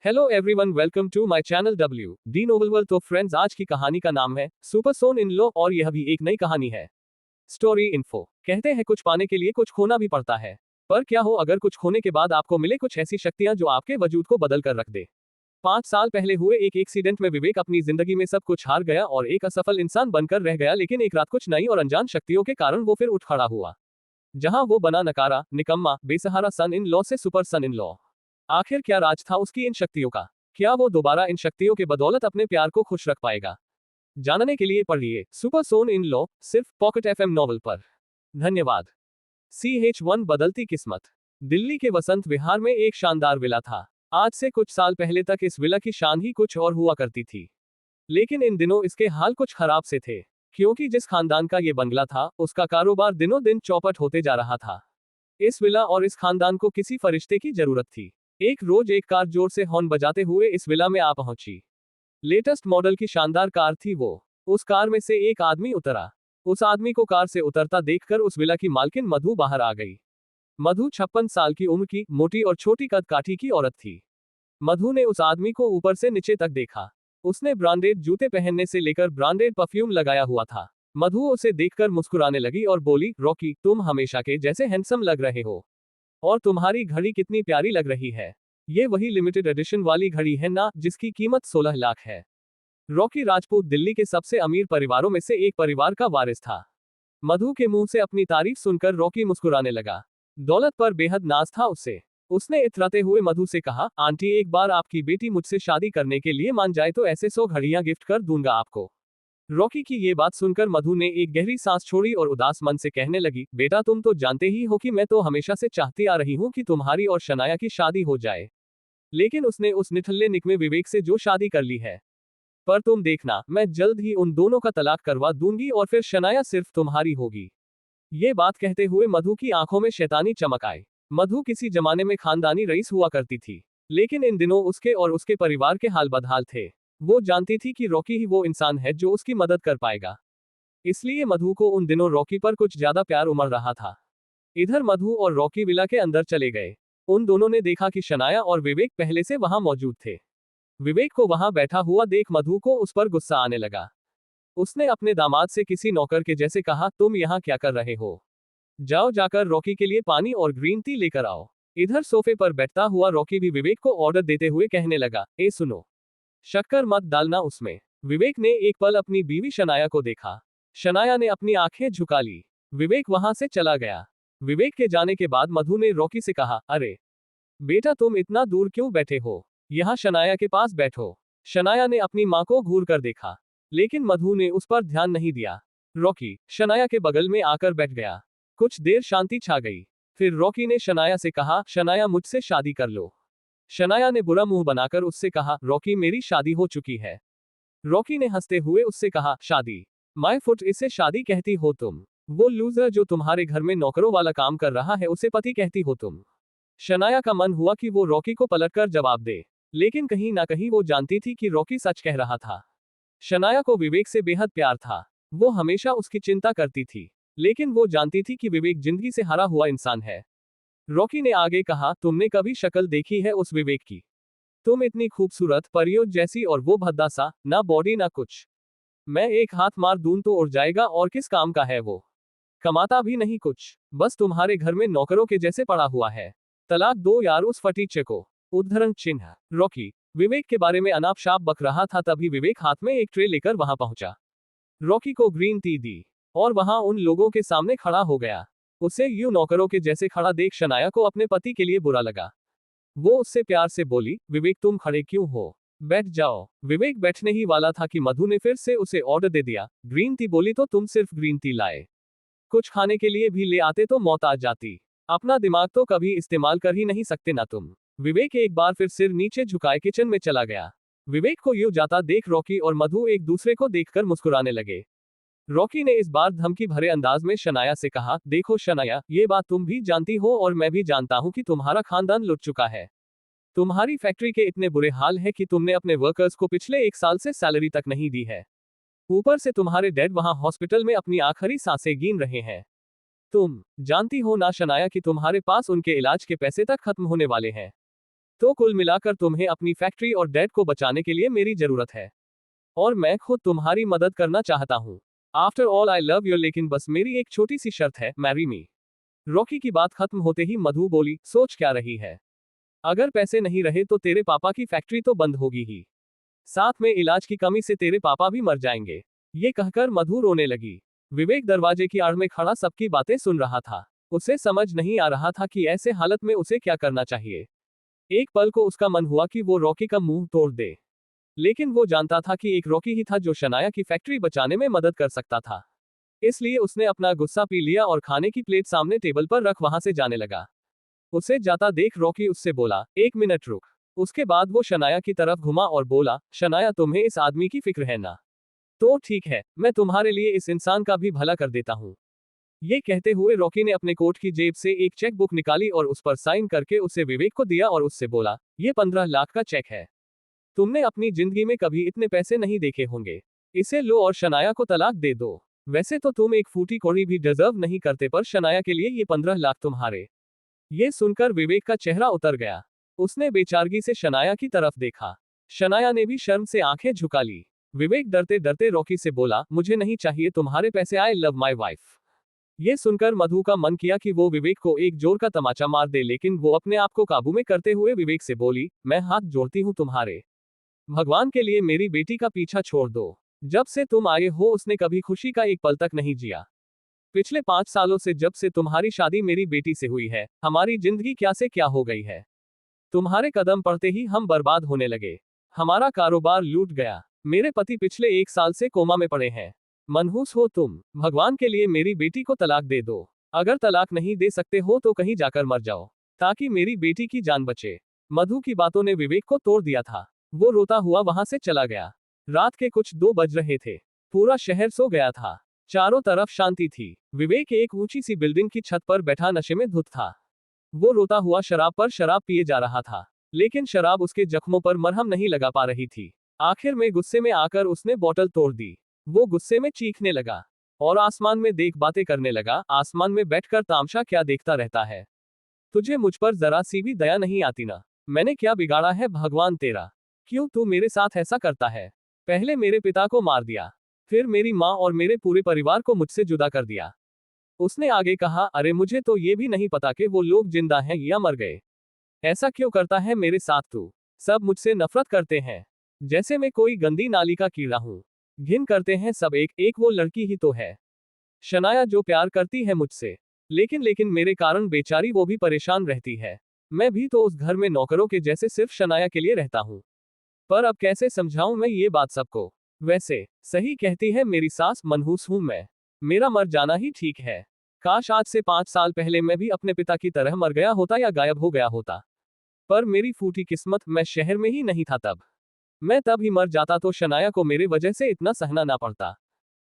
Hello everyone, welcome to my channel W D novel. तो friends, आज की कहानी का नाम है सुपर सोन इन लॉ और यह भी एक नई कहानी है। Story info. कहते हैं कुछ पाने के लिए कुछ खोना भी पड़ता है, पर क्या हो अगर कुछ खोने के बाद आपको मिले कुछ ऐसी शक्तियां जो आपके वजूद को बदल कर रख दे। 5 साल पहले हुए एक एक्सीडेंट में विवेक अपनी जिंदगी में सब कुछ हार गया और एक असफल इंसान बनकर रह गया, लेकिन एक रात कुछ नई और अनजान शक्तियों के कारण वो फिर उठ खड़ा हुआ। जहां वो बना नकारा, निकम्मा, बेसहारा सन इन लॉ से सुपर सन इन लॉ। आखिर क्या राज था उसकी इन शक्तियों का? क्या वो दोबारा इन शक्तियों के बदौलत अपने प्यार को खुश रख पाएगा? जानने के लिए पढ़िए सुपर सोन इन लॉ, सिर्फ पॉकेट एफएम नॉवल पर। धन्यवाद। CH1 बदलती किस्मत। दिल्ली के वसंत विहार में एक शानदार विला था। आज से कुछ साल पहले तक इस विला की शान ही कुछ और हुआ करती थी, लेकिन इन दिनों इसके हाल कुछ खराब से थे, क्योंकि जिस खानदान का ये बंगला था उसका कारोबार दिनों दिन चौपट होते जा रहा था। इस विला और इस खानदान को किसी फरिश्ते की जरूरत थी। एक रोज एक कार जोर से हॉर्न बजाते हुए इस विला में आ पहुंची। लेटेस्ट मॉडल की शानदार कार थी वो। उस कार में से एक आदमी उतरा। उस आदमी को कार से उतरता देखकर उस विला की मालकिन मधु बाहर आ गई। मधु 56 साल की उम्र की, मोटी और छोटी कद काठी की औरत थी। मधु ने उस आदमी को ऊपर से नीचे तक देखा। उसने ब्रांडेड जूते पहनने से लेकर ब्रांडेड परफ्यूम लगाया हुआ था। मधु उसे देखकर मुस्कुराने लगी और बोली, रॉकी, तुम हमेशा के जैसे हैंडसम लग रहे हो। और तुम्हारी घड़ी कितनी प्यारी लग रही है। ये वही लिमिटेड एडिशन वाली घड़ी है ना, जिसकी कीमत 16 लाख है। रॉकी राजपूत दिल्ली के सबसे अमीर परिवारों में से एक परिवार का वारिस था। मधु के मुंह से अपनी तारीफ सुनकर रॉकी मुस्कुराने लगा। दौलत पर बेहद नाज था उसे। उसने इतराते हुए मधु से कहा, आंटी, एक बार आपकी बेटी मुझसे शादी करने के लिए मान जाए तो ऐसे 100 घड़ियां गिफ्ट कर दूंगा आपको। रॉकी की ये बात सुनकर मधु ने एक गहरी सांस छोड़ी और उदास मन से कहने लगी, बेटा, तुम तो जानते ही हो कि मैं तो हमेशा से चाहती आ रही हूं कि तुम्हारी और शनाया की शादी हो जाए। लेकिन उसने उस निठल्ले निकमे विवेक से जो शादी कर ली है। पर तुम देखना, मैं जल्द ही उन दोनों का तलाक करवा दूंगी और फिर शनाया सिर्फ तुम्हारी होगी। ये बात कहते हुए मधु की आंखों में शैतानी चमक आई। मधु किसी जमाने में खानदानी रईस हुआ करती थी, लेकिन इन दिनों उसके और उसके परिवार के हाल बदहाल थे। वो जानती थी कि रॉकी ही वो इंसान है जो उसकी मदद कर पाएगा। इसलिए मधु को उन दिनों रॉकी पर कुछ ज्यादा प्यार उमड़ रहा था। इधर मधु और रॉकी विला के अंदर चले गए। उन दोनों ने देखा कि शनाया और विवेक पहले से वहां मौजूद थे। विवेक को वहां बैठा हुआ देख मधु को उस पर गुस्सा आने लगा। उसने अपने दामाद से किसी नौकर के जैसे कहा, तुम यहाँ क्या कर रहे हो? जाओ जाकर रॉकी के लिए पानी और ग्रीन टी लेकर आओ। इधर सोफे पर बैठता हुआ रॉकी भी विवेक को ऑर्डर देते हुए कहने लगा, ए सुनो, शक्कर मत डालना उसमें। विवेक ने एक पल अपनी बीवी शनाया को देखा। शनाया ने अपनी आंखें झुका ली। विवेक वहां से चला गया। विवेक के जाने के बाद मधु ने रॉकी से कहा, अरे बेटा, तुम इतना दूर क्यों बैठे हो? यहाँ शनाया के पास बैठो। शनाया ने अपनी माँ को घूर कर देखा, लेकिन मधु ने उस पर ध्यान नहीं दिया। रॉकी शनाया के बगल में आकर बैठ गया। कुछ देर शांति छा गई। फिर रॉकी ने शनाया से कहा, शनाया, मुझसे शादी कर लो। शनाया ने बुरा मुंह बनाकर उससे कहा, रॉकी, मेरी शादी हो चुकी है। रॉकी ने हंसते हुए उससे कहा, शादी? माय फुट, इसे शादी कहती हो तुम? वो लूजर जो तुम्हारे घर में नौकरों वाला काम कर रहा है, उसे पति कहती हो तुम? शनाया का मन हुआ कि वो रॉकी को पलटकर जवाब दे, लेकिन कहीं ना कहीं वो जानती थी कि रॉकी सच कह रहा था। शनाया को विवेक से बेहद प्यार था। वो हमेशा उसकी चिंता करती थी, लेकिन वो जानती थी कि विवेक जिंदगी से हारा हुआ इंसान है। रॉकी ने आगे कहा, तुमने कभी शक्ल देखी है उस विवेक की? तुम इतनी खूबसूरत, परियों जैसी, और वो भद्दा सा, ना बॉडी ना कुछ। मैं एक हाथ मार दूं तो उड़ जाएगा, और किस काम का है वो? कमाता भी नहीं कुछ, बस तुम्हारे घर में नौकरों के जैसे पड़ा हुआ है। तलाक दो यार उस फटीचे को। उद्धरण चिन्ह। रॉकी विवेक के बारे में अनाप शाप बक रहा था, तभी विवेक हाथ में एक ट्रे लेकर वहां पहुंचा। रॉकी को ग्रीन टी दी और वहां उन लोगों के सामने खड़ा हो गया। उसे यूं नौकरों के जैसे खड़ा देख शनाया को अपने पति के लिए बुरा लगा। वो उससे प्यार से बोली, विवेक, तुम खड़े क्यों हो? बैठ जाओ। विवेक बैठने ही वाला था कि मधु ने फिर से उसे ऑर्डर दे दिया। ग्रीन टी बोली, तो तुम सिर्फ ग्रीन टी लाए? कुछ खाने के लिए भी ले आते तो मौत आ जाती। अपना दिमाग तो कभी इस्तेमाल कर ही नहीं सकते ना तुम? विवेक एक बार फिर सिर नीचे झुकाए किचन में चला गया। विवेक को यूं जाता देख रॉकी और मधु एक दूसरे को देखकर मुस्कुराने लगे। रॉकी ने इस बार धमकी भरे अंदाज में शनाया से कहा, देखो शनाया, ये बात तुम भी जानती हो और मैं भी जानता हूं कि तुम्हारा खानदान लुट चुका है। तुम्हारी फैक्ट्री के इतने बुरे हाल है कि तुमने अपने वर्कर्स को पिछले 1 साल से सैलरी तक नहीं दी है। ऊपर से तुम्हारे डैड वहां हॉस्पिटल में अपनी आखिरी सांसें गिन रहे हैं। तुम जानती हो ना शनाया कि तुम्हारे पास उनके इलाज के पैसे तक खत्म होने वाले हैं। तो कुल मिलाकर तुम्हें अपनी फैक्ट्री और डैड को बचाने के लिए मेरी जरूरत है, और मैं खुद तुम्हारी मदद करना चाहता हूँ। After all I love you, लेकिन बस मेरी एक छोटी सी शर्त है, मैरी मी। रॉकी की बात खत्म होते ही मधु बोली, सोच क्या रही है? अगर पैसे नहीं रहे तो तेरे पापा की फैक्ट्री तो बंद होगी ही, साथ में इलाज की कमी से तेरे पापा भी मर जाएंगे। ये कहकर मधु रोने लगी। विवेक दरवाजे की आड़ में खड़ा सबकी बातें सुन रहा था। उसे समझ नहीं आ रहा था कि ऐसे हालत में उसे क्या करना चाहिए। एक पल को उसका मन हुआ कि वो रॉकी का मुंह तोड़ दे, लेकिन वो जानता था कि एक रॉकी ही था जो शनाया की फैक्ट्री बचाने में मदद कर सकता था। इसलिए उसने अपना गुस्सा पी लिया और खाने की प्लेट सामने टेबल पर रख वहां से जाने लगा। उसे जाता देख रॉकी उससे बोला, एक मिनट रुक। उसके बाद वो शनाया की तरफ घुमा और बोला, शनाया तुम्हें इस आदमी की फिक्र है ना? तो ठीक है, मैं तुम्हारे लिए इस इंसान का भी भला कर देता हूँ। ये कहते हुए रॉकी ने अपने कोट की जेब से एक चेक बुक निकाली और उस पर साइन करके उसे विवेक को दिया और उससे बोला, ये 15 लाख का चेक है। तुमने अपनी जिंदगी में कभी इतने पैसे नहीं देखे होंगे। इसे लो और शनाया को तलाक दे दो। वैसे तो तुम एक फूटी कौड़ी भी डिजर्व नहीं करते, पर शनाया के लिए ये 15 लाख तुम्हारे। ये सुनकर विवेक का चेहरा उतर गया। उसने बेचारगी से शनाया की तरफ देखा। शनाया ने भी शर्म से आंखें झुका ली। विवेक डरते डरते रॉकी से बोला, मुझे नहीं चाहिए तुम्हारे पैसे, आई लव माई वाइफ। ये सुनकर मधु का मन किया कि वो विवेक को एक जोर का तमाचा मार दे, लेकिन वो अपने आप को काबू में करते हुए विवेक से बोली, मैं हाथ जोड़ती हूँ तुम्हारे। भगवान के लिए मेरी बेटी का पीछा छोड़ दो। जब से तुम आए हो उसने कभी खुशी का एक पल तक नहीं जिया। पिछले 5 सालों से जब से तुम्हारी शादी मेरी बेटी से हुई है, हमारी जिंदगी क्या से क्या हो गई है। तुम्हारे कदम पड़ते ही हम बर्बाद होने लगे। हमारा कारोबार लूट गया। मेरे पति पिछले 1 साल से कोमा में पड़े हैं। मनहूस हो तुम। भगवान के लिए मेरी बेटी को तलाक दे दो। अगर तलाक नहीं दे सकते हो तो कहीं जाकर मर जाओ, ताकि मेरी बेटी की जान बचे। मधु की बातों ने विवेक को तोड़ दिया था। वो रोता हुआ वहां से चला गया। रात के कुछ 2 बज रहे थे। पूरा शहर सो गया था। चारों तरफ शांति थी। विवेक एक ऊंची सी बिल्डिंग की छत पर बैठा नशे में धुत था। वो रोता हुआ शराब पर शराब पिए जा रहा था, लेकिन शराब उसके जख्मों पर मरहम नहीं लगा पा रही थी। आखिर में गुस्से में आकर उसने बोतल तोड़ दी। वो गुस्से में चीखने लगा और आसमान में देख बातें करने लगा, आसमान में बैठकर तामशा क्या देखता रहता है? तुझे मुझ पर जरा सी भी दया नहीं आती ना? मैंने क्या बिगाड़ा है भगवान तेरा? क्यों तू मेरे साथ ऐसा करता है? पहले मेरे पिता को मार दिया, फिर मेरी माँ और मेरे पूरे परिवार को मुझसे जुदा कर दिया। उसने आगे कहा, अरे मुझे तो ये भी नहीं पता कि वो लोग जिंदा हैं या मर गए। ऐसा क्यों करता है मेरे साथ तू? सब मुझसे नफरत करते हैं, जैसे मैं कोई गंदी नाली का कीड़ा हूँ। घिन करते हैं सब, एक एक वो लड़की ही तो है शनाया जो प्यार करती है मुझसे, लेकिन मेरे कारण बेचारी वो भी परेशान रहती है। मैं भी तो उस घर में नौकरों के जैसे सिर्फ शनाया के लिए रहता हूँ। पर अब कैसे समझाऊं मैं ये बात सबको? वैसे सही कहती है मेरी सास, मनहूस हूं मैं। मेरा मर जाना ही ठीक है। काश आज से 5 साल पहले मैं भी अपने पिता की तरह मर गया होता या गायब हो गया होता। पर मेरी फूटी किस्मत, मैं शहर में ही नहीं था तब। मैं तब ही मर जाता तो शनाया को मेरे वजह से इतना सहना ना पड़ता।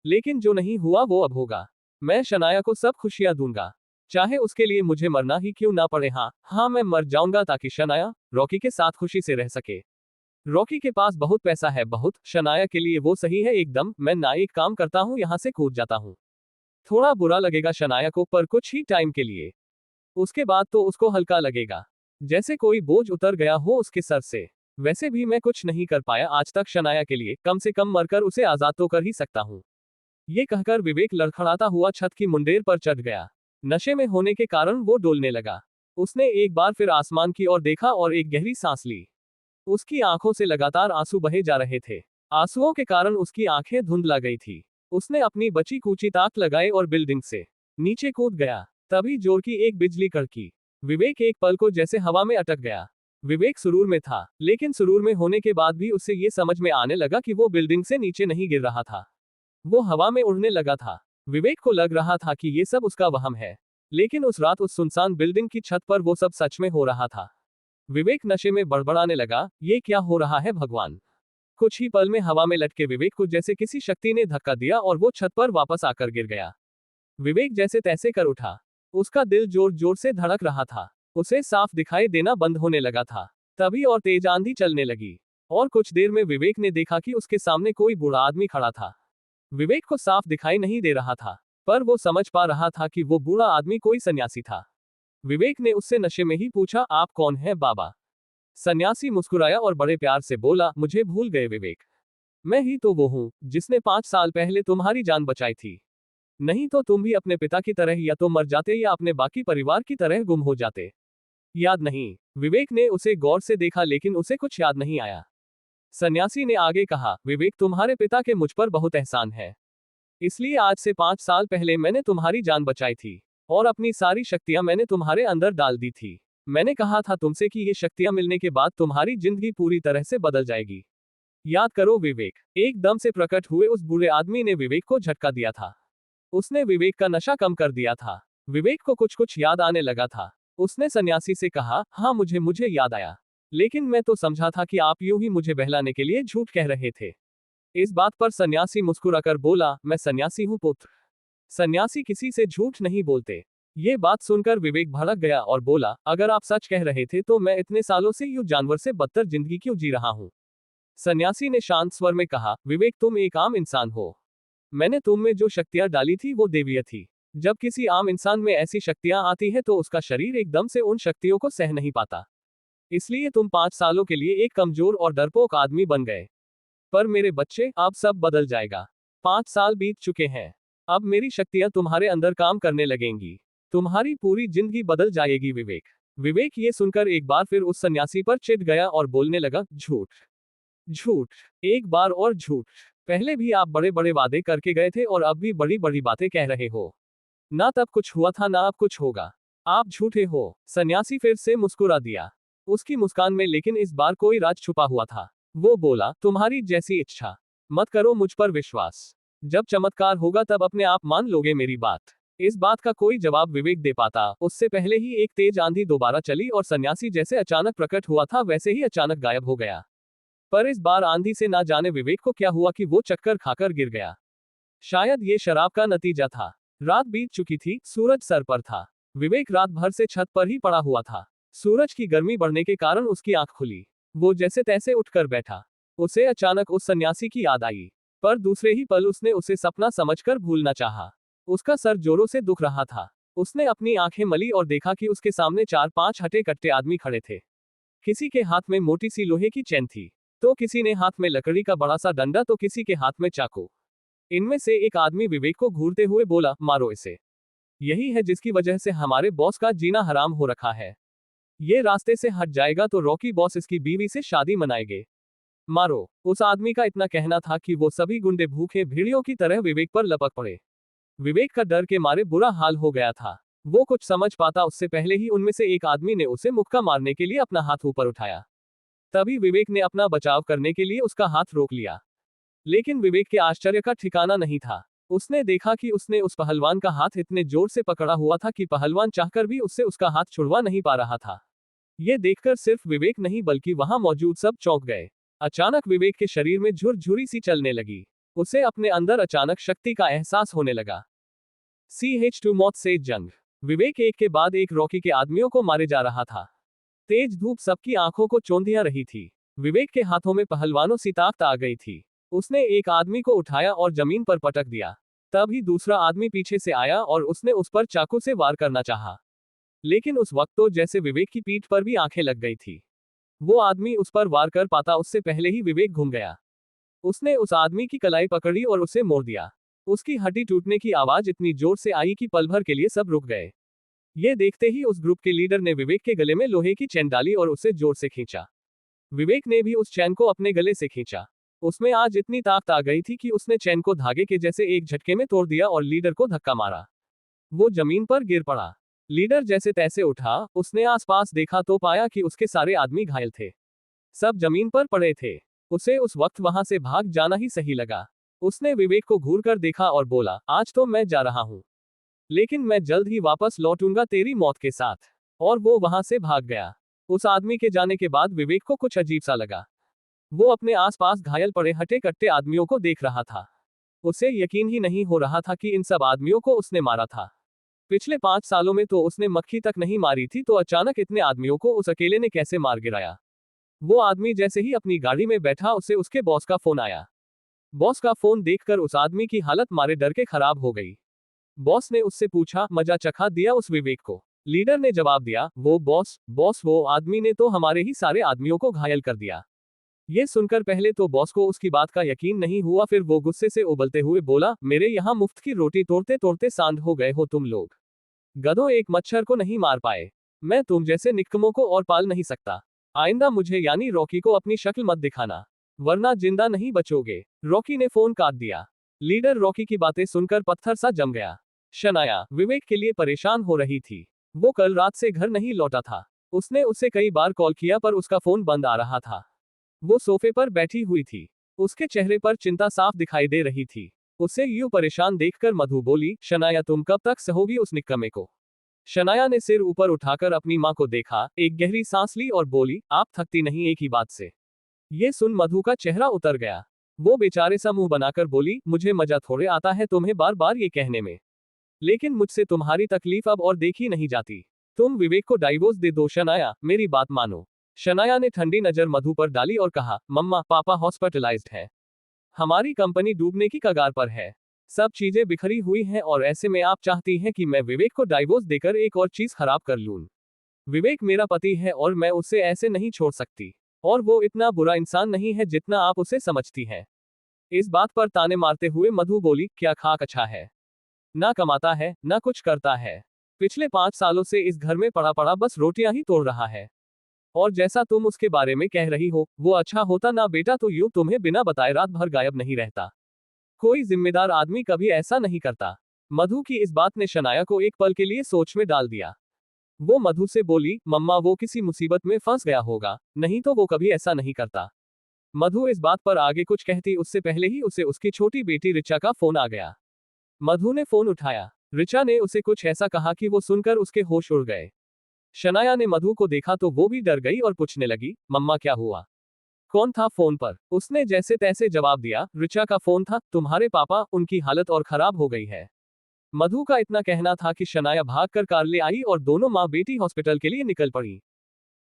लेकिन जो नहीं हुआ वो अब होगा। मैं शनाया को सब खुशियां दूंगा, चाहे उसके लिए मुझे मरना ही क्यों ना पड़े। हाँ मैं मर जाऊंगा ताकि शनाया रॉकी के साथ खुशी से रह सके। रॉकी के पास बहुत पैसा है, बहुत। शनाया के लिए वो सही है एकदम। मैं ना एक काम करता हूँ, यहाँ से कूद जाता हूँ। थोड़ा बुरा लगेगा शनाया को, पर कुछ ही टाइम के लिए। उसके बाद तो उसको हल्का लगेगा, जैसे कोई बोझ उतर गया हो उसके सर से। वैसे भी मैं कुछ नहीं कर पाया आज तक शनाया के लिए, कम से कम मरकर उसे आजाद तो कर ही सकता हूँ। ये कहकर विवेक लड़खड़ाता हुआ छत की मुंडेर पर चढ़ गया। नशे में होने के कारण वो डोलने लगा। उसने एक बार फिर आसमान की ओर देखा और एक गहरी सांस ली। उसकी आंखों से लगातार आंसू बहे जा रहे थे। आंसुओं के कारण उसकी आंखें धुंधला गई थी। उसने अपनी बची कूची ताक लगाई और बिल्डिंग से नीचे कूद गया। तभी जोर की एक बिजली कड़की। विवेक एक पल को जैसे हवा में अटक गया। विवेक सुरूर में था, लेकिन सुरूर में होने के बाद भी उसे ये समझ में आने लगा कि वो बिल्डिंग से नीचे नहीं गिर रहा था, वो हवा में उड़ने लगा था। विवेक को लग रहा था कि ये सब उसका वहम है, लेकिन उस रात उस सुनसान बिल्डिंग की छत पर वो सब सच में हो रहा था। विवेक नशे में बड़बड़ाने लगा, ये क्या हो रहा है भगवान? कुछ ही पल में हवा में लटके विवेक को जैसे किसी शक्ति ने धक्का दिया और वो छत पर वापस आकर गिर गया। विवेक जैसे तैसे कर उठा। उसका दिल जोर जोर से धड़क रहा था। उसे साफ दिखाई देना बंद होने लगा था। तभी और तेज आंधी चलने लगी, और कुछ देर में विवेक ने देखा कि उसके सामने कोई बूढ़ा आदमी खड़ा था। विवेक को साफ दिखाई नहीं दे रहा था, पर वो समझ पा रहा था कि वो बूढ़ा आदमी कोई सन्यासी था। विवेक ने उससे नशे में ही पूछा, आप कौन हैं बाबा? सन्यासी मुस्कुराया और बड़े प्यार से बोला, मुझे भूल गए विवेक। मैं ही तो वो हूं जिसने 5 साल पहले तुम्हारी जान बचाई थी। नहीं तो तुम भी अपने पिता की तरह या तो मर जाते या अपने बाकी परिवार की तरह गुम हो जाते। याद नहीं? विवेक ने उसे गौर से देखा लेकिन उसे कुछ याद नहीं आया। सन्यासी ने आगे कहा, विवेक तुम्हारे पिता के मुझ पर बहुत एहसान है। इसलिए आज से 5 साल पहले मैंने तुम्हारी जान बचाई थी और अपनी सारी शक्तियां मैंने तुम्हारे अंदर डाल दी थी। मैंने कहा था तुमसे कि ये शक्तियां मिलने के बाद तुम्हारी जिंदगी पूरी तरह से बदल जाएगी। याद करो विवेक। एकदम से प्रकट हुए उस बूढ़े आदमी ने विवेक को झटका दिया था। उसने विवेक का नशा कम कर दिया था। विवेक को कुछ कुछ याद आने लगा था। उसने सन्यासी से कहा, हाँ मुझे याद आया। लेकिन मैं तो समझा था कि आप यूं ही मुझे बहलाने के लिए झूठ कह रहे थे। इस बात पर सन्यासी मुस्कुराकर बोला, मैं सन्यासी हूं पुत्र। सन्यासी किसी से झूठ नहीं बोलते। ये बात सुनकर विवेक भड़क गया और बोला, अगर आप सच कह रहे थे तो मैं इतने सालों से यूं जानवर से बदतर जिंदगी क्यों जी रहा हूं। सन्यासी ने शांत स्वर में कहा, विवेक तुम एक आम इंसान हो। मैंने तुम में जो शक्तियां डाली थी वो देवीय थी। जब किसी आम इंसान में ऐसी शक्तियां आती है तो उसका शरीर एकदम से उन शक्तियों को सह नहीं पाता। इसलिए तुम 5 सालों के लिए एक कमजोर और डरपोक आदमी बन गए। पर मेरे बच्चे, अब सब बदल जाएगा। 5 साल बीत चुके हैं। अब मेरी शक्तियां तुम्हारे अंदर काम करने लगेंगी। तुम्हारी पूरी जिंदगी बदल जाएगी विवेक। विवेक ये सुनकर एक बार फिर उस सन्यासी पर चिढ़ गया और बोलने लगा, झूठ, झूठ, एक बार और झूठ। पहले भी आप बड़े बड़े वादे करके गए थे और अब भी बड़ी बड़ी बातें कह रहे हो। ना तब कुछ हुआ था ना अब कुछ होगा। आप झूठे हो। सन्यासी फिर से मुस्कुरा दिया। उसकी मुस्कान में लेकिन इस बार कोई राज छुपा हुआ था। वो बोला, तुम्हारी जैसी इच्छा। मत करो मुझ पर विश्वास। जब चमत्कार होगा तब अपने आप मान लोगे मेरी बात। इस बात का कोई जवाब विवेक दे पाता उससे पहले ही एक तेज आंधी दोबारा चली और सन्यासी जैसे अचानक प्रकट हुआ था वैसे ही अचानक गायब हो गया। पर इस बार आंधी से ना जाने विवेक को क्या हुआ कि वो चक्कर खाकर गिर गया। शायद ये शराब का नतीजा था। रात बीत चुकी थी, सूरज सर पर था। विवेक रात भर से छत पर ही पड़ा हुआ था। सूरज की गर्मी बढ़ने के कारण उसकी आंख खुली। वो जैसे तैसे उठकर बैठा। उसे अचानक उस सन्यासी की याद आई। पर दूसरे ही पल उसने उसे सपना समझकर भूलना चाहा। उसका सर जोरों से दुख रहा था। उसने अपनी आंखें मली और देखा कि उसके सामने 4-5 हटे कट्टे आदमी खड़े थे। किसी के हाथ में मोटी सी लोहे की चैन थी, तो किसी ने हाथ में लकड़ी का बड़ा सा डंडा तो किसी के हाथ में चाकू। इनमें से एक आदमी विवेक को घूरते हुए बोला, मारो इसे। यही है जिसकी वजह से हमारे बॉस का जीना हराम हो रखा है। ये रास्ते से हट जाएगा तो रॉकी बॉस इसकी बीवी से शादी मनाएंगे। मारो। उस आदमी का इतना कहना था कि वो सभी गुंडे भूखे भेड़ियों की तरह विवेक पर लपक पड़े। विवेक का डर के मारे बुरा हाल हो गया था। वो कुछ समझ पाता उससे पहले ही उनमें से एक आदमी ने उसे मुक्का मारने के लिए अपना हाथ ऊपर उठाया। तभी विवेक ने अपना बचाव करने के लिए उसका हाथ रोक लिया। लेकिन विवेक के आश्चर्य का ठिकाना नहीं था। उसने देखा कि उसने उस पहलवान का हाथ इतने जोर से पकड़ा हुआ था कि पहलवान चाहकर भी उससे उसका हाथ छुड़वा नहीं पा रहा था। ये देखकर सिर्फ विवेक नहीं बल्कि वहां मौजूद सब चौंक गए। अचानक विवेक के शरीर में झुरझुरी सी चलने लगी। उसे अपने अंदर अचानक शक्ति का एहसास होने लगा। CH2 मौत से जंग। विवेक एक के बाद एक रॉकी के आदमियों को मारे जा रहा था। तेज धूप सबकी आंखों को चौंधिया रही थी। विवेक के हाथों में पहलवानों सी ताकत आ गई थी। उसने एक आदमी को उठाया और जमीन पर पटक दिया। तभी दूसरा आदमी पीछे से आया और उसने उस पर चाकू से वार करना चाहा। लेकिन उस वक्त तो जैसे विवेक की पीठ पर भी आंखें लग गई थी। वो आदमी उस पर वार कर पाता उससे पहले ही विवेक घूम गया। उसने उस आदमी की कलाई पकड़ी और उसे मोड़ दिया। उसकी हड्डी टूटने की आवाज इतनी जोर से आई कि पल भर के लिए सब रुक गए। ये देखते ही उस ग्रुप के लीडर ने विवेक के गले में लोहे की चैन डाली और उसे जोर से खींचा। विवेक ने भी उस चैन को अपने गले से खींचा। उसमें आज इतनी ताकत आ गई थी कि उसने चैन को धागे के जैसे एक झटके में तोड़ दिया और लीडर को धक्का मारा। वो जमीन पर गिर पड़ा। लीडर जैसे तैसे उठा। उसने आसपास देखा तो पाया कि उसके सारे आदमी घायल थे। सब जमीन पर पड़े थे। उसे उस वक्त वहां से भाग जाना ही सही लगा। उसने विवेक को घूर कर देखा और बोला, आज तो मैं जा रहा हूं, लेकिन मैं जल्द ही वापस लौटूंगा तेरी मौत के साथ। और वो वहां से भाग गया। उस आदमी के जाने के बाद विवेक को कुछ अजीब सा लगा। वो अपने आसपास घायल पड़े हटे कट्टे आदमियों को देख रहा था। उसे यकीन ही नहीं हो रहा था कि इन सब आदमियों को उसने मारा था। पिछले 5 सालों में तो उसने मक्खी तक नहीं मारी थी, तो अचानक इतने आदमियों को उस अकेले ने कैसे मार गिराया। वो आदमी जैसे ही अपनी गाड़ी में बैठा उसे उसके बॉस का फोन आया। बॉस का फोन देखकर उस आदमी की हालत मारे डर के खराब हो गई। बॉस ने उससे पूछा, मजा चखा दिया उस विवेक को? लीडर ने जवाब दिया, वो बॉस वो आदमी ने तो हमारे ही सारे आदमियों को घायल कर दिया। ये सुनकर पहले तो बॉस को उसकी बात का यकीन नहीं हुआ, फिर वो गुस्से से उबलते हुए बोला, मेरे यहाँ मुफ्त की रोटी तोड़ते तोड़ते सांध हो गए हो तुम लोग। गधों, एक मच्छर को नहीं मार पाए। मैं तुम जैसे निकम्मों को और पाल नहीं सकता। आइंदा मुझे यानी रॉकी को अपनी शक्ल मत दिखाना, वरना जिंदा नहीं बचोगे। रॉकी ने फोन काट दिया। लीडर रॉकी की बातें सुनकर पत्थर सा जम गया। शनाया विवेक के लिए परेशान हो रही थी। वो कल रात से घर नहीं लौटा था। उसने उसे कई बार कॉल किया पर उसका फोन बंद आ रहा था। वो सोफे पर बैठी हुई थी। उसके चेहरे पर चिंता साफ दिखाई दे रही थी। उसे यूं परेशान देखकर मधु बोली, शनाया तुम कब तक सहोगी उस निक्कमे को। शनाया ने सिर ऊपर उठाकर अपनी मां को देखा, एक गहरी सांस ली और बोली, आप थकती नहीं एक ही बात से। ये सुन मधु का चेहरा उतर गया। वो बेचारे सा मुंह बनाकर बोली, मुझे मजा थोड़े आता है तुम्हें बार बार ये कहने में, लेकिन मुझसे तुम्हारी तकलीफ अब और देखी नहीं जाती। तुम विवेक को डाइवोर्स दे दो शनाया, मेरी बात मानो। शनाया ने ठंडी नजर मधु पर डाली और कहा, मम्मा पापा हॉस्पिटलाइज्ड है। हमारी कंपनी डूबने की कगार पर है। सब चीजें बिखरी हुई हैं और ऐसे में आप चाहती हैं कि मैं विवेक को डाइवोर्स देकर एक और चीज खराब कर लूं। विवेक मेरा पति है और मैं उसे ऐसे नहीं छोड़ सकती। और वो इतना बुरा इंसान नहीं है जितना आप उसे समझती हैं। इस बात पर ताने मारते हुए मधु बोली, क्या खाक अच्छा है, ना कमाता है ना कुछ करता है। पिछले 5 सालों से इस घर में पड़ा पड़ा बस रोटियां ही तोड़ रहा है। और जैसा तुम उसके बारे में कह रही हो, वो अच्छा होता ना बेटा तो यूं तुम्हें बिना बताए रात भर गायब नहीं रहता। कोई जिम्मेदार आदमी कभी ऐसा नहीं करता। मधु की इस बात ने शनाया को एक पल के लिए सोच में डाल दिया। वो मधु से बोली, मम्मा वो किसी मुसीबत में फंस गया होगा, नहीं तो वो कभी ऐसा नहीं करता। मधु इस बात पर आगे कुछ कहती उससे पहले ही उसे उसकी छोटी बेटी ऋचा का फोन आ गया। मधु ने फोन उठाया। ऋचा ने उसे कुछ ऐसा कहा कि वो सुनकर उसके होश उड़ गए। शनाया ने मधु को देखा तो वो भी डर गई और पूछने लगी, मम्मा क्या हुआ, कौन था फोन पर। उसने जैसे तैसे जवाब दिया, ऋचा का फोन था, तुम्हारे पापा, उनकी हालत और खराब हो गई है। मधु का इतना कहना था कि शनाया भागकर कार ले आई और दोनों माँ बेटी हॉस्पिटल के लिए निकल पड़ी।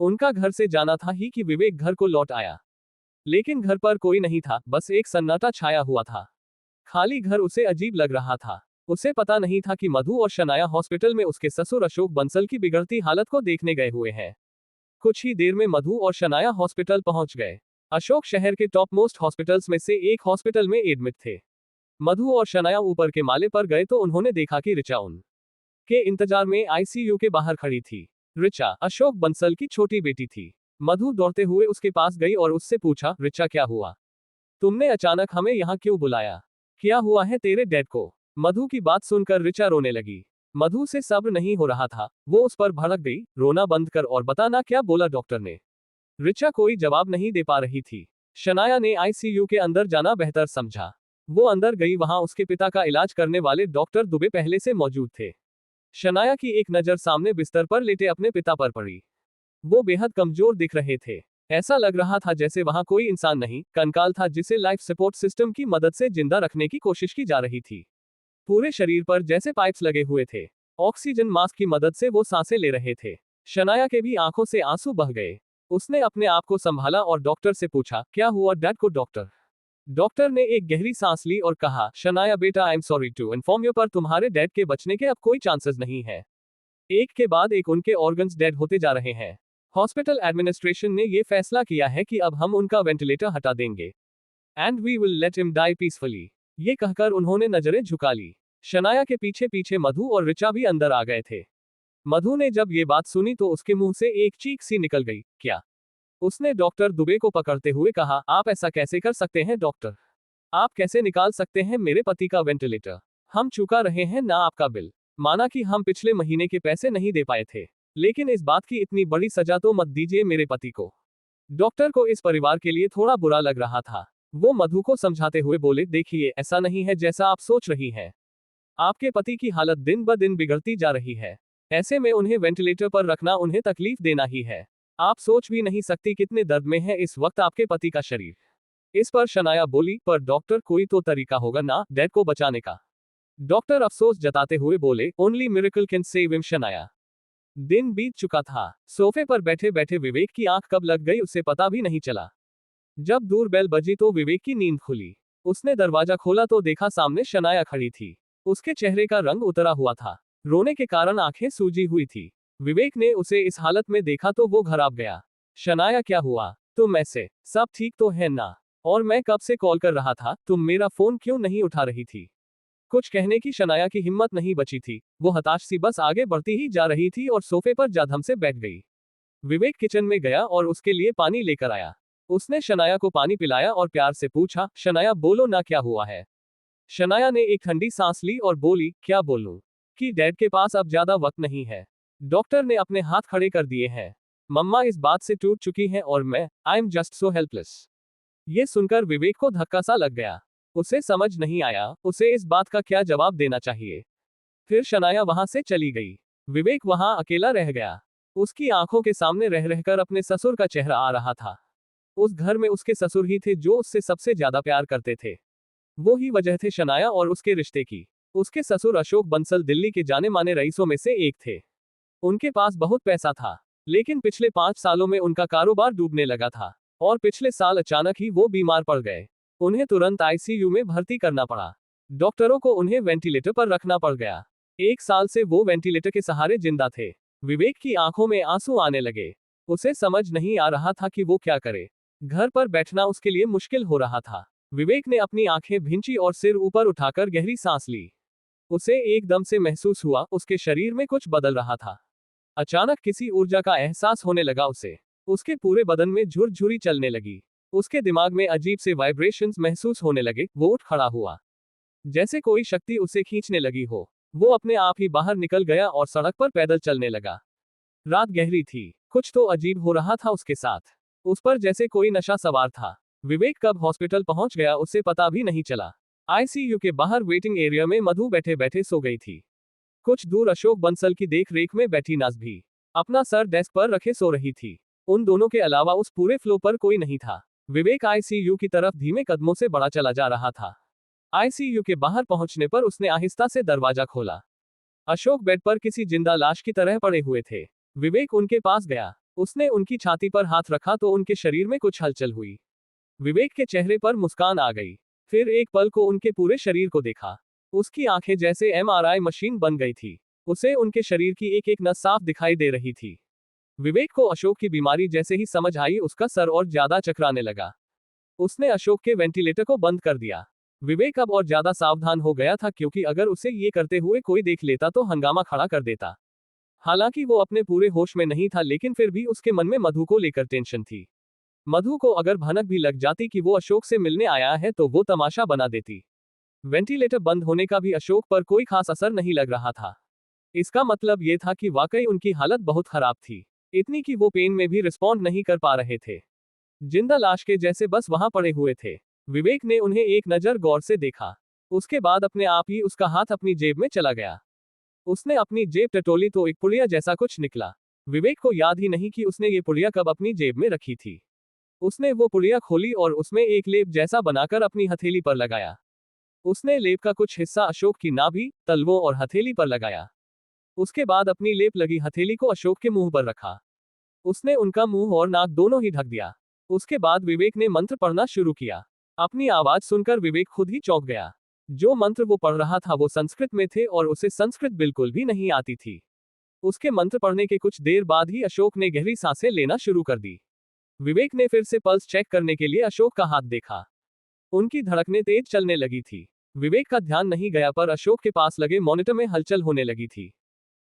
उनका घर से जाना था ही कि विवेक घर को लौट आया। लेकिन घर पर कोई नहीं था, बस एक सन्नाटा छाया हुआ था। खाली घर उसे अजीब लग रहा था। उसे पता नहीं था कि मधु और शनाया हॉस्पिटल में उसके ससुर अशोक बंसल की बिगड़ती हालत को देखने गए हुए हैं। कुछ ही देर में मधु और शनाया हॉस्पिटल पहुंच गए। अशोक शहर के टॉप मोस्ट हॉस्पिटल्स में से एक हॉस्पिटल में एडमिट थे। मधु और शनाया ऊपर के माले पर गए तो उन्होंने देखा कि ऋचा उन के इंतजार में आईसीयू के बाहर खड़ी थी। ऋचा अशोक बंसल की छोटी बेटी थी। मधु दौड़ते हुए उसके पास गई और उससे पूछा, ऋचा क्या हुआ, तुमने अचानक हमें यहाँ क्यों बुलाया, क्या हुआ है तेरे डैड को। मधु की बात सुनकर ऋचा रोने लगी। मधु से सब्र नहीं हो रहा था, वो उस पर भड़क गई, रोना बंद कर और बताना क्या बोला डॉक्टर ने। ऋचा कोई जवाब नहीं दे पा रही थी। शनाया ने आईसीयू के अंदर जाना बेहतर समझा। वो अंदर गई, वहां उसके पिता का इलाज करने वाले डॉक्टर दुबे पहले से मौजूद थे। शनाया की एक नजर सामने बिस्तर पर लेटे अपने पिता पर पड़ी। वो बेहद कमजोर दिख रहे थे। ऐसा लग रहा था जैसे वहां कोई इंसान नहीं, कंकाल था जिसे लाइफ सपोर्ट सिस्टम की मदद से जिंदा रखने की कोशिश की जा रही थी। पूरे शरीर पर जैसे पाइप्स लगे हुए थे। ऑक्सीजन मास्क की मदद से वो सांसें ले रहे थे। शनाया के भी आंखों से आंसू बह गए। उसने अपने आप को संभाला और डॉक्टर से पूछा, क्या हुआ डैड को डॉक्टर। डॉक्टर ने एक गहरी सांस ली और कहा, शनाया बेटा I am sorry to inform you पर तुम्हारे डैड के बचने के अब कोई चांसेस नहीं है। एक के बाद एक उनके ऑर्गन्स डेड होते जा रहे हैं। हॉस्पिटल एडमिनिस्ट्रेशन ने ये फैसला किया है कि अब हम उनका वेंटिलेटर हटा देंगे and we will let him die peacefully. ये कहकर उन्होंने नजरें झुका ली। शनाया के पीछे पीछे मधु और ऋचा भी अंदर आ गए थे। मधु ने जब ये बात सुनी तो उसके मुंह से एक चीख सी निकल गई, क्या। उसने डॉक्टर दुबे को पकड़ते हुए कहा, आप ऐसा कैसे कर सकते हैं डॉक्टर, आप कैसे निकाल सकते हैं मेरे पति का वेंटिलेटर। हम चुका रहे हैं ना आपका बिल। माना कि हम पिछले महीने के पैसे नहीं दे पाए थे, लेकिन इस बात की इतनी बड़ी सजा तो मत दीजिए मेरे पति को। डॉक्टर को इस परिवार के लिए थोड़ा बुरा लग रहा था। वो मधु को समझाते हुए बोले, देखिए ऐसा नहीं है जैसा आप सोच रही हैं। आपके पति की हालत दिन ब दिन बिगड़ती जा रही है। ऐसे में उन्हें वेंटिलेटर पर रखना उन्हें तकलीफ देना ही है। आप सोच भी नहीं सकती कितने दर्द में है इस वक्त आपके पति का शरीर। इस पर शनाया बोली, पर डॉक्टर कोई तो तरीका होगा ना डैड को बचाने का। डॉक्टर अफसोस जताते हुए बोले, only miracle can save him Shanaya. दिन बीत चुका था। सोफे पर बैठे बैठे विवेक की आंख कब लग गई उसे पता भी नहीं चला। जब दूर बेल बजी तो विवेक की नींद खुली। उसने दरवाजा खोला तो देखा सामने शनाया खड़ी थी। उसके चेहरे का रंग उतरा हुआ था। रोने के कारण आंखें सूजी हुई थी। विवेक ने उसे इस हालत में देखा तो वो घबरा गया। शनाया, क्या हुआ? तुम ऐसे? सब ठीक तो है ना? और मैं कब से कॉल कर रहा था, तुम मेरा फोन क्यों नहीं उठा रही थी? कुछ कहने की शनाया की हिम्मत नहीं बची थी। वो हताश सी बस आगे बढ़ती ही जा रही थी और सोफे पर जाधम से बैठ गई। विवेक किचन में गया और उसके लिए पानी लेकर आया। उसने शनाया को पानी पिलाया और प्यार से पूछा, शनाया बोलो ना, क्या हुआ है? शनाया ने एक ठंडी सांस ली और बोली, क्या बोलूं? कि डैड के पास अब ज्यादा वक्त नहीं है। डॉक्टर ने अपने हाथ खड़े कर दिए हैं। मम्मा इस बात से टूट चुकी हैं और मैं, I am just so helpless. ये सुनकर विवेक को धक्का सा लग गया। उसे समझ नहीं आया उसे इस बात का क्या जवाब देना चाहिए। फिर शनाया वहां से चली गई। विवेक वहां अकेला रह गया। उसकी आंखों के सामने रह रहकर अपने ससुर का चेहरा आ रहा था। उस घर में उसके ससुर ही थे जो उससे सबसे ज्यादा प्यार करते थे। वो ही वजह थे शनाया और उसके रिश्ते की। उसके ससुर अशोक बंसल दिल्ली के जाने माने रईसों में से एक थे। उनके पास बहुत पैसा था, लेकिन पिछले 5 सालों में उनका कारोबार डूबने लगा था और पिछले साल अचानक ही वो बीमार पड़ गए। उन्हें तुरंत आईसीयू में भर्ती करना पड़ा। डॉक्टरों को उन्हें वेंटिलेटर पर रखना पड़ गया। 1 साल से वो वेंटिलेटर के सहारे जिंदा थे। विवेक की आंखों में आंसू आने लगे। उसे समझ नहीं आ रहा था कि वो क्या करे। घर पर बैठना उसके लिए मुश्किल हो रहा था। विवेक ने अपनी आंखें भींची और सिर ऊपर उठाकर गहरी सांस ली। उसे एकदम से महसूस हुआ उसके शरीर में कुछ बदल रहा था। अचानक किसी ऊर्जा का एहसास होने लगा उसे। उसके पूरे बदन में झुरझुरी चलने लगी। उसके दिमाग में अजीब से वाइब्रेशंस महसूस होने लगे। वो उठ खड़ा हुआ, जैसे कोई शक्ति उसे खींचने लगी हो। वो अपने आप ही बाहर निकल गया और सड़क पर पैदल चलने लगा। रात गहरी थी, कुछ तो अजीब हो रहा था उसके साथ। उस पर जैसे कोई नशा सवार था। विवेक कब हॉस्पिटल पहुंच गया उसे पता भी नहीं चला। आईसीयू के बाहर वेटिंग एरिया में मधु बैठे बैठे सो गई थी। कुछ दूर अशोक बंसल की देख रेख में बैठी नाज भी अपना सर डेस्क पर रखे सो रही थी। उन दोनों के अलावा उस पूरे फ्लो पर कोई नहीं था। विवेक आईसीयू की तरफ धीमे कदमों से बढ़ा चला जा रहा था। आईसीयू के बाहर पहुंचने पर उसने आहिस्ता से दरवाजा खोला। अशोक बेड पर किसी जिंदा लाश की तरह पड़े हुए थे। विवेक उनके पास गया। उसने उनकी छाती पर हाथ रखा तो उनके शरीर में कुछ हलचल हुई। विवेक के चेहरे पर मुस्कान आ गई। फिर एक पल को उनके पूरे शरीर को देखा। उसकी आंखें जैसे एमआरआई मशीन बन गई थी। उसे उनके शरीर की एक एक नस साफ दिखाई दे रही थी। विवेक को अशोक की बीमारी जैसे ही समझ आई उसका सर और ज्यादा चकराने लगा। उसने अशोक के वेंटिलेटर को बंद कर दिया। विवेक अब और ज्यादा सावधान हो गया था क्योंकि अगर उसे ये करते हुए कोई देख लेता तो हंगामा खड़ा कर देता। हालांकि वो अपने पूरे होश में नहीं था लेकिन फिर भी उसके मन में मधु को लेकर टेंशन थी। मधु को अगर भनक भी लग जाती कि वो अशोक से मिलने आया है तो वो तमाशा बना देती। वेंटिलेटर बंद होने का भी अशोक पर कोई खास असर नहीं लग रहा था। इसका मतलब ये था कि वाकई उनकी हालत बहुत खराब थी। इतनी कि वो पेन में भी रिस्पॉन्ड नहीं कर पा रहे थे। जिंदा लाश के जैसे बस वहां पड़े हुए थे। विवेक ने उन्हें एक नजर गौर से देखा। उसके बाद अपने आप ही उसका हाथ अपनी जेब में चला गया। उसने अपनी जेब टटोली तो एक पुड़िया जैसा कुछ निकला। विवेक को याद ही नहीं कि उसने ये पुड़िया कब अपनी जेब में रखी थी। उसने वो पुड़िया खोली और उसमें एक लेप जैसा बनाकर अपनी हथेली पर लगाया। उसने लेप का कुछ हिस्सा अशोक की नाभि, तलवों और हथेली पर लगाया। उसके बाद अपनी लेप लगी हथेली को अशोक के मुंह पर रखा। उसने उनका मुंह और नाक दोनों ही ढक दिया। उसके बाद विवेक ने मंत्र पढ़ना शुरू किया। अपनी आवाज सुनकर विवेक खुद ही चौंक गया। जो मंत्र वो पढ़ रहा था वो संस्कृत में थे और उसे संस्कृत बिल्कुल भी नहीं आती थी। उसके मंत्र पढ़ने के कुछ देर बाद ही अशोक ने गहरी सांसें लेना शुरू कर दी। विवेक ने फिर से पल्स चेक करने के लिए अशोक का हाथ देखा। उनकी धड़कनें तेज चलने लगी थी। विवेक का ध्यान नहीं गया पर अशोक के पास लगे मॉनिटर में हलचल होने लगी थी।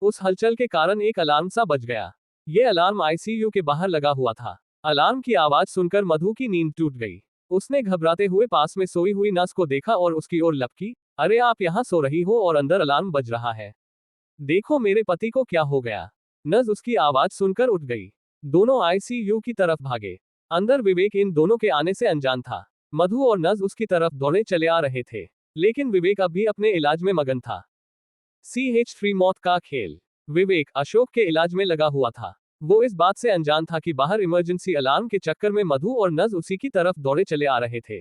उस हलचल के कारण एक अलार्म सा बज गया। ये अलार्म आईसीयू के बाहर लगा हुआ था। अलार्म की आवाज सुनकर मधु की नींद टूट गई। उसने घबराते हुए पास में सोई हुई नस को देखा और उसकी ओर लपकी। अरे आप यहाँ सो रही हो और अंदर अलार्म बज रहा है। देखो मेरे पति को क्या हो गया। नस उसकी आवाज सुनकर उठ गई। दोनों आईसीयू की तरफ भागे। अंदर विवेक इन दोनों के आने से अनजान था। मधु और नज उसकी तरफ दौड़े चले आ रहे थे, लेकिन विवेक अब भी अपने इलाज में मगन था। CH3 मौत का खेल। विवेक अशोक के इलाज में लगा हुआ था। वो इस बात से अनजान था कि बाहर इमरजेंसी अलार्म के चक्कर में मधु और नज उसी की तरफ दौड़े चले आ रहे थे।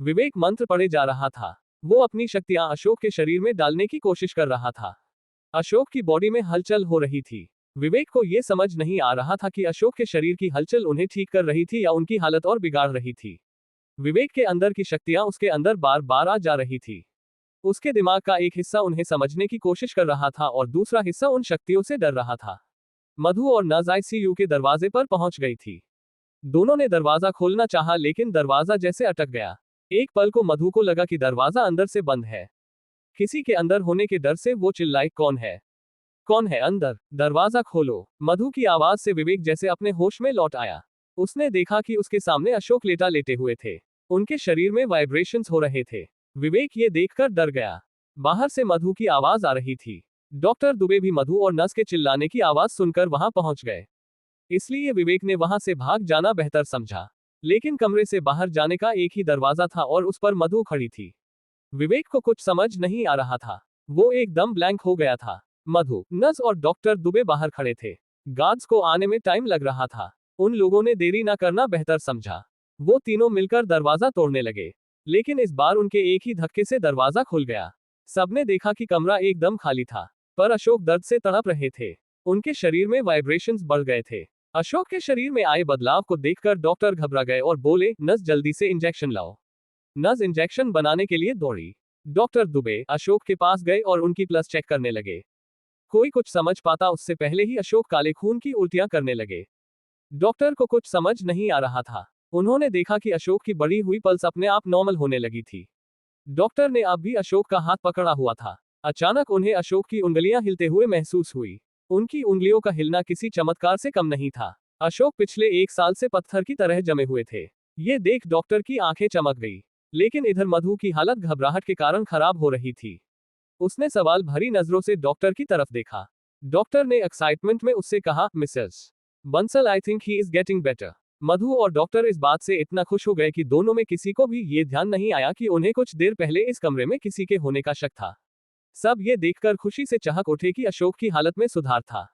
विवेक मंत्र पढ़े जा रहा था। वो अपनी शक्तियां अशोक के शरीर में डालने की कोशिश कर रहा था। अशोक की बॉडी में हलचल हो रही थी। विवेक को यह समझ नहीं आ रहा था कि अशोक के शरीर की हलचल उन्हें ठीक कर रही थी या उनकी हालत और बिगाड़ रही थी। विवेक के अंदर की शक्तियां उसके अंदर बार बार आ जा रही थी। उसके दिमाग का एक हिस्सा उन्हें समझने की कोशिश कर रहा था और दूसरा हिस्सा उन शक्तियों से डर रहा था। मधु और नज आईसीयू के दरवाजे पर पहुंच गई थी। दोनों ने दरवाजा खोलना चाहा लेकिन दरवाजा जैसे अटक गया। एक पल को मधु को लगा कि दरवाजा अंदर से बंद है। किसी के अंदर होने के डर से वो चिल्लाई, कौन है? कौन है अंदर? दरवाजा खोलो। मधु की आवाज से विवेक जैसे अपने होश में लौट आया। उसने देखा कि उसके सामने अशोक लेटे हुए थे। उनके शरीर में वाइब्रेशंस हो रहे थे। विवेक ये देखकर डर गया। बाहर से मधु की आवाज आ रही थी। डॉक्टर दुबे भी मधु और नस के चिल्लाने की आवाज सुनकर वहां पहुंच गए। इसलिए विवेक ने वहां से भाग जाना बेहतर समझा। लेकिन कमरे से बाहर जाने का एक ही दरवाजा था और उस पर मधु खड़ी थी। विवेक को कुछ समझ नहीं आ रहा था। वो एकदम ब्लैंक हो गया था। मधु, नस और डॉक्टर दुबे बाहर खड़े थे। गार्ड्स को आने में टाइम लग रहा था। उन लोगों ने देरी ना करना बेहतर समझा। वो तीनों मिलकर दरवाजा तोड़ने लगे। लेकिन इस बार उनके एक ही धक्के से दरवाजा खुल गया। सबने देखा कि कमरा एकदम खाली था। पर अशोक दर्द से तड़प रहे थे। उनके शरीर में वाइब्रेशंस बढ़ गए थे। अशोक के शरीर में आए बदलाव को देखकर डॉक्टर घबरा गए और बोले, नस जल्दी से इंजेक्शन लाओ। नस इंजेक्शन बनाने के लिए दौड़ी। डॉक्टर दुबे अशोक के पास गए और उनकी पल्स चेक करने लगे। कोई कुछ समझ पाता उससे पहले ही अशोक काले खून की उल्टियां करने लगे। डॉक्टर को कुछ समझ नहीं आ रहा था। उन्होंने देखा कि अशोक की बढ़ी हुई पल्स अपने आप नॉर्मल होने लगी थी। डॉक्टर ने अब भी अशोक का हाथ पकड़ा हुआ था। अचानक उन्हें अशोक की उंगलियां हिलते हुए महसूस हुई। उनकी उंगलियों का हिलना किसी चमत्कार से कम नहीं था। अशोक पिछले 1 साल से पत्थर की तरह जमे हुए थे। ये देख डॉक्टर की आंखें चमक गई। लेकिन इधर मधु की हालत घबराहट के कारण खराब हो रही थी। उसने सवाल भरी नजरों से डॉक्टर की तरफ देखा। डॉक्टर ने एक्साइटमेंट में उससे कहा, Mrs Bansal, I think he is getting better. Madhu और डॉक्टर इस बात से इतना खुश हो गए कि दोनों में किसी को भी ये ध्यान नहीं आया कि उन्हें कुछ देर पहले इस कमरे में किसी के होने का शक था। सब ये देखकर खुशी से चहक उठे कि अशोक की हालत में सुधार था।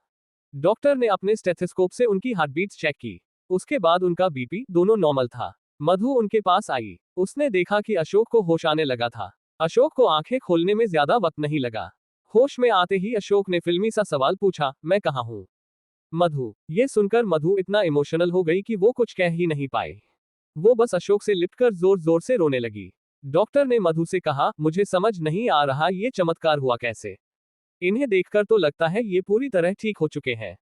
डॉक्टर ने अपने स्टेथोस्कोप से उनकी हार्टबीट्स चेक की। उसके बाद उनका बीपी दोनों नॉर्मल था। मधु उनके पास आई। उसने देखा कि अशोक को होश आने लगा था। अशोक को आंखें खोलने में ज्यादा वक्त नहीं लगा। होश में आते ही अशोक ने फिल्मी सा सवाल पूछा, मैं कहाँ हूँ? मधु। ये सुनकर मधु इतना इमोशनल हो गई कि वो कुछ कह ही नहीं पाए। वो बस अशोक से लिपटकर जोर जोर से रोने लगी। डॉक्टर ने मधु से कहा, मुझे समझ नहीं आ रहा ये चमत्कार हुआ कैसे। इन्हें देखकर तो लगता है ये पूरी तरह ठीक हो चुके हैं।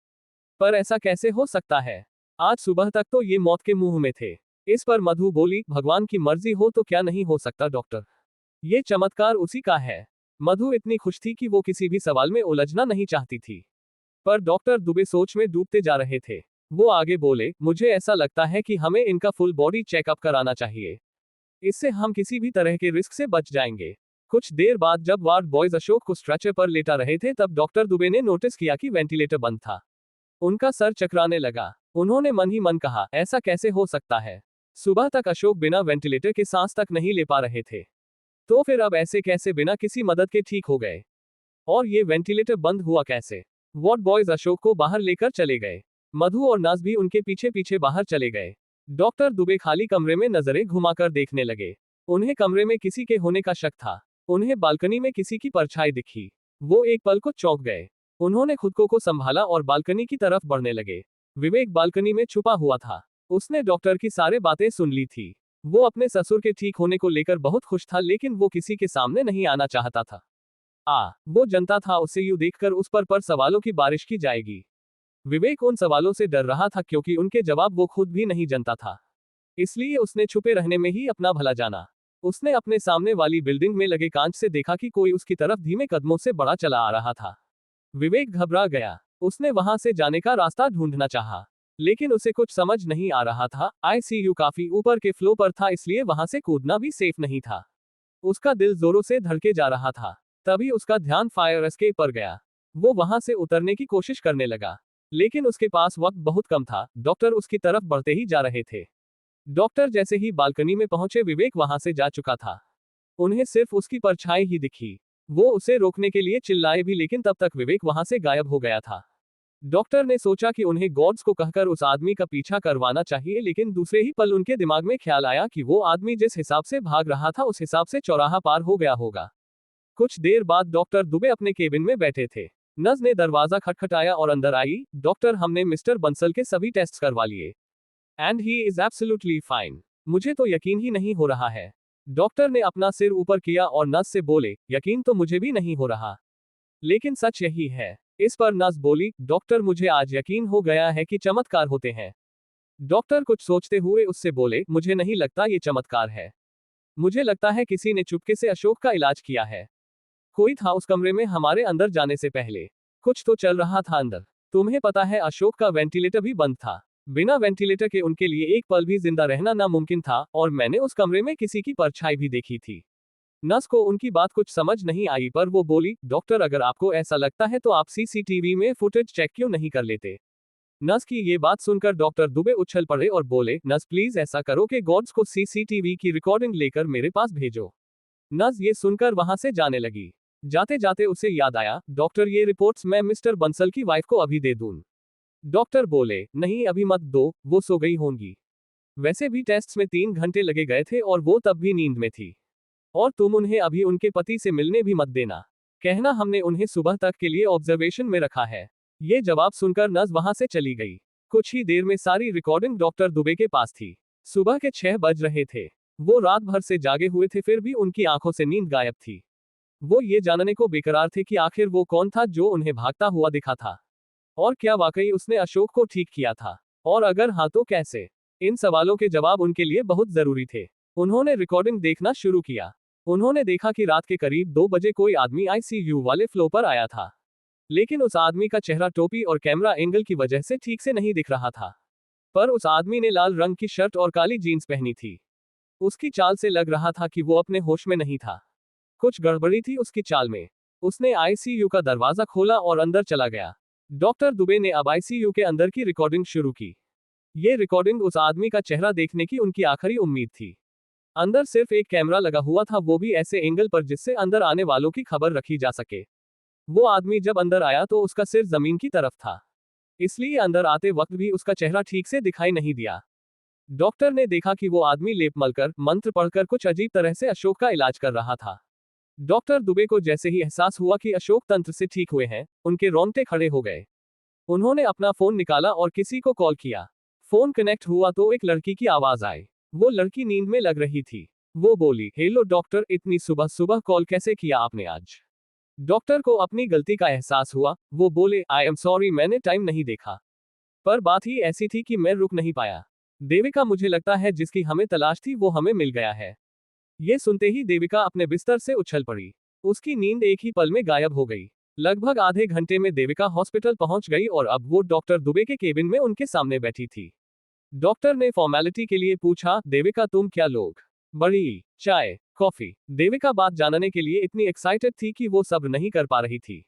पर ऐसा कैसे हो सकता है? आज सुबह तक तो ये मौत के मुंह में थे। इस पर मधु बोली, भगवान की मर्जी हो तो क्या नहीं हो सकता डॉक्टर। ये चमत्कार उसी का है। मधु इतनी खुश थी कि वो किसी भी सवाल में उलझना नहीं चाहती थी। पर डॉक्टर दुबे सोच में डूबते जा रहे थे। वो आगे बोले, मुझे ऐसा लगता है कि हमें इनका फुल बॉडी चेकअप कराना चाहिए। इससे हम किसी भी तरह के रिस्क से बच जाएंगे। कुछ देर बाद जब वार्ड बॉयज अशोक को स्ट्रेचर पर लेटा रहे थे तब डॉक्टर दुबे ने नोटिस किया कि वेंटिलेटर बंद था। उनका सर चकराने लगा। उन्होंने मन ही मन कहा, ऐसा कैसे हो सकता है? सुबह तक अशोक बिना वेंटिलेटर के सांस तक नहीं ले पा रहे थे। तो फिर अब ऐसे कैसे बिना किसी मदद के ठीक हो गए? और ये वेंटिलेटर बंद हुआ कैसे? वार्ड बॉयज अशोक को बाहर लेकर चले गए। मधु और नाज भी उनके पीछे पीछे बाहर चले गए। डॉक्टर दुबे खाली कमरे में नजरें घुमाकर देखने लगे। उन्हें कमरे में किसी के होने का शक था। उन्हें बालकनी में किसी की परछाई दिखी। वो एक पल को चौंक गए। उन्होंने खुद को संभाला और बालकनी की तरफ बढ़ने लगे। विवेक बालकनी में छुपा हुआ था। उसने डॉक्टर की सारी बातें सुन ली थी। वो अपने ससुर के ठीक होने को लेकर बहुत खुश था लेकिन वो किसी के सामने नहीं आना चाहता था। वो जनता था उसे यूं देखकर उस पर सवालों की बारिश की जाएगी। विवेक उन सवालों से डर रहा था क्योंकि उनके जवाब वो खुद भी नहीं जानता था। इसलिए उसने छुपे रहने में ही अपना भला जाना। उसने अपने सामने वाली बिल्डिंग में लगे कांच से देखा कि कोई उसकी तरफ धीमे कदमों से बढ़ा चला आ रहा था। विवेक घबरा गया। उसने वहां से जाने का रास्ता ढूंढना चाहा। लेकिन उसे कुछ समझ नहीं आ रहा था। आईसीयू काफी ऊपर के फ्लो पर था इसलिए वहां से कूदना भी सेफ नहीं था। उसका दिल जोरों से धड़के जा रहा था। तभी उसका ध्यान फायर एस्केप पर गया। वो वहां से उतरने की कोशिश करने लगा। लेकिन उसके पास वक्त बहुत कम था। डॉक्टर उसकी तरफ बढ़ते ही जा रहे थे। डॉक्टर जैसे ही बालकनी में पहुंचे विवेक वहां से जा चुका था। उन्हें सिर्फ उसकी परछाई ही दिखी। वो उसे रोकने के लिए चिल्लाए भी लेकिन तब तक विवेक वहां से गायब हो गया था। डॉक्टर ने सोचा कि उन्हें गॉड्स को कहकर उस आदमी का पीछा करवाना चाहिए लेकिन दूसरे ही पल उनके दिमाग में ख्याल आया कि वो आदमी जिस हिसाब से भाग रहा था उस हिसाब से चौराहा पार हो गया होगा। कुछ देर बाद डॉक्टर दुबे अपने केबिन में बैठे थे। नर्स ने दरवाजा खटखटाया और अंदर आई। डॉक्टर, हमने मिस्टर बंसल के सभी टेस्ट करवा लिए and he is absolutely fine. मुझे तो यकीन ही नहीं हो रहा है। डॉक्टर ने अपना सिर ऊपर किया और नर्स से बोले, यकीन तो मुझे भी नहीं हो रहा। लेकिन सच यही है। इस पर नर्स बोली, डॉक्टर मुझे आज यकीन हो गया है कि चमत्कार होते हैं। डॉक्टर कुछ सोचते हुए उससे बोले, मुझे नहीं लगता ये चमत्कार है। मुझे लगता है किसी ने चुपके से अशोक का इलाज किया है। कोई था उस कमरे में हमारे अंदर जाने से पहले। कुछ तो चल रहा था अंदर। तुम्हें पता है अशोक का वेंटिलेटर भी बंद था। बिना वेंटिलेटर के उनके लिए एक पल भी जिंदा रहना नामुमकिन था, और मैंने उस कमरे में किसी की परछाई भी देखी थी। नर्स को उनकी बात कुछ समझ नहीं आई, पर वो बोली, डॉक्टर अगर आपको ऐसा लगता है तो आप सीसीटीवी में फुटेज चेक क्यों नहीं कर लेते। नर्स की ये बात सुनकर डॉक्टर दुबे उछल पड़े और बोले, नर्स प्लीज ऐसा करो कि गॉड्स को सीसीटीवी की रिकॉर्डिंग लेकर मेरे पास भेजो। नर्स ये सुनकर वहां से जाने लगी। जाते जाते उसे याद आया, डॉक्टर ये रिपोर्ट्स मैं मिस्टर बंसल की वाइफ को अभी दे दूं। डॉक्टर बोले, नहीं अभी मत दो, वो सो गई होंगी। वैसे भी टेस्ट्स में 3 घंटे लगे गए थे और वो तब भी नींद में थी। और तुम उन्हें अभी उनके पति से मिलने भी मत देना। कहना हमने उन्हें सुबह तक के लिए ऑब्जर्वेशन में रखा है। ये जवाब सुनकर नर्स वहां से चली गई। कुछ ही देर में सारी रिकॉर्डिंग डॉक्टर दुबे के पास थी। सुबह के 6 बज रहे थे। वो रात भर से जागे हुए थे, फिर भी उनकी आंखों से नींद गायब थी। वो ये जानने को बेकरार थे कि आखिर वो कौन था जो उन्हें भागता हुआ दिखा था। और क्या वाकई उसने अशोक को ठीक किया था? और अगर हाँ तो कैसे? इन सवालों के जवाब उनके लिए बहुत जरूरी थे। उन्होंने रिकॉर्डिंग देखना शुरू किया। उन्होंने देखा कि रात के करीब 2 बजे कोई आदमी आईसीयू वाले फ्लोर पर आया था। लेकिन उस आदमी का चेहरा टोपी और कैमरा एंगल की वजह से ठीक से नहीं दिख रहा था। पर उस आदमी ने लाल रंग की शर्ट और काली जीन्स पहनी थी। उसकी चाल से लग रहा था कि वो अपने होश में नहीं था। कुछ गड़बड़ी थी उसकी चाल में। उसने आईसीयू का दरवाजा खोला और अंदर चला गया। डॉक्टर दुबे ने अब आईसीयू के अंदर की रिकॉर्डिंग शुरू की। ये रिकॉर्डिंग उस आदमी का चेहरा देखने की उनकी आखिरी उम्मीद थी। अंदर सिर्फ एक कैमरा लगा हुआ था, वो भी ऐसे एंगल पर जिससे अंदर आने वालों की खबर रखी जा सके। वो आदमी जब अंदर आया तो उसका सिर जमीन की तरफ था, इसलिए अंदर आते वक्त भी उसका चेहरा ठीक से दिखाई नहीं दिया। डॉक्टर ने देखा कि वो आदमी लेप मलकर, मंत्र पढ़कर कुछ अजीब तरह से अशोक का इलाज कर रहा था। डॉक्टर दुबे को जैसे ही एहसास हुआ कि अशोक तंत्र से ठीक हुए हैं, उनके रोंगटे खड़े हो गए। उन्होंने अपना फोन निकाला और किसी को कॉल किया। फोन कनेक्ट हुआ तो एक लड़की की आवाज आई। वो लड़की नींद में लग रही थी। वो बोली, हेलो डॉक्टर, इतनी सुबह सुबह कॉल कैसे किया आपने आज? डॉक्टर को अपनी गलती का एहसास हुआ। वो बोले, आई एम सॉरी, मैंने टाइम नहीं देखा। पर बात ही ऐसी थी कि मैं रुक नहीं पाया। देविका, मुझे लगता है जिसकी हमें तलाश थी वो हमें मिल गया है। ये सुनते ही देविका अपने बिस्तर से उछल पड़ी। उसकी नींद एक ही पल में गायब हो गई। लगभग आधे घंटे में देविका हॉस्पिटल पहुंच गई और अब वो डॉक्टर दुबे के केबिन में उनके सामने बैठी थी। डॉक्टर ने फॉर्मेलिटी के लिए पूछा, देविका तुम क्या लोग? बड़ी चाय, कॉफी? देविका बात जानने के लिए इतनी एक्साइटेड थी कि वो सब्र नहीं कर पा रही थी।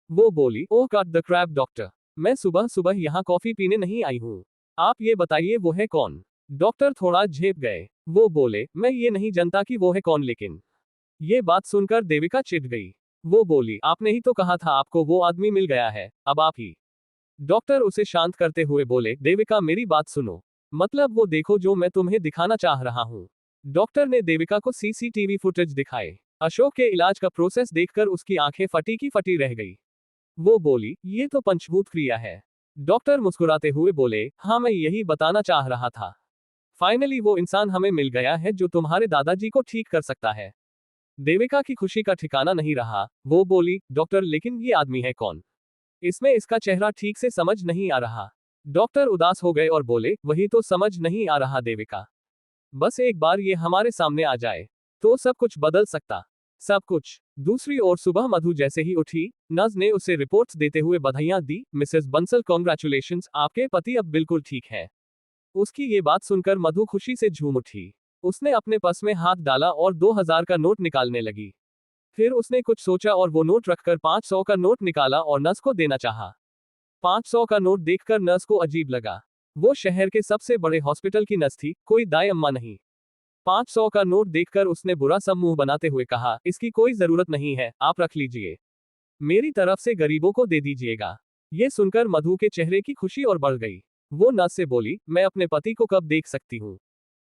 वो बोली, ओह कट द क्रैप डॉक्टर, मैं सुबह सुबह यहाँ कॉफी पीने नहीं आई हूँ। आप ये बताइए वो है कौन? डॉक्टर थोड़ा झेप गए। वो बोले, मैं ये नहीं जानता कि वो है कौन, लेकिन। ये बात सुनकर देविका चिढ़ गई। वो बोली, आपने ही तो कहा था आपको वो आदमी मिल गया है, अब आप ही। डॉक्टर उसे शांत करते हुए बोले, देविका मेरी बात सुनो, मतलब वो देखो जो मैं तुम्हें दिखाना चाह रहा हूँ। डॉक्टर ने देविका को सीसीटीवी फुटेज दिखाए। अशोक के इलाज का प्रोसेस देखकर उसकी आंखें फटी की फटी रह गई। वो बोली, ये तो पंचभूत क्रिया है। डॉक्टर मुस्कुराते हुए बोले, हाँ मैं यही बताना चाह रहा था। फाइनली वो इंसान हमें मिल गया है जो तुम्हारे दादाजी को ठीक कर सकता है। देविका की खुशी का ठिकाना नहीं रहा। वो बोली, डॉक्टर लेकिन ये आदमी है कौन? इसमें इसका चेहरा ठीक से समझ नहीं आ रहा। डॉक्टर उदास हो गए और बोले, वही तो समझ नहीं आ रहा देविका। बस एक बार ये हमारे सामने आ जाए तो सब कुछ बदल सकता, सब कुछ। दूसरी ओर सुबह मधु जैसे ही उठी, नर्स ने उसे रिपोर्ट्स देते हुए बधाइयां दी, मिसेस बंसल कॉन्ग्रेचुलेशंस, आपके पति अब बिल्कुल ठीक है। उसकी ये बात सुनकर मधु खुशी से झूम उठी। उसने अपने पर्स में हाथ डाला और 2000 का नोट निकालने लगी। फिर उसने कुछ सोचा और वो नोट रखकर 500 का नोट निकाला और नर्स को देना चाहा। 500 का नोट देखकर नर्स को अजीब लगा। वो शहर के सबसे बड़े हॉस्पिटल की नर्स थी, कोई दाई अम्मा नहीं। 500 का नोट देखकर उसने बुरा सा मुंह बनाते हुए कहा, इसकी कोई जरूरत नहीं है, आप रख लीजिए। मेरी तरफ से गरीबों को दे दीजिएगा। ये सुनकर मधु के चेहरे की खुशी और बढ़ गई। वो नर्स से बोली, मैं अपने पति को कब देख सकती हूँ?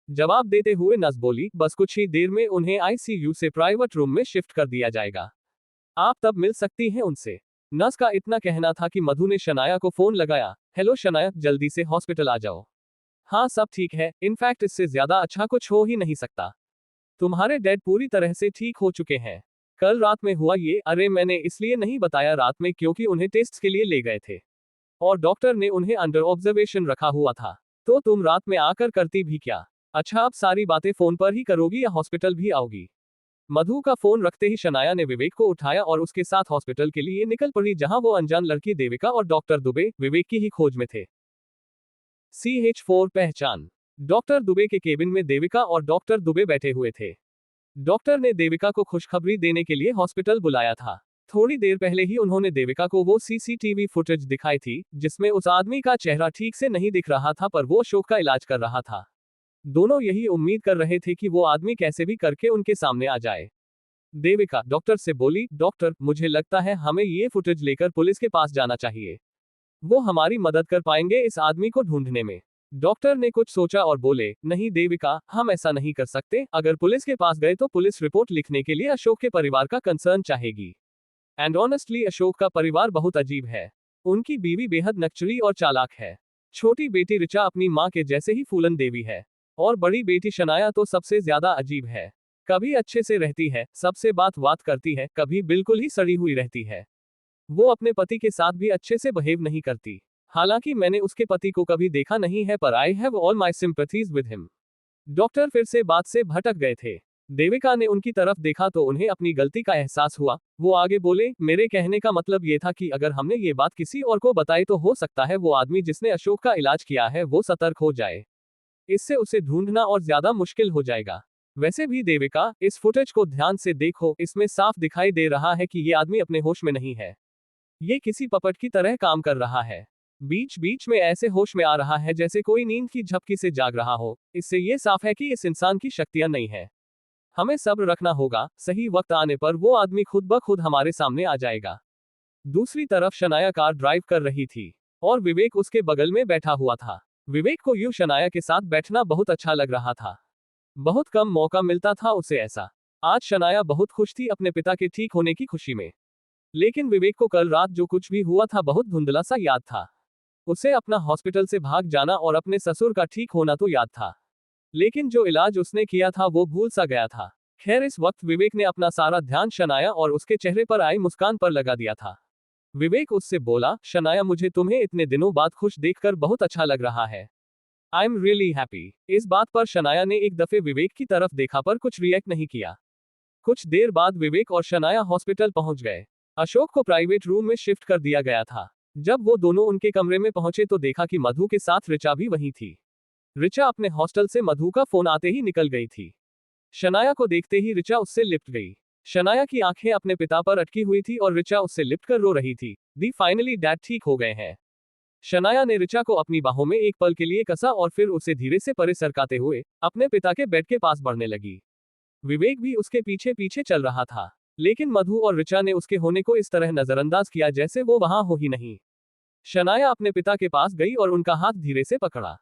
जवाब देते हुए नर्स बोली, बस कुछ ही देर में उन्हें आईसीयू से प्राइवेट रूम में शिफ्ट कर दिया जाएगा। आप तब मिल सकती हैं उनसे। नर्स का इतना कहना था कि मधु ने शनाया को फोन लगाया, हेलो शनाया, जल्दी से हॉस्पिटल आ जाओ। हाँ सब ठीक है, इनफैक्ट इससे ज्यादा अच्छा कुछ हो ही नहीं सकता। तुम्हारे डैड पूरी तरह से ठीक हो चुके हैं। कल रात में हुआ ये। अरे मैंने इसलिए नहीं बताया रात में क्योंकि उन्हें टेस्ट्स के लिए ले गए थे और डॉक्टर ने उन्हें अंडर ऑब्जर्वेशन रखा हुआ था। तो तुम रात में आकर करती भी क्या? अच्छा, अब सारी बातें फोन पर ही करोगी या हॉस्पिटल भी आओगी? मधु का फोन रखते ही शनाया ने विवेक को उठाया और उसके साथ हॉस्पिटल के लिए निकल पड़ी, जहां वो अनजान लड़की देविका और डॉक्टर दुबे विवेक की ही खोज में थे। CH4 पहचान। डॉक्टर दुबे के केबिन में देविका और डॉक्टर दुबे बैठे हुए थे। डॉक्टर ने देविका को खुशखबरी देने के लिए हॉस्पिटल बुलाया था। थोड़ी देर पहले ही उन्होंने देविका को वो CCTV फुटेज दिखाई थी जिसमें उस आदमी का चेहरा ठीक से नहीं दिख रहा था, पर वो अशोक का इलाज कर रहा था। दोनों यही उम्मीद कर रहे थे कि वो आदमी कैसे भी करके उनके सामने आ जाए। देविका डॉक्टर से बोली, डॉक्टर मुझे लगता है हमें ये फुटेज लेकर पुलिस के पास जाना चाहिए। वो हमारी मदद कर पाएंगे इस आदमी को ढूंढने में। डॉक्टर ने कुछ सोचा और बोले, नहीं देविका, हम ऐसा नहीं कर सकते। अगर पुलिस के पास गए तो पुलिस रिपोर्ट लिखने के लिए अशोक के परिवार का कंसर्न चाहेगी। एंड ऑनेस्टली अशोक का परिवार बहुत अजीब है। उनकी बीवी बेहद नकचरी और चालाक है। छोटी बेटी ऋचा अपनी माँ के जैसे ही फूलन देवी है और बड़ी बेटी शनाया तो सबसे ज्यादा अजीब है। कभी अच्छे से रहती है, सबसे बात करती है, कभी बिल्कुल ही सड़ी हुई रहती है। वो अपने पति के साथ भी अच्छे से बिहेव नहीं करती। हालांकि मैंने उसके पति को कभी देखा नहीं है, पर I have all my sympathies with him. Doctor फिर से बात से भटक गए थे। देविका ने उनकी तरफ देखा तो उन्हें अपनी गलती का एहसास हुआ। वो आगे बोले, मेरे कहने का मतलब ये था कि अगर हमने ये बात किसी और को बताई तो हो सकता है वो आदमी जिसने अशोक का इलाज किया है वो सतर्क हो जाए। इससे उसे ढूंढना और ज्यादा मुश्किल हो जाएगा। वैसे भी देविका, इस फुटेज को ध्यान से देखो, इसमें साफ दिखाई दे रहा है कि ये आदमी अपने होश में नहीं है। ये किसी पपट की तरह काम कर रहा है। बीच बीच में ऐसे होश में आ रहा है जैसे कोई नींद की झपकी से जाग रहा हो। इससे ये साफ है कि इस इंसान की शक्तियां नहीं है। हमें सब्र रखना होगा, सही वक्त आने पर वो आदमी खुद ब खुद हमारे सामने आ जाएगा। दूसरी तरफ शनाया कार ड्राइव कर रही थी और विवेक उसके बगल में बैठा हुआ था। विवेक को यूं शनाया के साथ बैठना बहुत अच्छा लग रहा था। बहुत कम मौका मिलता था उसे ऐसा। आज शनाया बहुत खुश थी अपने पिता के ठीक होने की खुशी में। लेकिन विवेक को कल रात जो कुछ भी हुआ था बहुत धुंधला सा याद था। उसे अपना हॉस्पिटल से भाग जाना और अपने ससुर का ठीक होना तो याद था, लेकिन जो इलाज उसने किया था वो भूल सा गया था। खैर, इस वक्त विवेक ने अपना सारा ध्यान शनाया और उसके चेहरे पर आई मुस्कान पर लगा दिया था। विवेक उससे बोला, शनाया मुझे तुम्हें इतने दिनों बाद खुश देखकर बहुत अच्छा लग रहा है। आई एम रियली हैप्पी। इस बात पर शनाया ने एक दफे विवेक की तरफ देखा पर कुछ रिएक्ट नहीं किया। कुछ देर बाद विवेक और शनाया हॉस्पिटल पहुंच गए। अशोक को प्राइवेट रूम में शिफ्ट कर दिया गया था। जब वो दोनों उनके कमरे में पहुंचे तो देखा कि मधु के साथ ऋचा भी वहीं थी। ऋचा अपने हॉस्टल से मधु का फोन आते ही निकल गई थी। शनाया को देखते ही ऋचा उससे लिपट गई। शनाया की आंखें अपने पिता पर अटकी हुई थी और ऋचा उससे लिपट कर रो रही थी। दी फाइनली डैड ठीक हो गए हैं। शनाया ने ऋचा को अपनी बाहों में एक पल के लिए कसा और फिर उसे धीरे से परे सरकाते हुए अपने पिता के बेड के पास बढ़ने लगी। विवेक भी उसके पीछे पीछे चल रहा था, लेकिन मधु और ऋचा ने उसके होने को इस तरह नजरअंदाज किया जैसे वो वहां हो ही नहीं। शनाया अपने पिता के पास गई और उनका हाथ धीरे से पकड़ा।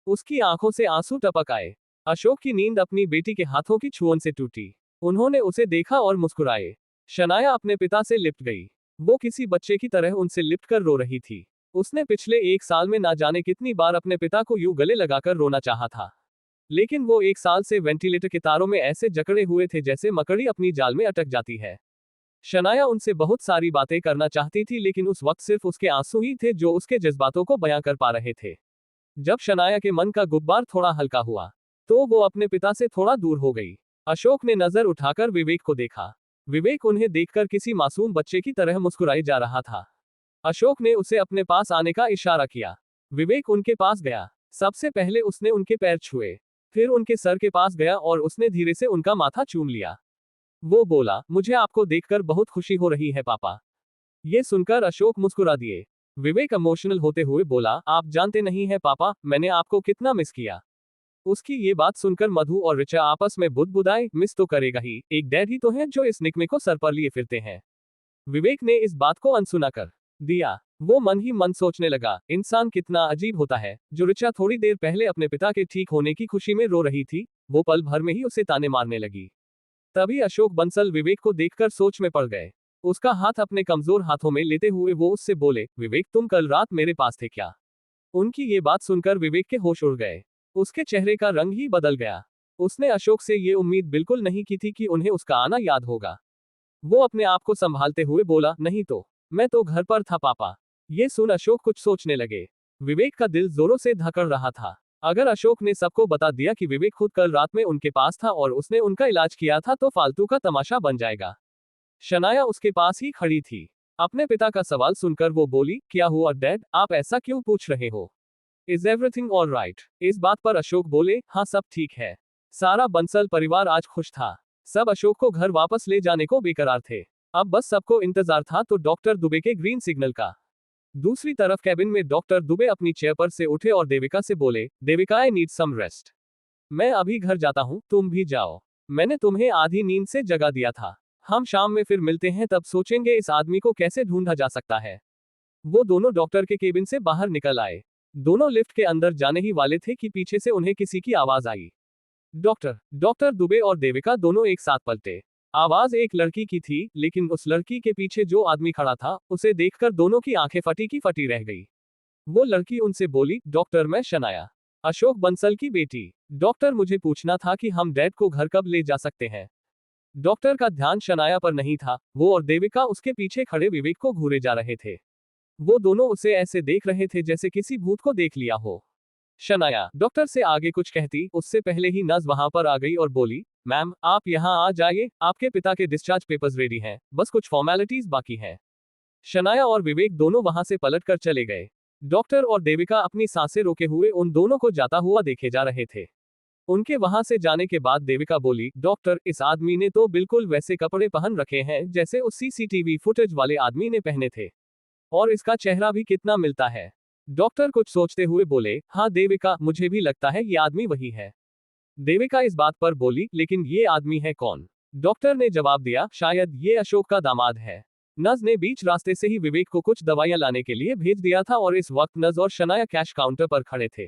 उसकी आंखों से आंसू टपक आए। अशोक की नींद अपनी बेटी के हाथों की छुअन से टूटी। उन्होंने उसे देखा और मुस्कुराए। शनाया अपने पिता से लिपट गई। वो किसी बच्चे की तरह उनसे लिपट कर रो रही थी। उसने पिछले 1 साल में ना जाने कितनी बार अपने पिता को यूं गले लगाकर रोना चाहा था, लेकिन वो 1 साल से वेंटिलेटर के तारों में ऐसे जकड़े हुए थे जैसे मकड़ी अपनी जाल में अटक जाती है। शनाया उनसे बहुत सारी बातें करना चाहती थी, लेकिन उस वक्त सिर्फ उसके आंसू ही थे जो उसके जज्बातों को बयां कर पा रहे थे। जब शनाया के मन का गुब्बार थोड़ा हल्का हुआ तो वो अपने पिता से थोड़ा दूर हो गई। अशोक ने नजर उठाकर विवेक को देखा। विवेक उन्हें देखकर किसी मासूम बच्चे की तरह मुस्कुराए जा रहा था। अशोक ने उसे अपने पास आने का इशारा किया। विवेक उनके पास गया। सबसे पहले उसने उनके पैर छुए, फिर उनके सर के पास गया और उसने धीरे से उनका माथा चूम लिया। वो बोला, मुझे आपको देखकर बहुत खुशी हो रही है पापा। ये सुनकर अशोक मुस्कुरा दिए। विवेक इमोशनल होते हुए बोला, आप जानते नहीं हैं पापा, मैंने आपको कितना मिस किया। उसकी ये बात सुनकर मधु और ऋचा आपस में बुदबुदाए, मिस तो करेगा ही, एक डैड ही तो है जो इस निकमे को सर पर लिए फिरते हैं। विवेक ने इस बात को अनसुना कर दिया। वो मन ही मन सोचने लगा, इंसान कितना अजीब होता है। जो ऋचा थोड़ी देर पहले अपने पिता के ठीक होने की खुशी में रो रही थी, वो पल भर में ही उसे ताने मारने लगी। तभी अशोक बंसल विवेक को देखकर सोच में पड़ गए। उसका हाथ अपने कमजोर हाथों में लेते हुए वो उससे बोले, विवेक तुम कल रात मेरे पास थे क्या? उनकी ये बात सुनकर विवेक के होश उड़ गए। उसके चेहरे का रंग ही बदल गया। उसने अशोक से ये उम्मीद बिल्कुल नहीं की थी कि उन्हें उसका आना याद होगा। वो अपने आप को संभालते हुए बोला, नहीं तो मैं तो घर पर था पापा। ये सुन अशोक कुछ सोचने लगे। विवेक का दिल जोरों से धड़क रहा था। अगर अशोक ने सबको बता दिया कि विवेक खुद कल रात में उनके पास था और उसने उनका इलाज किया था तो फालतू का तमाशा बन जाएगा। शनाया उसके पास ही खड़ी थी। अपने पिता का सवाल सुनकर वो बोली, क्या हुआ डैड, आप ऐसा क्यों पूछ रहे हो? Is everything all right? इस बात पर अशोक बोले, हाँ सब ठीक है। सारा बंसल परिवार आज खुश था। सब अशोक को घर वापस ले जाने को बेकरार थे। अब बस सबको इंतजार था तो डॉक्टर दुबे के ग्रीन सिग्नल का। दूसरी तरफ कैबिन में डॉक्टर दुबे अपनी चेयर पर से उठे और देविका से बोले, Devika I need some rest. मैं अभी घर जाता हूँ, तुम भी जाओ। मैंने तुम्हें आधी नींद से जगा दिया था। हम शाम में फिर मिलते हैं, तब सोचेंगे इस आदमी को कैसे ढूंढा जा सकता है। वो दोनों डॉक्टर के केबिन से बाहर निकल आए। दोनों लिफ्ट के अंदर जाने ही वाले थे कि पीछे से उन्हें किसी की आवाज आई। डॉक्टर दुबे और देविका दोनों एक साथ पलटे। आवाज एक लड़की की थी, लेकिन उस लड़की के पीछे जो आदमी खड़ा था उसे देखकर दोनों की आंखें फटी की फटी रह गई। वो लड़की उनसे बोली, डॉक्टर मैं शनाया, अशोक बंसल की बेटी। डॉक्टर मुझे पूछना था कि हम डैड को घर कब ले जा सकते हैं। डॉक्टर का ध्यान शनाया पर नहीं था। वो और देविका उसके पीछे खड़े विवेक को घूरे जा रहे थे। वो दोनों उसे ऐसे देख रहे थे जैसे किसी भूत को देख लिया हो। शनाया डॉक्टर से आगे कुछ कहती उससे पहले ही नर्स वहां पर आ गई और बोली, मैम आप यहाँ आ जाइए, आपके पिता के डिस्चार्ज पेपर्स रेडी हैं, बस कुछ फॉर्मेलिटीज बाकी हैं। शनाया और विवेक दोनों वहां से पलट कर चले गए। डॉक्टर और देविका अपनी सांसें रोके हुए उन दोनों को जाता हुआ देखे जा रहे थे। उनके वहां से जाने के बाद देविका बोली, डॉक्टर इस आदमी ने तो बिल्कुल वैसे कपड़े पहन रखे हैं जैसे उस सीसीटीवी फुटेज वाले आदमी ने पहने थे। और इसका चेहरा भी कितना मिलता है। डॉक्टर कुछ सोचते हुए बोले, हाँ देविका मुझे भी लगता है ये आदमी वही है। देविका इस बात पर बोली, लेकिन ये आदमी है कौन? डॉक्टर ने जवाब दिया, शायद ये अशोक का दामाद है। नज ने बीच रास्ते से ही विवेक को कुछ दवाइयां लाने के लिए भेज दिया था और इस वक्त नज और शनाया कैश काउंटर पर खड़े थे।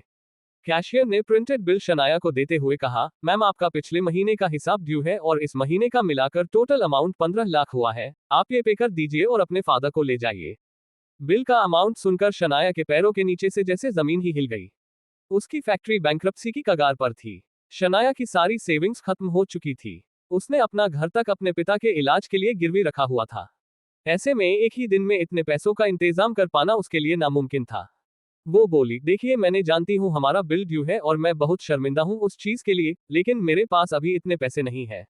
कैशियर ने प्रिंटेड बिल शनाया को देते हुए कहा, मैम आपका पिछले महीने का हिसाब ड्यू है और इस महीने का मिलाकर टोटल अमाउंट 15 लाख हुआ है। आप ये पे कर दीजिए और अपने फादर को ले जाइए। बिल का अमाउंट सुनकर शनाया के पैरों के नीचे से जैसे जमीन ही हिल गई। उसकी फैक्ट्री बैंक्रप्सी की कगार पर थी। शनाया की सारी सेविंग्स खत्म हो चुकी थी। उसने अपना घर तक अपने पिता के इलाज के लिए गिरवी रखा हुआ था। ऐसे में एक ही दिन में इतने पैसों का इंतजाम कर पाना उसके लिए नामुमकिन था। वो बोली, देखिए मैंने जानती हूँ हमारा बिल ड्यू है और मैं बहुत शर्मिंदा हूँ उस चीज के लिए, लेकिन मेरे पास अभी इतने पैसे नहीं है।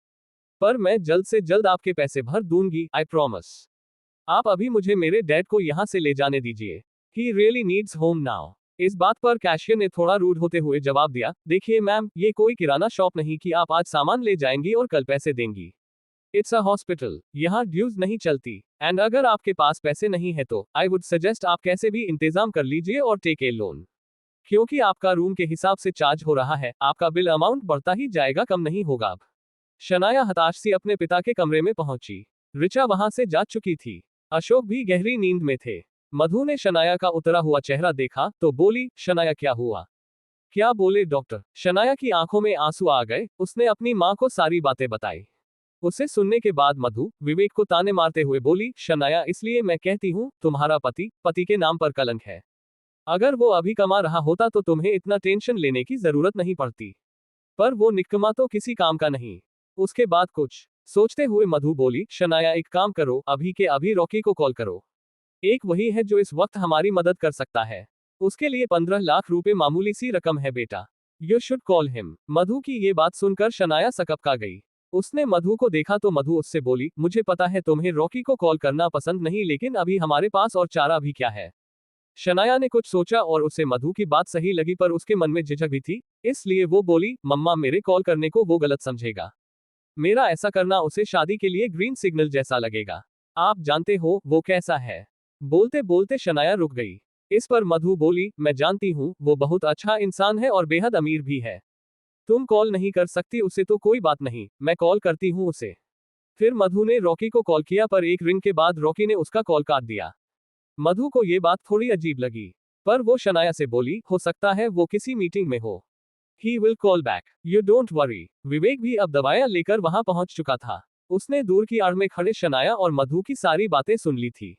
पर मैं जल्द से जल्द आपके पैसे भर दूंगी, आई प्रॉमिस। आप अभी मुझे मेरे डैड को यहाँ से ले जाने दीजिए। He really needs home now. इस बात पर कैशियर ने थोड़ा रूड होते हुए जवाब दिया, देखिए मैम ये कोई किराना शॉप नहीं कि आप आज सामान ले जाएंगी और कल पैसे देंगी। इट्स अ हॉस्पिटल, यहाँ ड्यूज नहीं चलती। एंड अगर आपके पास पैसे नहीं है तो आई वुड सजेस्ट आप कैसे भी इंतजाम कर लीजिए और टेक ए लोन। क्योंकि आपका रूम के हिसाब से चार्ज हो रहा है, आपका बिल अमाउंट बढ़ता ही जाएगा, कम नहीं होगा अब। शनाया हताश सी अपने पिता के कमरे में पहुंची। रिचा वहां से जा चुकी थी। अशोक भी गहरी नींद में थे। मधु ने शनाया का उतरा हुआ चेहरा देखा तो बोली, शनाया क्या हुआ? क्या बोले डॉक्टर? शनाया की आंखों में आंसू आ गए। उसने अपनी मां को सारी बातें बताई। उसे सुनने के बाद मधु विवेक को ताने मारते हुए बोली, शनाया इसलिए मैं कहती हूँ तुम्हारा पति के नाम पर कलंक है। अगर वो अभी कमा रहा होता तो तुम्हें इतना टेंशन लेने की जरूरत नहीं पड़ती। पर वो निकम्मा तो किसी काम का नहीं। उसके बाद कुछ सोचते हुए मधु बोली, शनाया एक काम करो, अभी के अभी रॉकी को कॉल करो। एक वही है जो इस वक्त हमारी मदद कर सकता है। उसके लिए 15 लाख रुपए मामूली सी रकम है बेटा। You should call him. Madhu की ये बात सुनकर शनाया सकपका गई। उसने मधु को देखा तो मधु उससे बोली, मुझे पता है तुम्हें रॉकी को कॉल करना पसंद नहीं, लेकिन अभी हमारे पास और चारा भी क्या है। शनाया ने कुछ सोचा और उसे मधु की बात सही लगी, पर उसके मन में झिझक भी थी। इसलिए वो बोली, मम्मा मेरे कॉल करने को वो गलत समझेगा। मेरा ऐसा करना उसे शादी के लिए ग्रीन सिग्नल जैसा लगेगा। आप जानते हो वो कैसा है। बोलते बोलते शनाया रुक गई। इस पर मधु बोली, मैं जानती हूँ वो बहुत अच्छा इंसान है और बेहद अमीर भी है। तुम कॉल नहीं कर सकती उसे तो कोई बात नहीं, मैं कॉल करती हूँ उसे। फिर मधु ने रॉकी को कॉल किया, पर एक रिंग के बाद रॉकी ने उसका कॉल काट दिया। मधु को ये बात थोड़ी अजीब लगी, पर वो शनाया से बोली, हो सकता है वो किसी मीटिंग में हो। He will call back. You don't worry. विवेक भी अब दवाइयां लेकर वहां पहुंच चुका था। उसने दूर की आड़ में खड़े शनाया और मधु की सारी बातें सुन ली थी।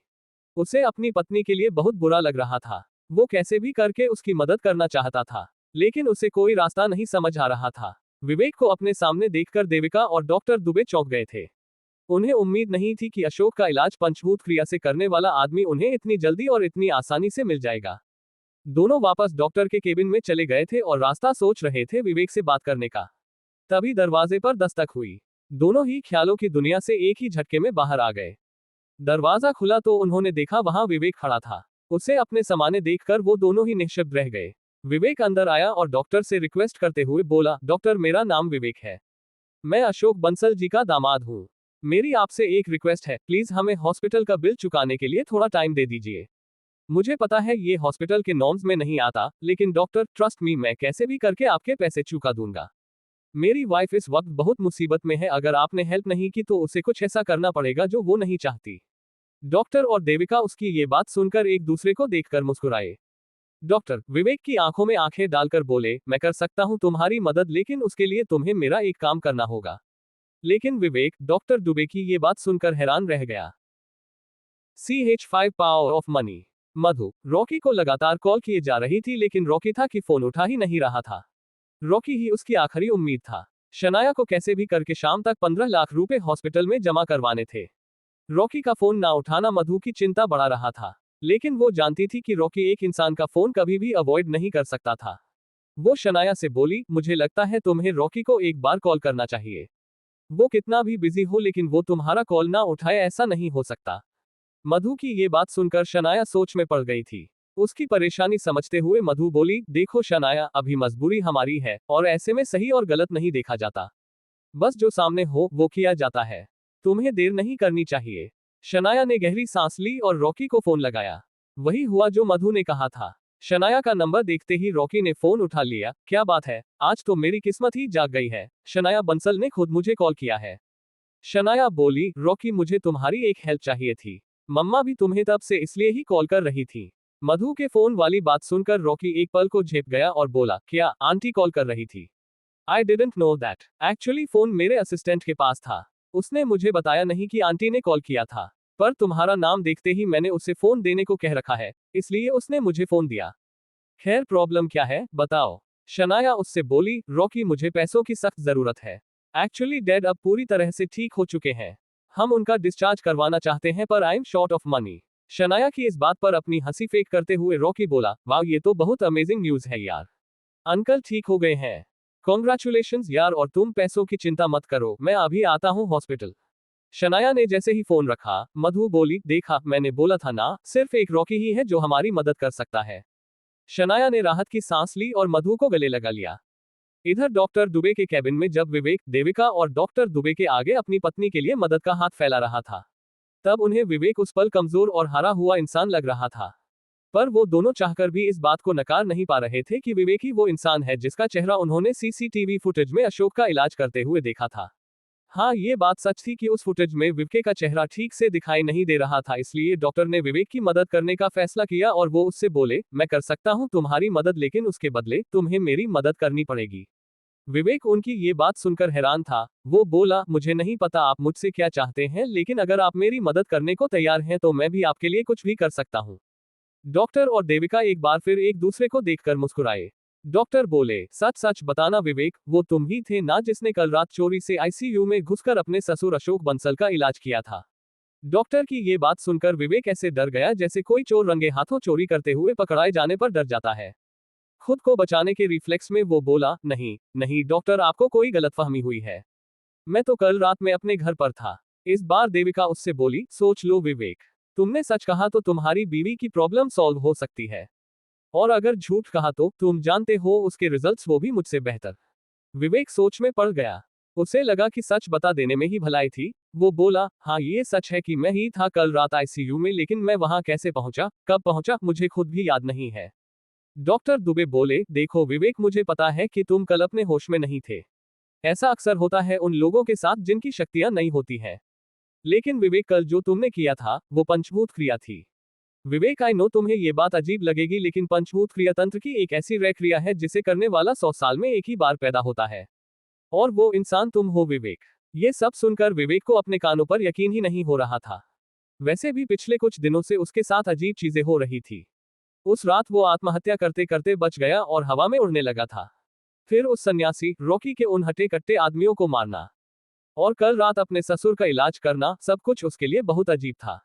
उसे अपनी पत्नी के लिए बहुत बुरा लग रहा था। वो कैसे भी करके उसकी मदद करना चाहता था, लेकिन उसे कोई रास्ता नहीं समझ आ रहा था। विवेक को अपने सामने देखकर देविका और डॉक्टर दुबे चौंक गए थे। उन्हें उम्मीद नहीं थी कि अशोक का इलाज पंचभूत क्रिया से करने वाला आदमी उन्हें इतनी जल्दी और इतनी आसानी से मिल जाएगा। दोनों वापस डॉक्टर के केबिन में चले गए थे और रास्ता सोच रहे थे विवेक से बात करने का। तभी दरवाजे पर दस्तक हुई। दोनों ही ख्यालों की दुनिया से एक ही झटके में बाहर आ गए। दरवाजा खुला तो उन्होंने देखा वहां विवेक खड़ा था। उसे अपने सामने देखकर वो दोनों ही निश्शब्द रह गए। विवेक अंदर आया और डॉक्टर से रिक्वेस्ट करते हुए बोला, डॉक्टर मेरा नाम विवेक है। मैं अशोक बंसल जी का दामाद हूँ। मेरी आपसे एक रिक्वेस्ट है, प्लीज हमें हॉस्पिटल का बिल चुकाने के लिए थोड़ा टाइम दे दीजिए। मुझे पता है ये हॉस्पिटल के नॉर्म्स में नहीं आता, लेकिन डॉक्टर ट्रस्ट मी, मैं कैसे भी करके आपके पैसे चुका दूंगा। मेरी वाइफ इस वक्त बहुत मुसीबत में है, अगर आपने हेल्प नहीं की तो उसे कुछ ऐसा करना पड़ेगा जो वो नहीं चाहती। डॉक्टर और देविका उसकी ये बात सुनकर एक दूसरे को देखकर मुस्कुराए। डॉक्टर विवेक की आंखों में आंखें डालकर बोले, मैं कर सकता हूं तुम्हारी मदद, लेकिन उसके लिए तुम्हें मेरा एक काम करना होगा। लेकिन विवेक, डॉक्टर दुबे की ये बात सुनकर हैरान रह गया। CH5 power of money. Madhu Rocky को लगातार कॉल किए जा रही थी, लेकिन रॉकी था कि फोन उठा ही नहीं रहा था। रॉकी ही उसकी आखिरी उम्मीद था। शनाया को कैसे भी करके शाम तक 15 लाख रुपए हॉस्पिटल में जमा करवाने थे। रॉकी का फोन ना उठाना मधु की चिंता बढ़ा रहा था, लेकिन वो जानती थी कि रॉकी एक इंसान का फोन कभी भी अवॉइड नहीं कर सकता था। वो शनाया से बोली, मुझे लगता है तुम्हें रॉकी को एक बार कॉल करना चाहिए। वो कितना भी बिजी हो, लेकिन वो तुम्हारा कॉल ना उठाए ऐसा नहीं हो सकता। मधु की ये बात सुनकर शनाया सोच में पड़ गई थी। उसकी परेशानी समझते हुए मधु बोली, देखो शनाया, अभी मजबूरी हमारी है और ऐसे में सही और गलत नहीं देखा जाता। बस जो सामने हो वो किया जाता है। तुम्हें देर नहीं करनी चाहिए। शनाया ने गहरी सांस ली और रॉकी को फोन लगाया। वही हुआ जो मधु ने कहा था। शनाया का नंबर देखते ही रॉकी ने फोन उठा लिया। क्या बात है, आज तो मेरी किस्मत ही जाग गई है। शनाया बंसल ने खुद मुझे कॉल किया है। शनाया बोली, रॉकी मुझे तुम्हारी एक हेल्प चाहिए थी। मम्मा भी तुम्हें तब से इसलिए ही कॉल कर रही थी। मधु के फोन वाली बात सुनकर रॉकी एक पल को झेप गया और बोला, क्या आंटी कॉल कर रही थी? I didn't know that. Actually phone मेरे असिस्टेंट के पास था। उसने मुझे बताया नहीं कि आंटी ने कॉल किया था, पर तुम्हारा नाम देखते ही मैंने उसे फोन देने को कह रखा है, इसलिए उसने मुझे फोन दिया। खैर प्रॉब्लम क्या है बताओ? शनाया उससे बोली, रॉकी मुझे पैसों की सख्त जरूरत है। एक्चुअली डैड अब पूरी तरह से ठीक हो चुके हैं। हम उनका डिस्चार्ज करवाना चाहते हैं, पर I am short of money. Shanaya की इस बात पर अपनी हंसी फेंक करते हुए रॉकी बोला, वाह ये तो बहुत अमेजिंग न्यूज है यार। अंकल ठीक हो गए हैं। कॉन्ग्रेचुलेशंस यार, और तुम पैसों की चिंता मत करो, मैं अभी आता हूँ हॉस्पिटल। शनाया ने जैसे ही फोन रखा, मधु बोली, देखा मैंने बोला था ना, सिर्फ एक रॉकी ही है जो हमारी मदद कर सकता है। शनाया ने राहत की सांस ली और मधु को गले लगा लिया। इधर डॉक्टर दुबे के कैबिन में जब विवेक, देविका और डॉक्टर दुबे के आगे अपनी पत्नी के लिए मदद का हाथ फैला रहा था, तब उन्हें विवेक उस पल कमजोर और हारा हुआ इंसान लग रहा था। पर वो दोनों चाहकर भी इस बात को नकार नहीं पा रहे थे कि विवेक ही वो इंसान है जिसका चेहरा उन्होंने CCTV फुटेज में अशोक का इलाज करते हुए देखा था। हाँ, ये बात सच थी कि उस फुटेज में विवेक का चेहरा ठीक से दिखाई नहीं दे रहा था, इसलिए डॉक्टर ने विवेक की मदद करने का फैसला किया और वो उससे बोले, मैं कर सकता हूँ तुम्हारी मदद, लेकिन उसके बदले तुम्हें मेरी मदद करनी पड़ेगी। विवेक उनकी ये बात सुनकर हैरान था। वो बोला, मुझे नहीं पता आप मुझसे क्या चाहते हैं, लेकिन अगर आप मेरी मदद करने को तैयार हैं तो मैं भी आपके लिए कुछ भी कर सकता हूँ। डॉक्टर और देविका एक बार फिर एक दूसरे को देखकर मुस्कुराए। डॉक्टर बोले, सच सच बताना विवेक, वो तुम ही थे ना जिसने कल रात चोरी से ICU में घुसकर अपने ससुर अशोक बंसल का इलाज किया था? डॉक्टर की ये बात सुनकर विवेक ऐसे डर गया जैसे कोई चोर रंगे हाथों चोरी करते हुए पकड़ाए जाने पर डर जाता है। खुद को बचाने के रिफ्लेक्स में वो बोला, नहीं नहीं डॉक्टर, आपको कोई गलतफहमी हुई है। मैं तो कल रात में अपने घर पर था। इस बार देविका उससे बोली, सोच लो विवेक, तुमने सच कहा तो तुम्हारी बीवी की प्रॉब्लम सॉल्व हो सकती है, और अगर झूठ कहा तो तुम जानते हो उसके रिजल्ट्स वो भी मुझसे बेहतर। विवेक सोच में पड़ गया। उसे लगा कि सच बता देने में ही भलाई थी। वो बोला, हाँ ये सच है कि मैं ही था कल रात ICU में, लेकिन मैं वहां कैसे पहुंचा, कब पहुंचा, मुझे खुद भी याद नहीं है। डॉक्टर दुबे बोले, देखो विवेक, मुझे पता है कि तुम कल अपने होश में नहीं थे। ऐसा अक्सर होता है उन लोगों के साथ जिनकी शक्तियां नहीं होती हैं। लेकिन विवेक, कल जो तुमने किया था वो पंचभूत क्रिया थी। विवेक, आई नो तुम्हें ये बात अजीब लगेगी, लेकिन पंचभूत क्रिया तंत्र की एक ऐसी रय क्रिया है जिसे करने वाला 100 साल में एक ही बार पैदा होता है, और वो इंसान तुम हो विवेक। ये सब सुनकर विवेक को अपने कानों पर यकीन ही नहीं हो रहा था। वैसे भी पिछले कुछ दिनों से उसके साथ अजीब चीजें हो रही थी। उस रात वो आत्महत्या करते करते बच गया और हवा में उड़ने लगा था। फिर उस सन्यासी रॉकी के उन हट्टे कट्टे आदमियों को मारना। और कल रात अपने ससुर का इलाज करना, सब कुछ उसके लिए बहुत अजीब था।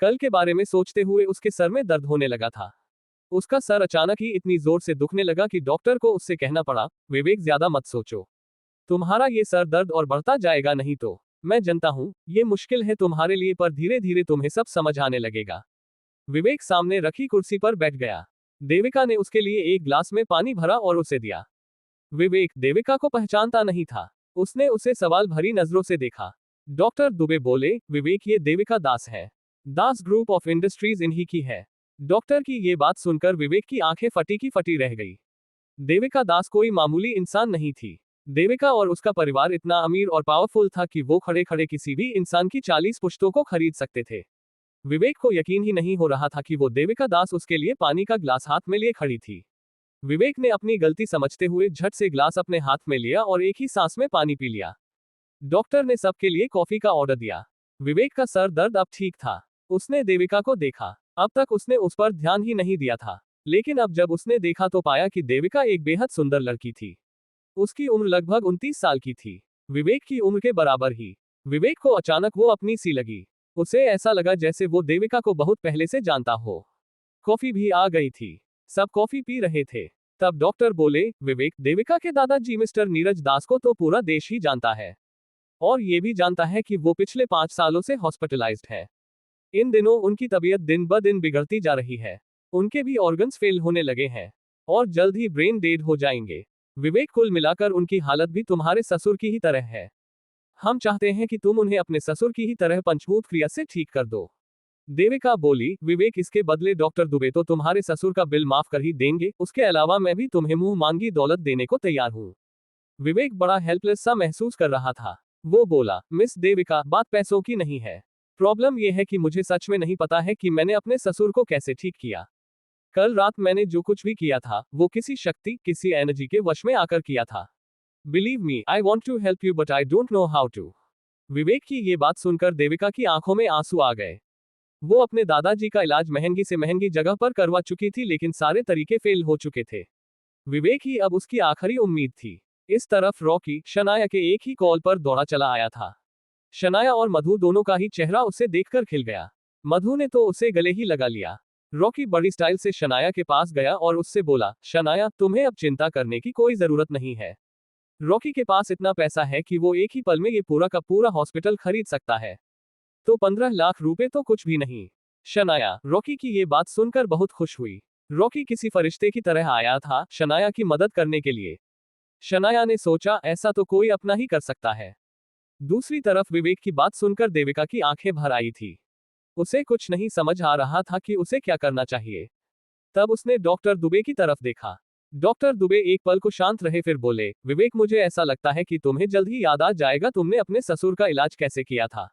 कल के बारे में सोचते हुए उसके सर में दर्द होने लगा था। उसका सर अचानक ही इतनी जोर से दुखने लगा कि डॉक्टर को उससे कहना पड़ा, विवेक ज्यादा मत सोचो। तुम्हारा ये सर दर्द और बढ़ता जाएगा, नहीं तो। मैं जानता हूं, ये मुश्किल है तुम्हारे लिए, पर धीरे धीरे तुम्हें सब समझ आने लगेगा। विवेक सामने रखी कुर्सी पर बैठ गया। देविका ने उसके लिए एक ग्लास में पानी भरा और उसे दिया। विवेक देविका को पहचानता नहीं था। उसने उसे सवाल भरी नजरों से देखा। डॉक्टर दुबे बोले, विवेक ये देविका दास है। दास ग्रुप ऑफ इंडस्ट्रीज इन्हीं की है। डॉक्टर की ये बात सुनकर विवेक की आंखें फटी की फटी रह गई। देविका दास कोई मामूली इंसान नहीं थी। देविका और उसका परिवार इतना अमीर और पावरफुल था कि वो खड़े खड़े किसी भी इंसान की 40 पुश्तों को खरीद सकते थे। विवेक को यकीन ही नहीं हो रहा था कि वो देविका दास उसके लिए पानी का ग्लास हाथ में लिए खड़ी थी। विवेक ने अपनी गलती समझते हुए झट से ग्लास अपने हाथ में लिया और एक ही सांस में पानी पी लिया। डॉक्टर ने सबके लिए कॉफी का ऑर्डर दिया। विवेक का सर दर्द अब ठीक था। उसने देविका को देखा। अब तक उसने उस पर ध्यान ही नहीं दिया था, लेकिन अब जब उसने देखा तो पाया कि देविका एक बेहद सुंदर लड़की थी। उसकी उम्र लगभग 29 साल की थी। विवेक की उम्र के बराबर ही। विवेक को अचानक वो अपनी सी लगी। उसे ऐसा लगा जैसे वो देविका को बहुत पहले से जानता हो। कॉफी भी आ गई थी। सब कॉफी पी रहे थे। तब डॉक्टर बोले, विवेक, देविका के दादाजी मिस्टर नीरज दास को तो पूरा देश ही जानता है। और ये भी जानता है कि वो पिछले 5 सालों से हॉस्पिटलाइज्ड है। इन दिनों उनकी तबीयत दिन ब दिन बिगड़ती जा रही है। उनके भी ऑर्गन्स फेल होने लगे हैं। और जल्द ही ब्रेन डेड हो जाएंगे। विवेक, कुल मिलाकर उनकी हालत भी तुम्हारे ससुर की ही तरह है। हम चाहते हैं कि तुम उन्हें अपने ससुर की ही तरह पंचभूत क्रिया से ठीक कर दो। देविका बोली, विवेक, इसके बदले डॉक्टर दुबे तो तुम्हारे ससुर का बिल माफ कर ही देंगे, उसके अलावा मैं भी तुम्हें मुंह मांगी दौलत देने को तैयार हूँ। विवेक बड़ा हेल्पलेस सा महसूस कर रहा था। वो बोला, मिस देविका, बात पैसों की नहीं है। प्रॉब्लम यह है कि मुझे सच में नहीं पता है कि मैंने अपने ससुर को कैसे ठीक किया। कल रात मैंने जो कुछ भी किया था, वो किसी शक्ति, किसी एनर्जी के वश में आकर किया था। Believe me, I want to help you but I don't know how to. Vivek की ये बात सुनकर देविका की आंखों में आंसू आ गए। वो अपने दादाजी का इलाज महंगी से महंगी जगह पर करवा चुकी थी, लेकिन सारे तरीके फेल हो चुके थे। विवेक ही अब उसकी आखिरी उम्मीद थी। इस तरफ रॉकी शनाया के एक ही कॉल पर दौड़ा चला आया था। शनाया और मधु दोनों का ही चेहरा उसे देखकर खिल गया। मधु ने तो उसे गले ही लगा लिया। रॉकी बड़ी स्टाइल से शनाया के पास गया और उससे बोला, शनाया, तुम्हें अब चिंता करने की कोई जरूरत नहीं है। रॉकी के पास इतना पैसा है कि वो एक ही पल में ये पूरा का पूरा हॉस्पिटल खरीद सकता है। तो 15 लाख रुपए तो कुछ भी नहीं। शनाया, रॉकी की ये बात सुनकर बहुत खुश हुई। रॉकी किसी फरिश्ते की तरह आया था शनाया की मदद करने के लिए। शनाया ने सोचा, ऐसा तो कोई अपना ही कर सकता है। दूसरी तरफ विवेक की बात सुनकर देविका की आंखें भर आई थी। उसे कुछ नहीं समझ आ रहा था कि उसे क्या करना चाहिए। तब उसने डॉक्टर दुबे की तरफ देखा। डॉक्टर दुबे एक पल को शांत रहे, फिर बोले, विवेक, मुझे ऐसा लगता है कि तुम्हें जल्द ही याद आ जाएगा तुमने अपने ससुर का इलाज कैसे किया था।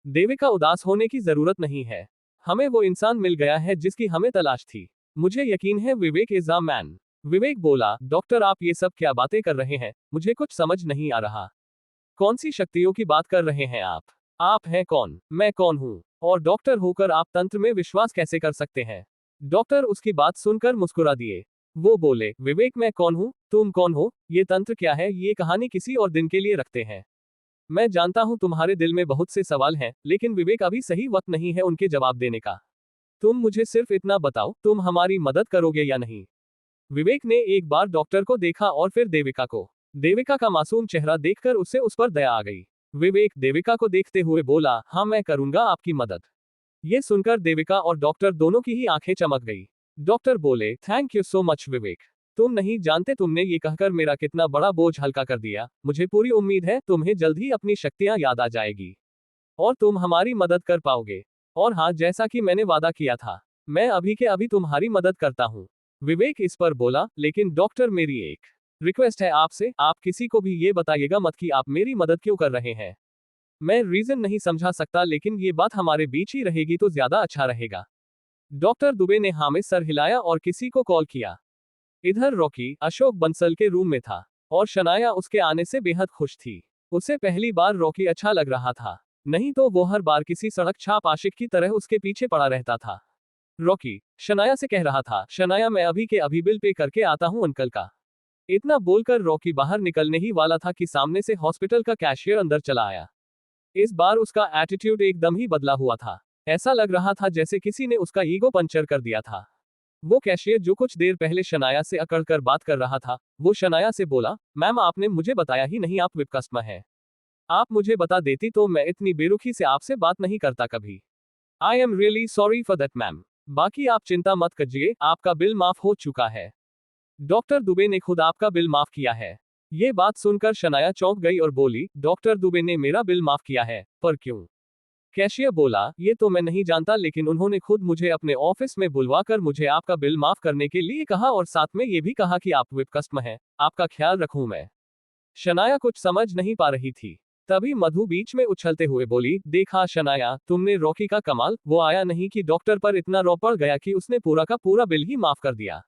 देविका, उदास होने की जरूरत नहीं है। हमें वो इंसान मिल गया है जिसकी हमें तलाश थी। मुझे यकीन है विवेक इज अ मैन। विवेक बोला, डॉक्टर, आप ये सब क्या बातें कर रहे हैं, मुझे कुछ समझ नहीं आ रहा। कौन सी शक्तियों की बात कर रहे हैं आप? आप हैं कौन? मैं कौन हूँ? और डॉक्टर होकर आप तंत्र में विश्वास कैसे कर सकते हैं? डॉक्टर उसकी बात सुनकर मुस्कुरा दिए। वो बोले, विवेक, मैं कौन हूँ, तुम कौन हो, ये तंत्र क्या है, ये कहानी किसी और दिन के लिए रखते हैं। मैं जानता हूं तुम्हारे दिल में बहुत से सवाल हैं, लेकिन विवेक, अभी सही वक्त नहीं है उनके जवाब देने का। तुम मुझे सिर्फ इतना बताओ, तुम हमारी मदद करोगे या नहीं? विवेक ने एक बार डॉक्टर को देखा और फिर देविका को। देविका का मासूम चेहरा देखकर उसे उस पर दया आ गई। विवेक देविका को देखते हुए बोला, हाँ, मैं करूंगा आपकी मदद। ये सुनकर देविका और डॉक्टर दोनों की ही आंखें चमक गई। डॉक्टर बोले, थैंक यू सो मच विवेक। तुम नहीं जानते तुमने ये कहकर मेरा कितना बड़ा बोझ हल्का कर दिया। मुझे पूरी उम्मीद है तुम्हें जल्द ही अपनी शक्तियां याद आ जाएगी और तुम हमारी मदद कर पाओगे। और हाँ, जैसा कि मैंने वादा किया था, मैं अभी के अभी तुम्हारी मदद करता हूँ। विवेक इस पर बोला, लेकिन डॉक्टर, मेरी एक रिक्वेस्ट है आपसे, आप किसी को भी ये बताइएगा मत कि आप मेरी मदद क्यों कर रहे हैं। मैं रीजन नहीं समझा सकता, लेकिन ये बात हमारे बीच ही रहेगी तो ज्यादा अच्छा रहेगा। डॉक्टर दुबे ने हाँ में सर हिलाया और किसी को कॉल किया। इधर रॉकी अशोक बंसल के रूम में था और शनाया उसके आने से बेहद खुश थी। उसे पहली बार रॉकी अच्छा लग रहा था, नहीं तो वो हर बार किसी सड़क छाप आशिक की तरह उसके पीछे पड़ा रहता था। रॉकी शनाया से कह रहा था, शनाया, मैं अभी के अभी बिल पे करके आता हूँ अंकल का। इतना बोलकर रॉकी बाहर निकलने ही वाला था कि सामने से हॉस्पिटल का कैशियर अंदर चला आया। इस बार उसका एटीट्यूड एकदम ही बदला हुआ था। ऐसा लग रहा था जैसे किसी ने उसका ईगो पंचर कर दिया था। वो कैशियर जो कुछ देर पहले शनाया से अकड़कर बात कर रहा था, वो शनाया से बोला, मैम आपने मुझे बताया ही नहीं आप विप कस्टमर हैं। आप मुझे बता देती तो मैं इतनी बेरुखी से आपसे बात नहीं करता कभी। आई am really sorry for that ma'am. बाकी आप चिंता मत कीजिए, आपका बिल माफ हो चुका है। डॉक्टर दुबे ने खुद आपका बिल माफ किया है। ये बात सुनकर शनाया चौंक गई और बोली, डॉक्टर दुबे ने मेरा बिल माफ किया है, पर क्यों? कैशियर बोला, ये तो मैं नहीं जानता लेकिन उन्होंने खुद मुझे अपने ऑफिस में बुलवाकर मुझे आपका बिल माफ करने के लिए कहा और साथ में ये भी कहा कि आप विप कस्टमर हैं, आपका ख्याल रखूं मैं। शनाया कुछ समझ नहीं पा रही थी। तभी मधु बीच में उछलते हुए बोली, देखा शनाया, तुमने रॉकी का कमाल, वो आया नहीं कि डॉक्टर पर इतना रौ पड़ गया कि उसने पूरा का पूरा बिल ही माफ कर दिया।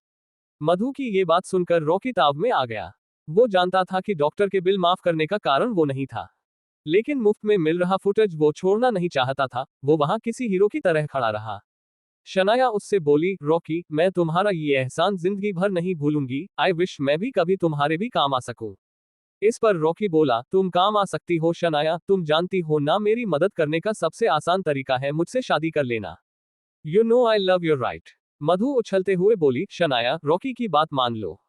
मधु की ये बात सुनकर रॉकी ताव में आ गया। वो जानता था कि डॉक्टर के बिल माफ करने का कारण वो नहीं था, लेकिन मुफ्त में मिल रहा फुटेज वो छोड़ना नहीं चाहता था। वो वहां किसी हीरो की तरह खड़ा रहा। शनाया उससे बोली, रॉकी, मैं तुम्हारा ये एहसान जिंदगी भर नहीं भूलूंगी। आई विश मैं भी कभी तुम्हारे भी काम आ सकूं। इस पर रॉकी बोला, तुम काम आ सकती हो शनाया, तुम जानती हो ना मेरी मदद करने का सबसे आसान तरीका है मुझसे शादी कर लेना। You know I love your right. Madhu उछलते हुए बोली, शनाया, रॉकी की बात मान लो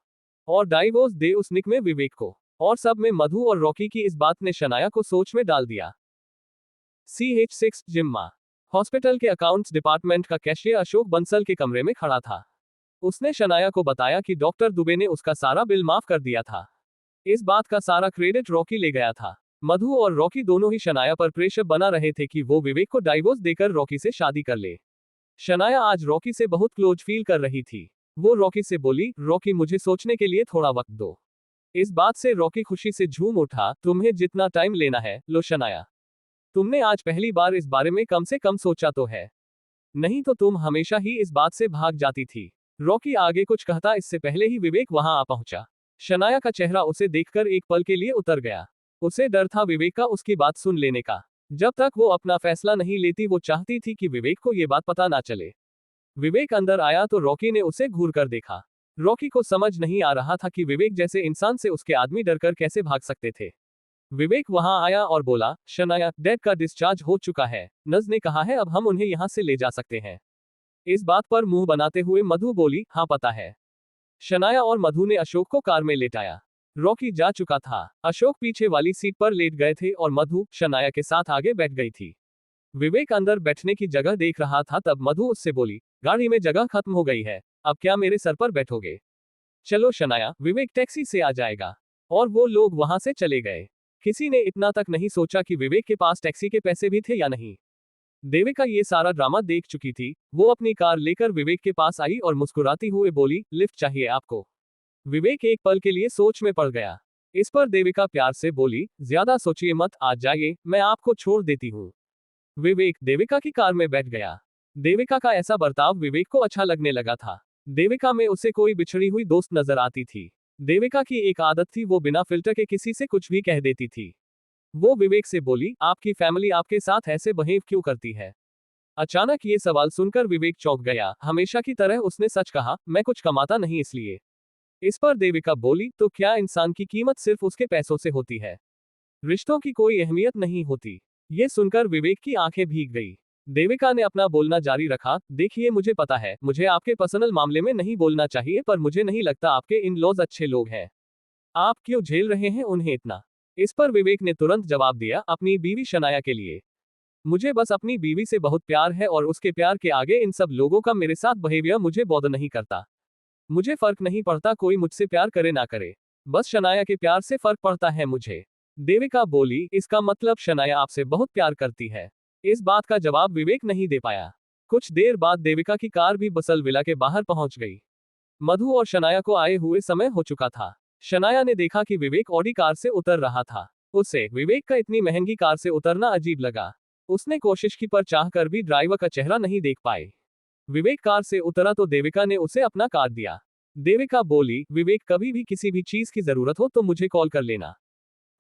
और डाइवोर्स दे उस निक में विवेक को। और सब में मधु और रॉकी की इस बात ने शनाया को सोच में डाल दिया। CH6 जिम्मा हॉस्पिटल के अकाउंट्स डिपार्टमेंट का कैशियर अशोक बंसल के कमरे में खड़ा था। उसने शनाया को बताया कि डॉक्टर दुबे ने उसका सारा बिल माफ कर दिया था। इस बात का सारा क्रेडिट रॉकी ले गया था। मधु और रॉकी दोनों ही शनाया पर प्रेशर बना रहे थे कि वो विवेक को डाइवोर्स देकर रॉकी से शादी कर ले। शनाया आज रॉकी से बहुत क्लोज फील कर रही थी। वो रॉकी से बोली, रॉकी मुझे सोचने के लिए थोड़ा वक्त दो। इस बात से रॉकी खुशी से झूम उठा, तुम्हें जितना टाइम लेना है लो शनाया। तुमने आज पहली बार इस बारे में कम से कम सोचा तो है, नहीं तो तुम हमेशा ही इस बात से भाग जाती थी। रॉकी आगे कुछ कहता इससे पहले ही विवेक वहां आ पहुंचा। शनाया का चेहरा उसे देखकर एक पल के लिए उतर गया। उसे डर था विवेक का उसकी बात सुन लेने का। जब तक वो अपना फैसला नहीं लेती वो चाहती थी कि विवेक को ये बात पता ना चले। विवेक अंदर आया तो रॉकी ने उसे घूर कर देखा। रॉकी को समझ नहीं आ रहा था कि विवेक जैसे इंसान से उसके आदमी डरकर कैसे भाग सकते थे। विवेक वहां आया और बोला, शनाया, डैड का डिस्चार्ज हो चुका है, नर्स ने कहा है अब हम उन्हें यहां से ले जा सकते हैं। इस बात पर मुंह बनाते हुए मधु बोली, हाँ पता है। शनाया और मधु ने अशोक को कार में लेटाया। रॉकी जा चुका था। अशोक पीछे वाली सीट पर लेट गए थे और मधु शनाया के साथ आगे बैठ गई थी। विवेक अंदर बैठने की जगह देख रहा था तब मधु उससे बोली, गाड़ी में जगह खत्म हो गई है, अब क्या मेरे सर पर बैठोगे? चलो शनाया, विवेक टैक्सी से आ जाएगा। और वो लोग वहां से चले गए। किसी ने इतना तक नहीं सोचा कि विवेक के पास टैक्सी के पैसे भी थे या नहीं। देविका ये सारा ड्रामा देख चुकी थी। वो अपनी कार लेकर विवेक के पास आई और मुस्कुराती हुए बोली, लिफ्ट चाहिए आपको? विवेक एक पल के लिए सोच में पड़ गया। इस पर देविका प्यार से बोली, ज्यादा सोचिए मत, आ जाइए, मैं आपको छोड़ देती हूँ। विवेक देविका की कार में बैठ गया। देविका का ऐसा बर्ताव विवेक को अच्छा लगने लगा था। देविका में उसे कोई बिछड़ी हुई दोस्त नजर आती थी। देविका की एक आदत थी, वो बिना फिल्टर के किसी से कुछ भी कह देती थी। वो विवेक से बोली, आपकी फैमिली आपके साथ ऐसे बिहेव क्यों करती है? अचानक ये सवाल सुनकर विवेक चौंक गया। हमेशा की तरह उसने सच कहा, मैं कुछ कमाता नहीं इसलिए। इस पर देविका बोली, तो क्या इंसान की कीमत सिर्फ उसके पैसों से होती है? रिश्तों की कोई अहमियत नहीं होती? ये सुनकर विवेक की आंखें भीग गई। देविका ने अपना बोलना जारी रखा, देखिए मुझे पता है, मुझे आपके पर्सनल मामले में नहीं बोलना चाहिए, पर मुझे नहीं लगता आपके इन लॉज अच्छे लोग हैं। आप क्यों झेल रहे हैं उन्हें इतना? इस पर विवेक ने तुरंत जवाब दिया, अपनी बीवी शनाया के लिए। मुझे बस अपनी बीवी से बहुत प्यार है और उसके प्यार के आगे इन सब लोगों का मेरे साथ बिहेवियर मुझे बॉदर नहीं करता। मुझे फर्क नहीं पड़ता कोई मुझसे प्यार करे ना करे, बस शनाया के प्यार से फर्क पड़ता है मुझे। देविका बोली, इसका मतलब शनाया आपसे बहुत प्यार करती है? इस बात का जवाब विवेक नहीं दे पाया। कुछ देर बाद देविका की कार भी बसल विला के बाहर पहुंच गई। मधु और शनाया को आए हुए समय हो चुका था। शनाया ने देखा कि विवेक ऑडी कार से उतर रहा था। उसे विवेक का इतनी महंगी कार से उतरना अजीब लगा। उसने कोशिश की पर चाहकर भी ड्राइवर का चेहरा नहीं देख पाए। विवेक कार से उतरा तो देविका ने उसे अपना कार्ड दिया। देविका बोली, विवेक कभी भी किसी भी चीज की जरूरत हो तो मुझे कॉल कर लेना।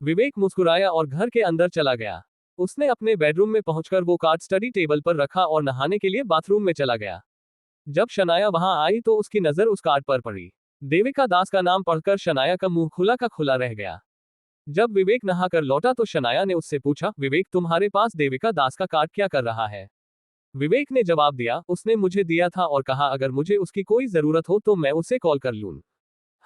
विवेक मुस्कुराया और घर के अंदर चला गया। उसने अपने बेडरूम में पहुंचकर वो कार्ड स्टडी टेबल पर रखा और नहाने के लिए बाथरूम में चला गया। जब शनाया वहां आई तो उसकी नजर उस कार्ड पर पड़ी। देविका दास का नाम पढ़कर शनाया का मुंह खुला का खुला रह गया। जब विवेक नहाकर लौटा तो शनाया ने उससे पूछा, विवेक तुम्हारे पास देविका दास का कार्ड क्या कर रहा है? विवेक ने जवाब दिया, उसने मुझे दिया था और कहा अगर मुझे उसकी कोई जरूरत हो तो मैं उसे कॉल कर लूं।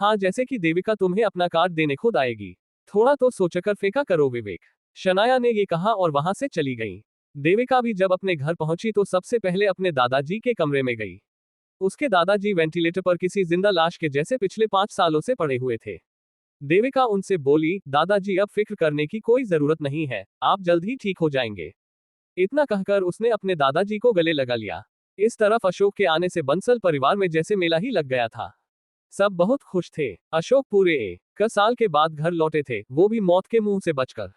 हाँ, जैसे कि देविका तुम्हें अपना कार्ड देने खुद आएगी। थोड़ा तो सोचकर फेंका करो विवेक। शनाया ने ये कहा और वहां से चली गई। देविका भी जब अपने घर पहुंची तो सबसे पहले अपने दादाजी के कमरे में गई। उसके दादाजी वेंटिलेटर पर किसी जिंदा लाश के जैसे पिछले 5 सालों से पड़े हुए थे। देविका उनसे बोली, दादाजी अब फिक्र करने की कोई जरूरत नहीं है, आप जल्द ही ठीक हो जाएंगे। इतना कहकर उसने अपने दादाजी को गले लगा लिया। इस तरफ अशोक के आने से बंसल परिवार में जैसे मेला ही लग गया था। सब बहुत खुश थे। अशोक पूरे 1 साल के बाद घर लौटे थे, वो भी मौत के मुंह से बचकर।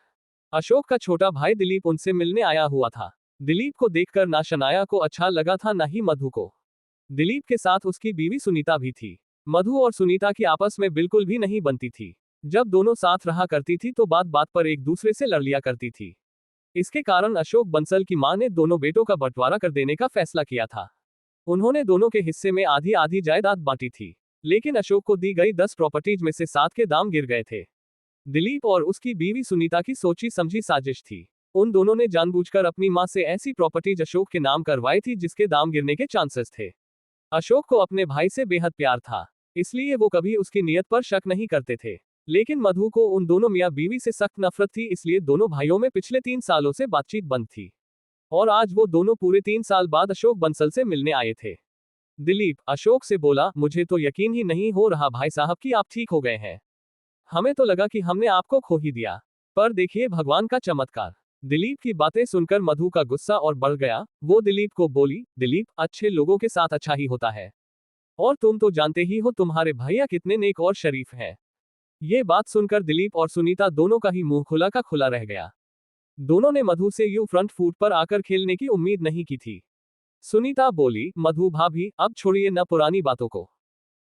अशोक का छोटा भाई दिलीप उनसे मिलने आया हुआ था। दिलीप को देखकर ना शनाया को अच्छा लगा था ना ही मधु को। दिलीप के साथ उसकी बीवी सुनीता भी थी। मधु और सुनीता की आपस में बिल्कुल भी नहीं बनती थी। जब दोनों साथ रहा करती थी तो बात बात पर एक दूसरे से लड़ लिया करती थी। इसके कारण अशोक बंसल की मां ने दोनों बेटों का बंटवारा कर देने का फैसला किया था। उन्होंने दोनों के हिस्से में आधी आधी जायदाद बांटी थी, लेकिन अशोक को दी गई 10 प्रॉपर्टीज में से 7 के दाम गिर गए थे। दिलीप और उसकी बीवी सुनीता की सोची समझी साजिश थी। उन दोनों ने जानबूझकर अपनी मां से ऐसी प्रॉपर्टीज अशोक के नाम करवाई थी जिसके दाम गिरने के चांसेस थे। अशोक को अपने भाई से बेहद प्यार था, इसलिए वो कभी उसकी नीयत पर शक नहीं करते थे। लेकिन मधु को उन दोनों मियां बीवी से सख्त नफरत थी, इसलिए दोनों भाइयों में पिछले 3 सालों से बातचीत बंद थी। और आज वो दोनों पूरे 3 साल बाद अशोक बंसल से मिलने आए थे। दिलीप अशोक से बोला, मुझे तो यकीन ही नहीं हो रहा भाई साहब कि आप ठीक हो गए हैं। हमें तो लगा कि हमने आपको खो ही दिया। पर देखिए भगवान का चमत्कार। दिलीप की बातें सुनकर मधु का गुस्सा और बढ़ गया। वो दिलीप को बोली, दिलीप अच्छे लोगों के साथ अच्छा ही होता है, और तुम तो जानते ही हो तुम्हारे भैया कितने नेक और शरीफ हैं। ये बात सुनकर दिलीप और सुनीता दोनों का ही मुंह खुला का खुला रह गया। दोनों ने मधु से यूं फ्रंट फुट पर आकर खेलने की उम्मीद नहीं की थी। सुनीता बोली, मधु भाभी अब छोड़िए ना पुरानी बातों को।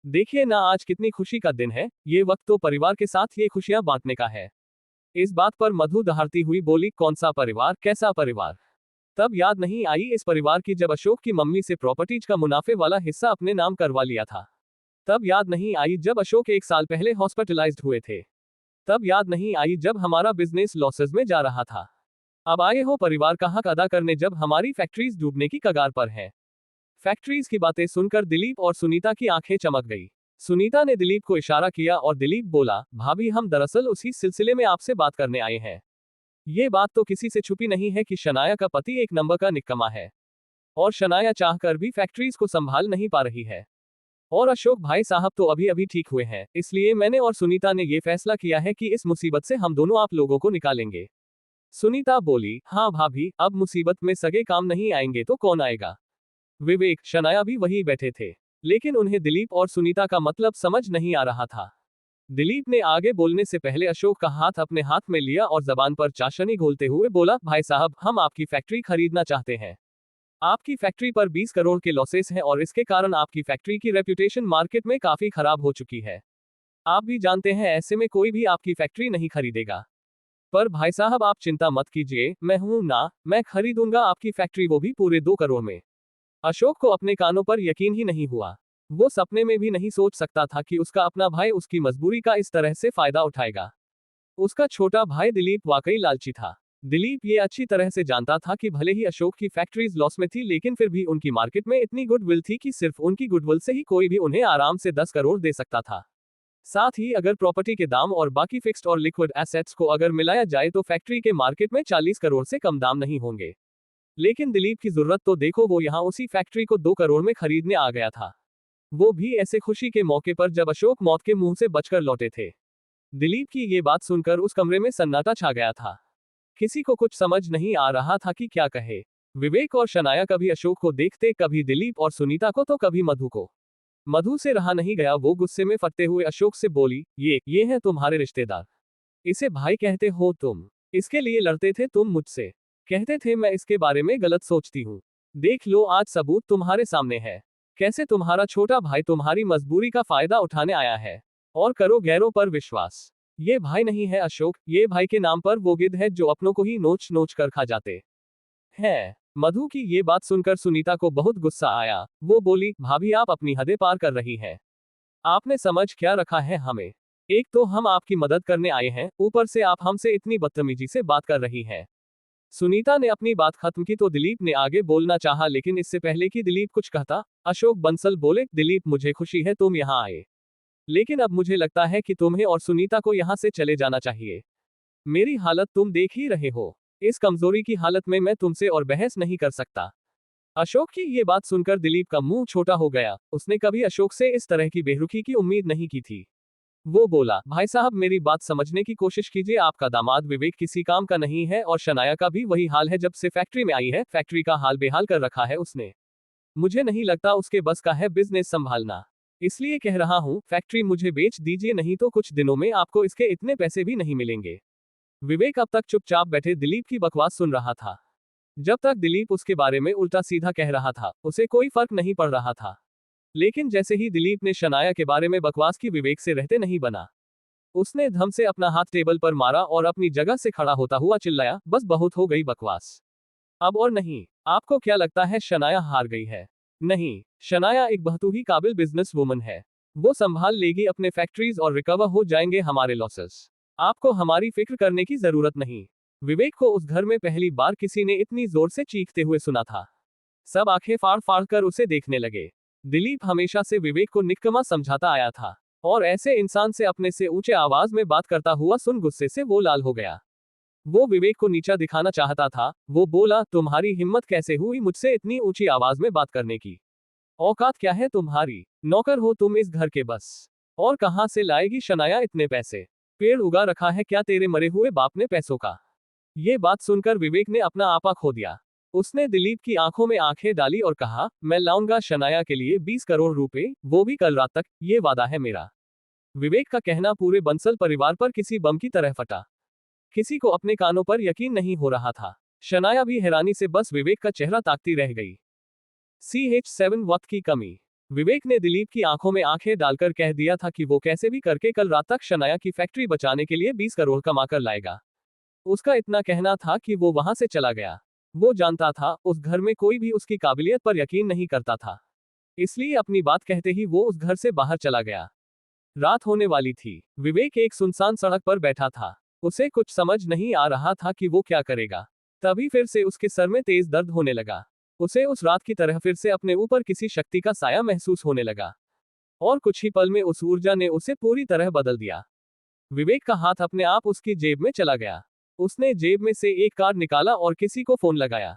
देखिए ना आज कितनी खुशी का दिन है, ये वक्त तो परिवार के साथ ये खुशियां बांटने का है। इस बात पर मधु दहाड़ती हुई बोली, कौन सा परिवार, कैसा परिवार? तब याद नहीं आई इस परिवार की जब अशोक की मम्मी से प्रॉपर्टीज का मुनाफे वाला हिस्सा अपने नाम करवा लिया था। तब याद नहीं आई जब अशोक 1 साल पहले हॉस्पिटलाइज्ड हुए थे। तब याद नहीं आई जब हमारा बिजनेस लॉसेस में जा रहा था। अब आए हो परिवार का हक अदा करने जब हमारी फैक्ट्रीज डूबने की कगार पर है। फैक्ट्रीज की बातें सुनकर दिलीप और सुनीता की आंखें चमक गई। सुनीता ने दिलीप को इशारा किया और दिलीप बोला, भाभी हम दरअसल उसी सिलसिले में आपसे बात करने आए हैं। ये बात तो किसी से छुपी नहीं है कि शनाया का पति एक नंबर का निकम्मा है, और शनाया चाहकर भी फैक्ट्रीज को संभाल नहीं पा रही है। और अशोक भाई साहब तो अभी अभी ठीक हुए हैं, इसलिए मैंने और सुनीता ने ये फैसला किया है कि इस मुसीबत से हम दोनों आप लोगों को निकालेंगे। सुनीता बोली, हाँ भाभी, अब मुसीबत में सगे काम नहीं आएंगे तो कौन आएगा? विवेक शनाया भी वही बैठे थे, लेकिन उन्हें दिलीप और सुनीता का मतलब समझ नहीं आ रहा था। दिलीप ने आगे बोलने से पहले अशोक का हाथ अपने हाथ में लिया और जबान पर चाशनी घोलते हुए बोला, भाई साहब हम आपकी फैक्ट्री खरीदना चाहते हैं। आपकी फैक्ट्री पर 20 करोड़ के लॉसेस हैं और इसके कारण आपकी फैक्ट्री की रेप्यूटेशन मार्केट में काफी खराब हो चुकी है। आप भी जानते हैं ऐसे में कोई भी आपकी फैक्ट्री नहीं खरीदेगा। पर भाई साहब आप चिंता मत कीजिए, मैं हूं ना, मैं खरीदूंगा आपकी फैक्ट्री, वो भी पूरे 2 करोड़ में। अशोक को अपने कानों पर यकीन ही नहीं हुआ। वो सपने में भी नहीं सोच सकता था कि उसका अपना भाई उसकी मजबूरी का इस तरह से फायदा उठाएगा। उसका छोटा भाई दिलीप वाकई लालची था। दिलीप ये अच्छी तरह से जानता था कि भले ही अशोक की फैक्ट्रीज लॉस में थी, लेकिन फिर भी उनकी मार्केट में इतनी गुडविल थी कि सिर्फ उनकी गुडविल से ही कोई भी उन्हें आराम से 10 करोड़ दे सकता था। साथ ही अगर प्रॉपर्टी के दाम और बाकी फिक्स्ड और लिक्विड एसेट्स को अगर मिलाया जाए तो फैक्ट्री के मार्केट में 40 करोड़ से कम दाम नहीं होंगे। लेकिन दिलीप की जरूरत तो देखो, वो यहाँ उसी फैक्ट्री को 2 करोड़ में खरीदने आ गया था। वो भी ऐसे खुशी के मौके पर जब अशोक मौत के मुंह से बचकर लौटे थे। दिलीप की ये बात सुनकर उस कमरे में सन्नाटा छा गया था। किसी को कुछ समझ नहीं आ रहा था कि क्या कहे। विवेक और शनाया कभी अशोक को देखते, कभी दिलीप और सुनीता को, तो कभी मधु को। मधु से रहा नहीं गया, वो गुस्से में फटते हुए अशोक से बोली, ये हैं तुम्हारे रिश्तेदार। इसे भाई कहते हो तुम? इसके लिए लड़ते थे तुम मुझसे, कहते थे मैं इसके बारे में गलत सोचती हूँ। देख लो आज सबूत तुम्हारे सामने है, कैसे तुम्हारा छोटा भाई तुम्हारी मजबूरी का फायदा उठाने आया है। और करो गैरों पर विश्वास। ये भाई नहीं है अशोक, ये भाई के नाम पर वो गिद्ध है जो अपनों को ही नोच नोच कर खा जाते हैं। मधु की ये बात सुनकर सुनीता को बहुत गुस्सा आया। वो बोली, भाभी आप अपनी हदें पार कर रही हैं। आपने समझ क्या रखा है हमें? एक तो हम आपकी मदद करने आए हैं, ऊपर से आप हमसे इतनी बदतमीजी से बात कर रही हैं। सुनीता ने अपनी बात खत्म की तो दिलीप ने आगे बोलना चाहा, लेकिन इससे पहले कि दिलीप कुछ कहता, अशोक बंसल बोले, दिलीप मुझे खुशी है तुम यहाँ आए। लेकिन अब मुझे लगता है कि तुम्हें और सुनीता को यहाँ से चले जाना चाहिए। मेरी हालत तुम देख ही रहे हो। इस कमजोरी की हालत में मैं तुमसे और बहस नहीं कर सकता। अशोक की ये बात सुनकर दिलीप का मुंह छोटा हो गया। उसने कभी अशोक से इस तरह की बेरुखी की उम्मीद नहीं की थी। वो बोला, भाई साहब मेरी बात समझने की कोशिश कीजिए। आपका दामाद विवेक किसी काम का नहीं है और शनाया का भी वही हाल है। जब से फैक्ट्री में आई है, फैक्ट्री का हाल बेहाल कर रखा है उसने। मुझे नहीं लगता उसके बस का है बिजनेस संभालना। इसलिए कह रहा हूँ, फैक्ट्री मुझे बेच दीजिए, नहीं तो कुछ दिनों में आपको इसके इतने पैसे भी नहीं मिलेंगे। विवेक अब तक चुपचाप बैठे दिलीप की बकवास सुन रहा था। जब तक दिलीप उसके बारे में उल्टा सीधा कह रहा था, उसे कोई फर्क नहीं पड़ रहा था। लेकिन जैसे ही दिलीप ने शनाया के बारे में बकवास की, विवेक से रहते नहीं बना। उसने धम से अपना हाथ टेबल पर मारा और अपनी जगह से खड़ा होता हुआ चिल्लाया, बस बहुत हो गई बकवास। अब और नहीं। आपको क्या लगता है शनाया हार गई है? नहीं, शनाया एक बहुत ही काबिल बिजनेस वुमन है। वो संभाल लेगी अपने फैक्ट्रीज और रिकवर हो जाएंगे हमारे लॉसेस। आपको हमारी फिक्र करने की जरूरत नहीं। विवेक को उस घर में पहली बार किसी ने इतनी जोर से चीखते हुए सुना था। सब आंखें फाड़ फाड़ कर उसे देखने लगे। दिलीप हमेशा से विवेक को निकम्मा समझाता आया था, और ऐसे इंसान से अपने से ऊंचे आवाज में बात करता हुआ सुन गुस्से से वो लाल हो गया। वो विवेक को नीचा दिखाना चाहता था। वो बोला, तुम्हारी हिम्मत कैसे हुई मुझसे इतनी ऊंची आवाज में बात करने की? औकात क्या है तुम्हारी? नौकर हो तुम इस घर के बस। और कहां से लाएगी शनाया इतने पैसे? पेड़ उगा रखा है क्या तेरे मरे हुए बाप ने पैसों का? ये बात सुनकर विवेक ने अपना आपा खो दिया। उसने दिलीप की आंखों में आंखें डाली और कहा, मैं लाऊंगा शनाया के लिए 20 करोड़ रुपए, वो भी कल रात तक, ये वादा है मेरा। विवेक का कहना पूरे बंसल परिवार पर किसी बम की तरह फटा। किसी को अपने कानों पर यकीन नहीं हो रहा था। शनाया भी हैरानी से बस विवेक का चेहरा ताकती रह गई। CH7 वक्त की कमी। विवेक ने दिलीप की आंखों में आंखें डालकर कह दिया था कि वो कैसे भी करके कल रात तक शनाया की फैक्ट्री बचाने के लिए 20 करोड़ कमा कर लाएगा। उसका इतना कहना था कि वो वहां से चला गया। वो जानता था, उस घर में कोई भी उसकी काबिलियत पर यकीन नहीं करता था। इसलिए अपनी बात कहते ही वो उस घर से बाहर चला गया। रात होने वाली थी। विवेक एक सुनसान सड़क पर बैठा था। उसे कुछ समझ नहीं आ रहा था कि वो क्या करेगा। तभी फिर से उसके सर में तेज दर्द होने लगा। उसे उस रात की तरह फिर से अपने ऊपर किसी शक्ति का साया महसूस होने लगा। और कुछ ही पल में उस ऊर्जा ने उसे पूरी तरह बदल दिया। विवेक का हाथ अपने आप उसकी जेब में चला गया। उसने जेब में से एक कार्ड निकाला और किसी को फोन लगाया।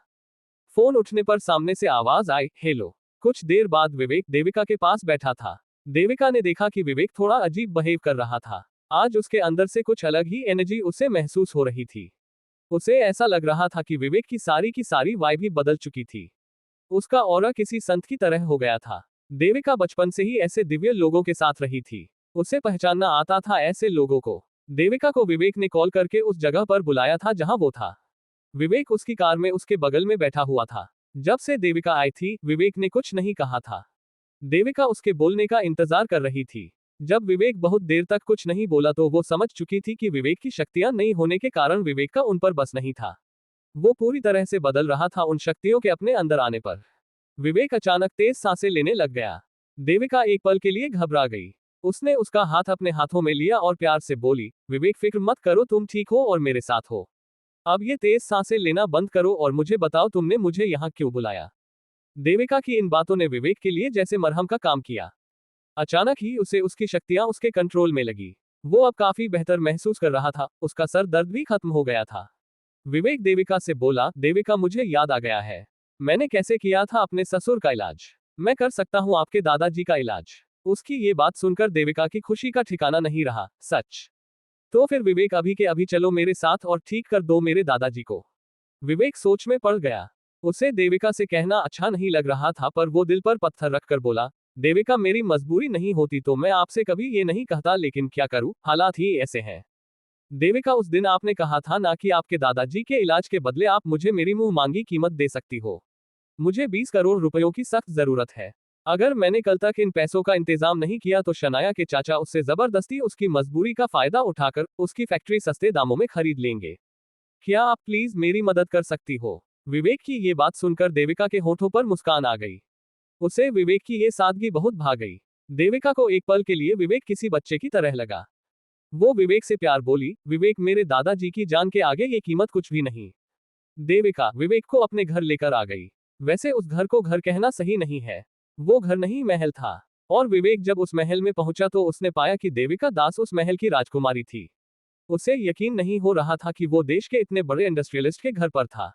फोन उठने पर सामने से आवाज आई, हेलो। कुछ देर बाद विवेक देविका के पास बैठा था। देविका ने देखा कि विवेक थोड़ा अजीब बिहेव कर रहा था। आज उसके अंदर से कुछ अलग ही एनर्जी उसे महसूस हो रही थी। उसे ऐसा लग रहा था कि विवेक की सारी वाइब ही बदल चुकी थी। उसका ऑरा किसी संत की तरह हो गया था। देविका बचपन से ही ऐसे दिव्य लोगों के साथ रही थी। उसे पहचानना आता था ऐसे लोगों को। देविका को विवेक ने कॉल करके उस जगह पर बुलाया था जहां वो था। विवेक उसकी कार में उसके बगल में बैठा हुआ था। जब से देविका आई थी, विवेक ने कुछ नहीं कहा था। देविका उसके बोलने का इंतजार कर रही थी। जब विवेक बहुत देर तक कुछ नहीं बोला तो वो समझ चुकी थी कि विवेक की शक्तियां नहीं होने के कारण विवेक का उन पर बस नहीं था। वो पूरी तरह से बदल रहा था उन शक्तियों के अपने अंदर आने पर। विवेक अचानक तेज सांसें लेने लग गया। देविका एक पल के लिए घबरा गई। उसने उसका हाथ अपने हाथों में लिया और प्यार से बोली, विवेक फिक्र मत करो, तुम ठीक हो और मेरे साथ हो। अब ये तेज सांसें लेना बंद करो और मुझे बताओ तुमने मुझे यहाँ क्यों बुलाया। देविका की इन बातों ने विवेक के लिए जैसे मरहम का काम किया। अचानक ही उसे उसकी शक्तियां उसके कंट्रोल में लगी। वो अब काफी बेहतर महसूस कर रहा था। उसका सर दर्द भी खत्म हो गया था। विवेक देविका से बोला, देविका मुझे याद आ गया है। मैंने कैसे किया था अपने ससुर का इलाज। मैं कर सकता हूँ आपके दादाजी का इलाज। उसकी ये बात सुनकर देविका की खुशी का ठिकाना नहीं रहा। सच? तो फिर विवेक अभी के अभी चलो मेरे साथ और ठीक कर दो मेरे दादाजी को। विवेक सोच में पड़ गया। उसे देविका से कहना अच्छा नहीं लग रहा था, पर वो दिल पर पत्थर रखकर बोला, देविका मेरी मजबूरी नहीं होती तो मैं आपसे कभी ये नहीं कहता, लेकिन क्या करूं, हालात ही ऐसे हैं। देविका उस दिन आपने कहा था ना कि आपके दादाजी के इलाज के बदले आप मुझे मेरी मुंह मांगी कीमत दे सकती हो। मुझे 20 करोड़ रुपयों की सख्त जरूरत है। अगर मैंने कल तक इन पैसों का इंतजाम नहीं किया तो शनाया के चाचा उससे जबरदस्ती उसकी मजबूरी का फायदा उठाकर उसकी फैक्ट्री सस्ते दामों में खरीद लेंगे। क्या आप प्लीज मेरी मदद कर सकती हो? विवेक की ये बात सुनकर देविका के होठों पर मुस्कान आ गई। उसे विवेक की ये सादगी बहुत भा गई। देविका को एक पल के लिए विवेक किसी बच्चे की तरह लगा। वो विवेक से प्यार बोली, विवेक मेरे दादाजी की जान के आगे ये कीमत कुछ भी नहीं। देविका विवेक को अपने घर लेकर आ गई। वैसे उस घर को घर कहना सही नहीं है, वो घर नहीं महल था। और विवेक जब उस महल में पहुंचा तो उसने पाया कि देविका दास उस महल की राजकुमारी थी। उसे यकीन नहीं हो रहा था कि वो देश के इतने बड़े इंडस्ट्रियलिस्ट के घर पर था।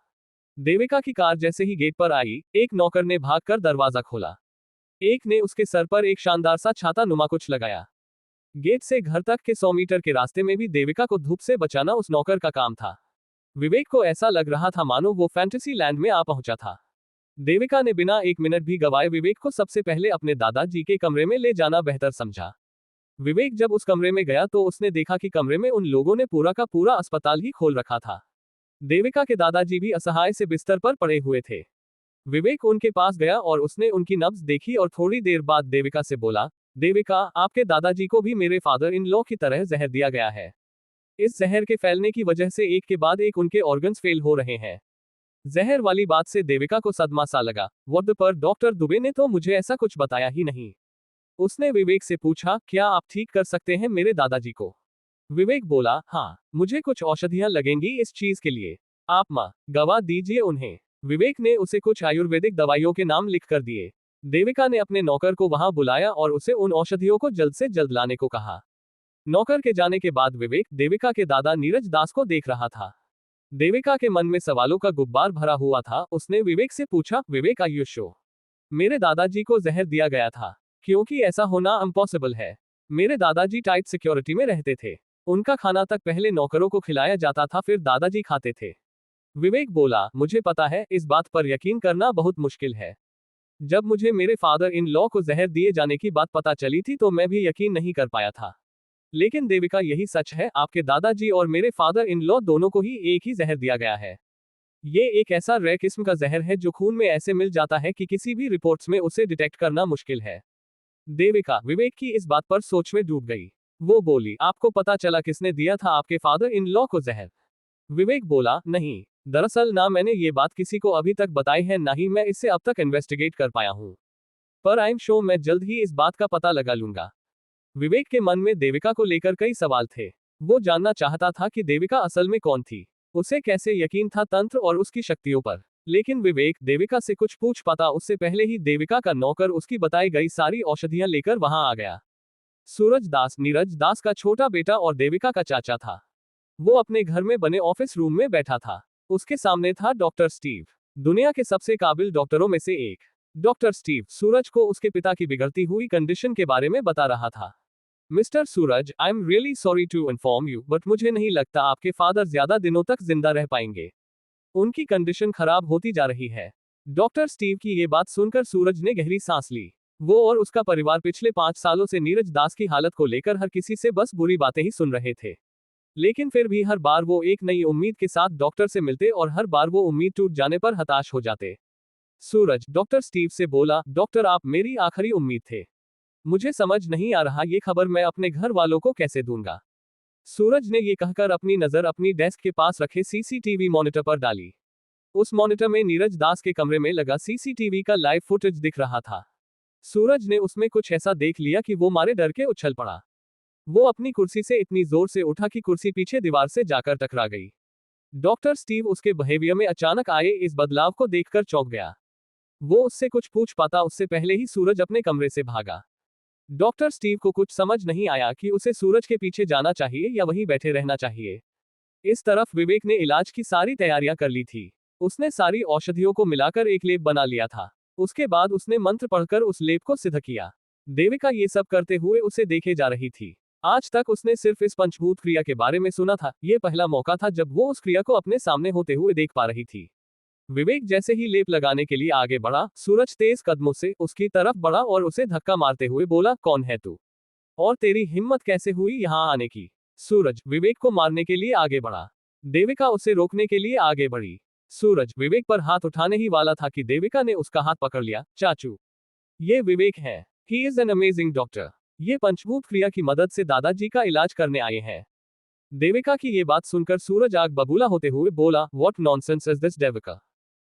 देविका की कार जैसे ही गेट पर आई, एक नौकर ने भागकर दरवाजा खोला। एक ने उसके सर पर एक शानदार सा छाता नुमा कुछ लगाया। गेट से घर तक के 100 मीटर के रास्ते में भी देविका को धूप से बचाना उस नौकर का काम था। विवेक को ऐसा लग रहा था मानो वो फैंटेसी लैंड में आ पहुंचा था। देविका ने बिना एक मिनट भी गवाए विवेक को सबसे पहले अपने दादाजी के कमरे में ले जाना बेहतर समझा। विवेक जब उस कमरे में गया तो उसने देखा कि कमरे में उन लोगों ने पूरा का पूरा अस्पताल ही खोल रखा था। देविका के दादाजी भी असहाय से बिस्तर पर पड़े हुए थे। विवेक उनके पास गया और उसने उनकी नब्ज देखी और थोड़ी देर बाद देविका से बोला, देविका, आपके दादाजी को भी मेरे फादर इन लॉ की तरह जहर दिया गया है। इस जहर के फैलने की वजह से एक के बाद एक उनके ऑर्गन्स फेल हो रहे हैं। जहर वाली बात से देविका को सदमा सा लगा। व्हाट द पर डॉक्टर दुबे ने तो मुझे ऐसा कुछ बताया ही नहीं। उसने विवेक से पूछा, क्या आप ठीक कर सकते हैं मेरे दादाजी को? विवेक बोला, हाँ, मुझे कुछ औषधियां लगेंगी इस चीज के लिए। आप गवा दीजिए उन्हें। विवेक ने उसे कुछ आयुर्वेदिक दवाइयों के नाम लिख कर दिए। देविका ने अपने नौकर को वहां बुलाया और उसे उन औषधियों को जल्द से जल्द लाने को कहा। नौकर के जाने के बाद विवेक देविका के दादा नीरज दास को देख रहा था। देविका के मन में सवालों का गुब्बार भरा हुआ था। उसने विवेक से पूछा, विवेक आयुष्यो, मेरे दादाजी को जहर दिया गया था? क्योंकि ऐसा होना इम्पॉसिबल है। मेरे दादाजी टाइट सिक्योरिटी में रहते थे। उनका खाना तक पहले नौकरों को खिलाया जाता था, फिर दादाजी खाते थे। विवेक बोला, मुझे पता है, इस बात पर यकीन करना बहुत मुश्किल है। जब मुझे मेरे फादर इन लॉ को जहर दिए जाने की बात पता चली थी तो मैं भी यकीन नहीं कर पाया था। लेकिन देविका यही सच है, आपके दादाजी और मेरे फादर इन लॉ दोनों को ही एक ही जहर दिया गया है। ये एक ऐसा रेयर किस्म का जहर है जो खून में ऐसे मिल जाता है कि किसी भी रिपोर्ट्स में उसे डिटेक्ट करना मुश्किल है। देविका विवेक की इस बात पर सोच में डूब गई। वो बोली, आपको पता चला किसने दिया था आपके फादर इन लॉ को जहर? विवेक बोला, नहीं, दरअसल ना मैंने ये बात किसी को अभी तक बताई है, ना ही मैं इससे अब तक इन्वेस्टिगेट कर पाया हूँ। पर आई एम श्योर मैं जल्द ही इस बात का पता लगा लूंगा। विवेक के मन में देविका को लेकर कई सवाल थे। वो जानना चाहता था कि देविका असल में कौन थी, उसे कैसे यकीन था तंत्र और उसकी शक्तियों पर। लेकिन विवेक देविका से कुछ पूछ पाता उससे पहले ही देविका का नौकर उसकी बताई गई सारी औषधियां लेकर वहां आ गया। सूरज दास नीरज दास का छोटा बेटा और देविका का चाचा था। वो अपने घर में बने ऑफिस रूम में बैठा था। उसके सामने था डॉक्टर स्टीव, दुनिया के सबसे काबिल डॉक्टरों में से एक। डॉक्टर स्टीव सूरज को उसके पिता की बिगड़ती हुई कंडीशन के बारे में बता रहा था। Mister Suraj, I am really sorry to inform you, but मुझे नहीं लगता आपके फादर ज्यादा दिनों तक जिंदा रह पाएंगे। उनकी कंडीशन खराब होती जा रही है। डॉक्टर स्टीव की ये बात सुनकर सूरज ने गहरी सांस ली। वो और उसका परिवार पिछले 5 सालों से नीरज दास की हालत को लेकर हर किसी से बस बुरी बातें ही सुन रहे थे। लेकिन फिर भी हर बार वो एक नई उम्मीद के साथ डॉक्टर से मिलते और हर बार वो उम्मीद टूट जाने पर हताश हो जाते। सूरज डॉक्टर स्टीव से बोला, डॉक्टर आप मेरी आखिरी उम्मीद थे। मुझे समझ नहीं आ रहा ये खबर मैं अपने घर वालों को कैसे दूंगा। सूरज ने ये कहकर अपनी नजर अपनी डेस्क के पास रखे सीसीटीवी मॉनिटर पर डाली। उस मॉनिटर में नीरज दास के कमरे में लगा सीसीटीवी का लाइव फुटेज दिख रहा था। सूरज ने उसमें कुछ ऐसा देख लिया कि वो मारे डर के उछल पड़ा। वो अपनी कुर्सी से इतनी जोर से उठा कि कुर्सी पीछे दीवार से जाकर टकरा गई। डॉक्टर स्टीव उसके बिहेवियर में अचानक आए इस बदलाव को देखकर चौंक गया। वो उससे कुछ पूछ पाता उससे पहले ही सूरज अपने कमरे से भागा। डॉक्टर स्टीव को कुछ समझ नहीं आया कि उसे सूरज के पीछे जाना चाहिए या वहीं बैठे रहना चाहिए। इस तरफ विवेक ने इलाज की सारी तैयारियां कर ली थी। उसने सारी औषधियों को मिलाकर एक लेप बना लिया था। उसके बाद उसने मंत्र पढ़कर उस लेप को सिद्ध किया। देविका ये सब करते हुए उसे देखे जा रही थी। आज तक उसने सिर्फ इस पंचभूत क्रिया के बारे में सुना था। ये पहला मौका था जब वो उस क्रिया को अपने सामने होते हुए देख पा रही थी। विवेक जैसे ही लेप लगाने के लिए आगे बढ़ा, सूरज तेज कदमों से उसकी तरफ बढ़ा और उसे धक्का मारते हुए बोला, कौन है तू और तेरी हिम्मत कैसे हुई यहां आने की? सूरज विवेक को मारने के लिए आगे बढ़ा। देविका उसे रोकने के लिए आगे बढ़ी। सूरज विवेक पर हाथ उठाने ही वाला था कि देविका ने उसका हाथ पकड़ लिया। चाचू, ये विवेक है। He is an amazing doctor. ये पंचभूत क्रिया की मदद से दादाजी का इलाज करने आए हैं। देविका की ये बात सुनकर सूरज आग बबूला होते हुए बोला, what nonsense is this Devika?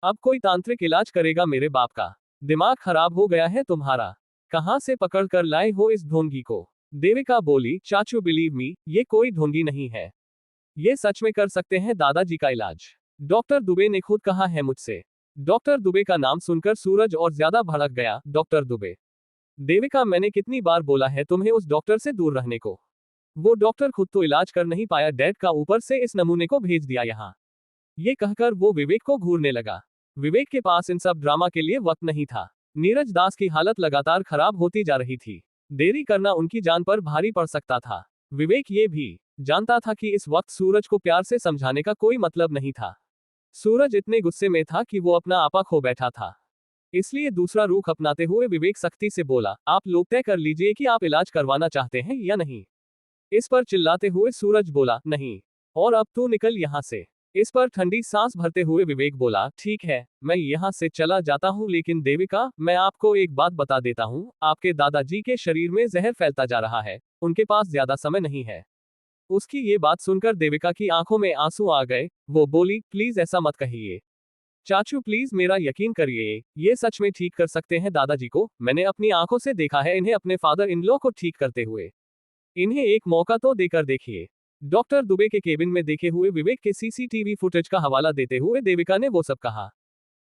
अब कोई तांत्रिक इलाज करेगा मेरे बाप का? दिमाग खराब हो गया है तुम्हारा? कहां से पकड़ कर लाए हो इस ढोंगी को? देविका बोली, चाचू बिलीव मी, ये कोई ढोंगी नहीं है। ये सच में कर सकते हैं दादाजी का इलाज। डॉक्टर दुबे ने खुद कहा है मुझसे। डॉक्टर दुबे का नाम सुनकर सूरज और ज्यादा भड़क गया। डॉक्टर दुबे? देविका, मैंने कितनी बार बोला है तुम्हें उस डॉक्टर से दूर रहने को। वो डॉक्टर खुद तो इलाज कर नहीं पाया, डैड का ऊपर से इस नमूने को भेज दिया यहाँ। ये कहकर वो विवेक को घूरने लगा। विवेक के पास इन सब ड्रामा के लिए वक्त नहीं था। नीरज दास की हालत लगातार खराब होती जा रही थी। देरी करना उनकी जान पर भारी पड़ सकता था। विवेक ये भी जानता था कि इस वक्त सूरज को प्यार से समझाने का कोई मतलब नहीं था। सूरज इतने गुस्से में था कि वो अपना आपा खो बैठा था। इसलिए दूसरा रुख अपनाते हुए विवेक सख्ती से बोला, आप लोग तय कर लीजिए कि आप इलाज करवाना चाहते हैं या नहीं। इस पर चिल्लाते हुए सूरज बोला, नहीं, और अब तू निकल यहाँ से। इस पर ठंडी सांस भरते हुए विवेक बोला, ठीक है, मैं यहाँ से चला जाता हूँ, लेकिन देविका, मैं आपको एक बात बता देता हूँ, आपके दादाजी के शरीर में जहर फैलता जा रहा है, उनके पास ज्यादा समय नहीं है। उसकी ये बात सुनकर देविका की आंखों में आंसू आ गए। वो बोली, प्लीज ऐसा मत कहिए चाचू, प्लीज मेरा यकीन करिए, ये सच में ठीक कर सकते हैं दादाजी को। मैंने अपनी आंखों से देखा है इन्हें अपने फादर इन लॉ को ठीक करते हुए। इन्हें एक मौका तो देकर देखिए। डॉक्टर दुबे के केबिन में देखे हुए विवेक के सीसीटीवी फुटेज का हवाला देते हुए देविका ने वो सब कहा।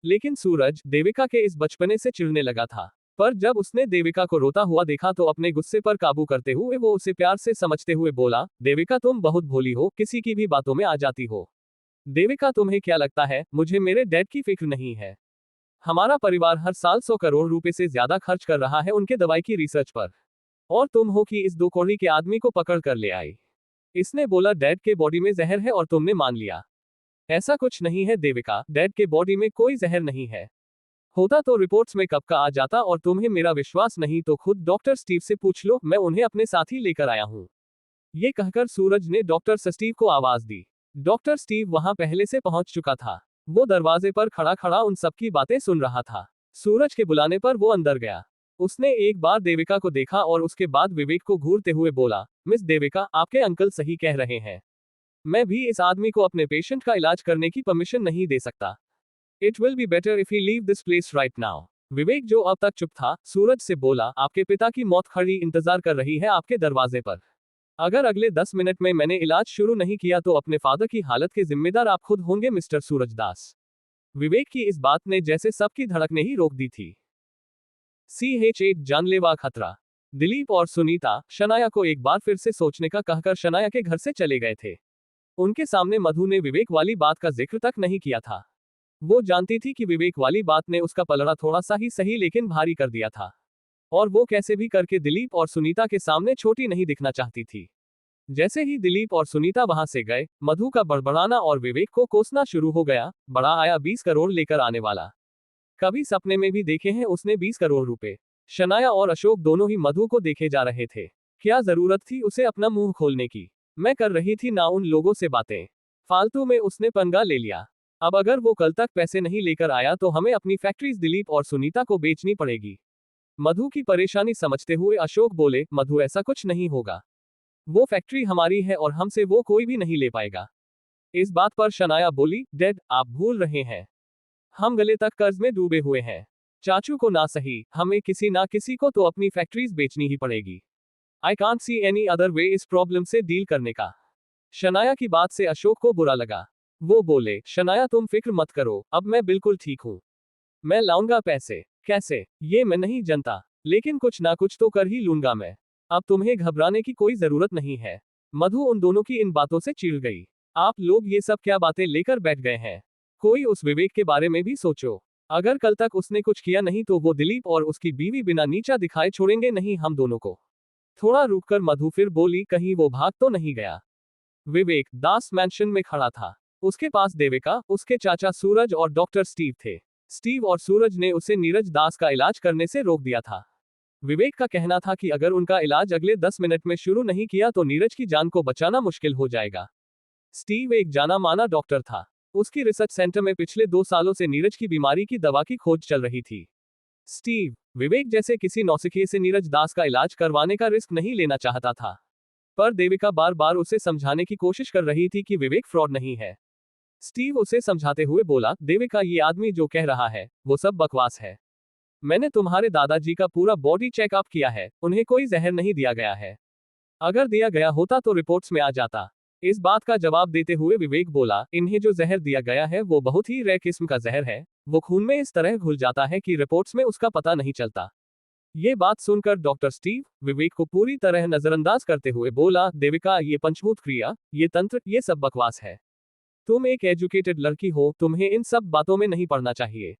लेकिन सूरज देविका के इस बचपने से चिढ़ने लगा था। पर जब उसने देविका को रोता हुआ देखा तो अपने गुस्से पर काबू करते हुए वो उसे प्यार से समझते हुए बोला, देविका, तुम बहुत भोली हो, किसी की भी बातों में आ जाती हो। देविका, तुम्हें क्या लगता है मुझे मेरे डैड की फिक्र नहीं है? हमारा परिवार हर साल 100 करोड़ रुपए से ज्यादा खर्च कर रहा है उनके दवाई की रिसर्च पर। और तुम हो कि इस 2 कौड़ी के आदमी को पकड़ कर ले आई। इसने बोला डैड के बॉडी में जहर है और तुमने मान लिया। ऐसा कुछ नहीं है देविका, डैड के बॉडी में कोई जहर नहीं है। होता तो रिपोर्ट्स में कब का आ जाता, और तुम्हें मेरा विश्वास नहीं तो खुद डॉक्टर स्टीव से पूछ लो, मैं उन्हें अपने साथ ही लेकर आया हूँ। ये कहकर सूरज ने डॉक्टर स्टीव को आवाज दी। डॉक्टर स्टीव वहां पहले से पहुंच चुका था। वो दरवाजे पर खड़ा खड़ा उन सबकी बातें सुन रहा था। सूरज के बुलाने पर वो अंदर गया। उसने एक बार देविका को देखा और उसके बाद विवेक को घूरते हुए बोला, मिस देविका, आपके अंकल सही कह रहे हैं। मैं भी इस आदमी को अपने पेशेंट का इलाज करने की परमिशन नहीं दे सकता। It will be better if he leave this place right now. Vivek, जो अब तक चुप था, सूरज से बोला, आपके पिता की मौत खड़ी इंतजार कर रही है आपके दरवाजे पर। अगर अगले 10 मिनट में मैंने इलाज शुरू नहीं किया तो अपने फादर की हालत के जिम्मेदार आप खुद होंगे मिस्टर सूरजदास। विवेक की इस बात ने जैसे सबकी धड़कने ही रोक दी थी। CH8 जानलेवा खतरा। दिलीप और सुनीता शनाया को एक बार फिर से सोचने का कहकर शनाया के घर से चले गए थे। उनके सामने मधु ने विवेक वाली बात का जिक्र तक नहीं किया था। वो जानती थी कि विवेक वाली बात ने उसका पलड़ा थोड़ा सा ही सही लेकिन भारी कर दिया था, और वो कैसे भी करके दिलीप और सुनीता के सामने छोटी नहीं दिखना चाहती थी। जैसे ही दिलीप और सुनीता वहां से गए, मधु का बड़बड़ाना और विवेक को कोसना शुरू हो गया। बड़ा आया 20 करोड़ लेकर आने वाला। कभी सपने में भी देखे हैं उसने 20 करोड़ रुपए? शनाया और अशोक दोनों ही मधु को देखे जा रहे थे। क्या जरूरत थी उसे अपना मुंह खोलने की? मैं कर रही थी ना उन लोगों से बातें। फालतू में उसने पंगा ले लिया। अब अगर वो कल तक पैसे नहीं लेकर आया तो हमें अपनी फैक्ट्रीज दिलीप और सुनीता को बेचनी पड़ेगी। मधु की परेशानी समझते हुए अशोक बोले, मधु, ऐसा कुछ नहीं होगा। वो फैक्ट्री हमारी है और हमसे वो कोई भी नहीं ले पाएगा। इस बात पर शनाया बोली, डैड, आप भूल रहे हैं, हम गले तक कर्ज में डूबे हुए हैं। चाचू को ना सही, हमें किसी ना किसी को तो अपनी फैक्ट्रीज बेचनी ही पड़ेगी। I can't see any other way इस प्रॉब्लम से डील करने का। शनाया की बात से अशोक को बुरा लगा। वो बोले, शनाया, तुम फिक्र मत करो, अब मैं बिल्कुल ठीक हूं। मैं लाऊंगा पैसे। कैसे, ये मैं नहीं जानता, लेकिन कुछ ना कुछ तो कर ही लूंगा मैं। अब तुम्हें घबराने की कोई जरूरत नहीं है। मधु उन दोनों की इन बातों से चिढ़ गई। आप लोग ये सब क्या बातें लेकर बैठ गए हैं? कोई उस विवेक के बारे में भी सोचो। अगर कल तक उसने कुछ किया नहीं तो वो दिलीप और उसकी बीवी बिना नीचा दिखाए छोड़ेंगे नहीं हम दोनों को। थोड़ा रुककर मधु फिर बोली, कहीं वो भाग तो नहीं गया? विवेक दास मैंशन में खड़ा था। उसके पास देविका, उसके चाचा सूरज और डॉक्टर स्टीव थे। स्टीव और सूरज ने उसे नीरज दास का इलाज करने से रोक दिया था। विवेक का कहना था कि अगर उनका इलाज अगले 10 मिनट में शुरू नहीं किया तो नीरज की जान को बचाना मुश्किल हो जाएगा। स्टीव एक जाना माना डॉक्टर था। उसकी रिसर्च सेंटर में पिछले 2 सालों से नीरज की बीमारी की दवा की खोज चल रही थी। स्टीव विवेक जैसे किसी नौसिखिए से नीरज दास का इलाज करवाने का रिस्क नहीं लेना चाहता था। पर देविका बार बार उसे समझाने की कोशिश कर रही थी कि विवेक फ्रॉड नहीं है। स्टीव उसे समझाते हुए बोला, देविका, ये आदमी जो कह रहा है वो सब बकवास है। मैंने तुम्हारे दादाजी का पूरा बॉडी चेकअप किया है, उन्हें कोई जहर नहीं दिया गया है। अगर दिया गया होता तो रिपोर्ट्स में आ जाता। इस बात का जवाब देते हुए विवेक बोला, इन्हें जो जहर दिया गया है वो बहुत ही रेयर किस्म का जहर है, वो खून में इस तरह घुल जाता है कि रिपोर्ट्स में उसका पता नहीं चलता। ये बात सुनकर डॉक्टर स्टीव विवेक को पूरी तरह नजरअंदाज करते हुए बोला, देविका, ये पंचभूत क्रिया, ये तंत्र, ये सब बकवास है। तुम एक एजुकेटेड लड़की हो, तुम्हें इन सब बातों में नहीं पड़ना चाहिए।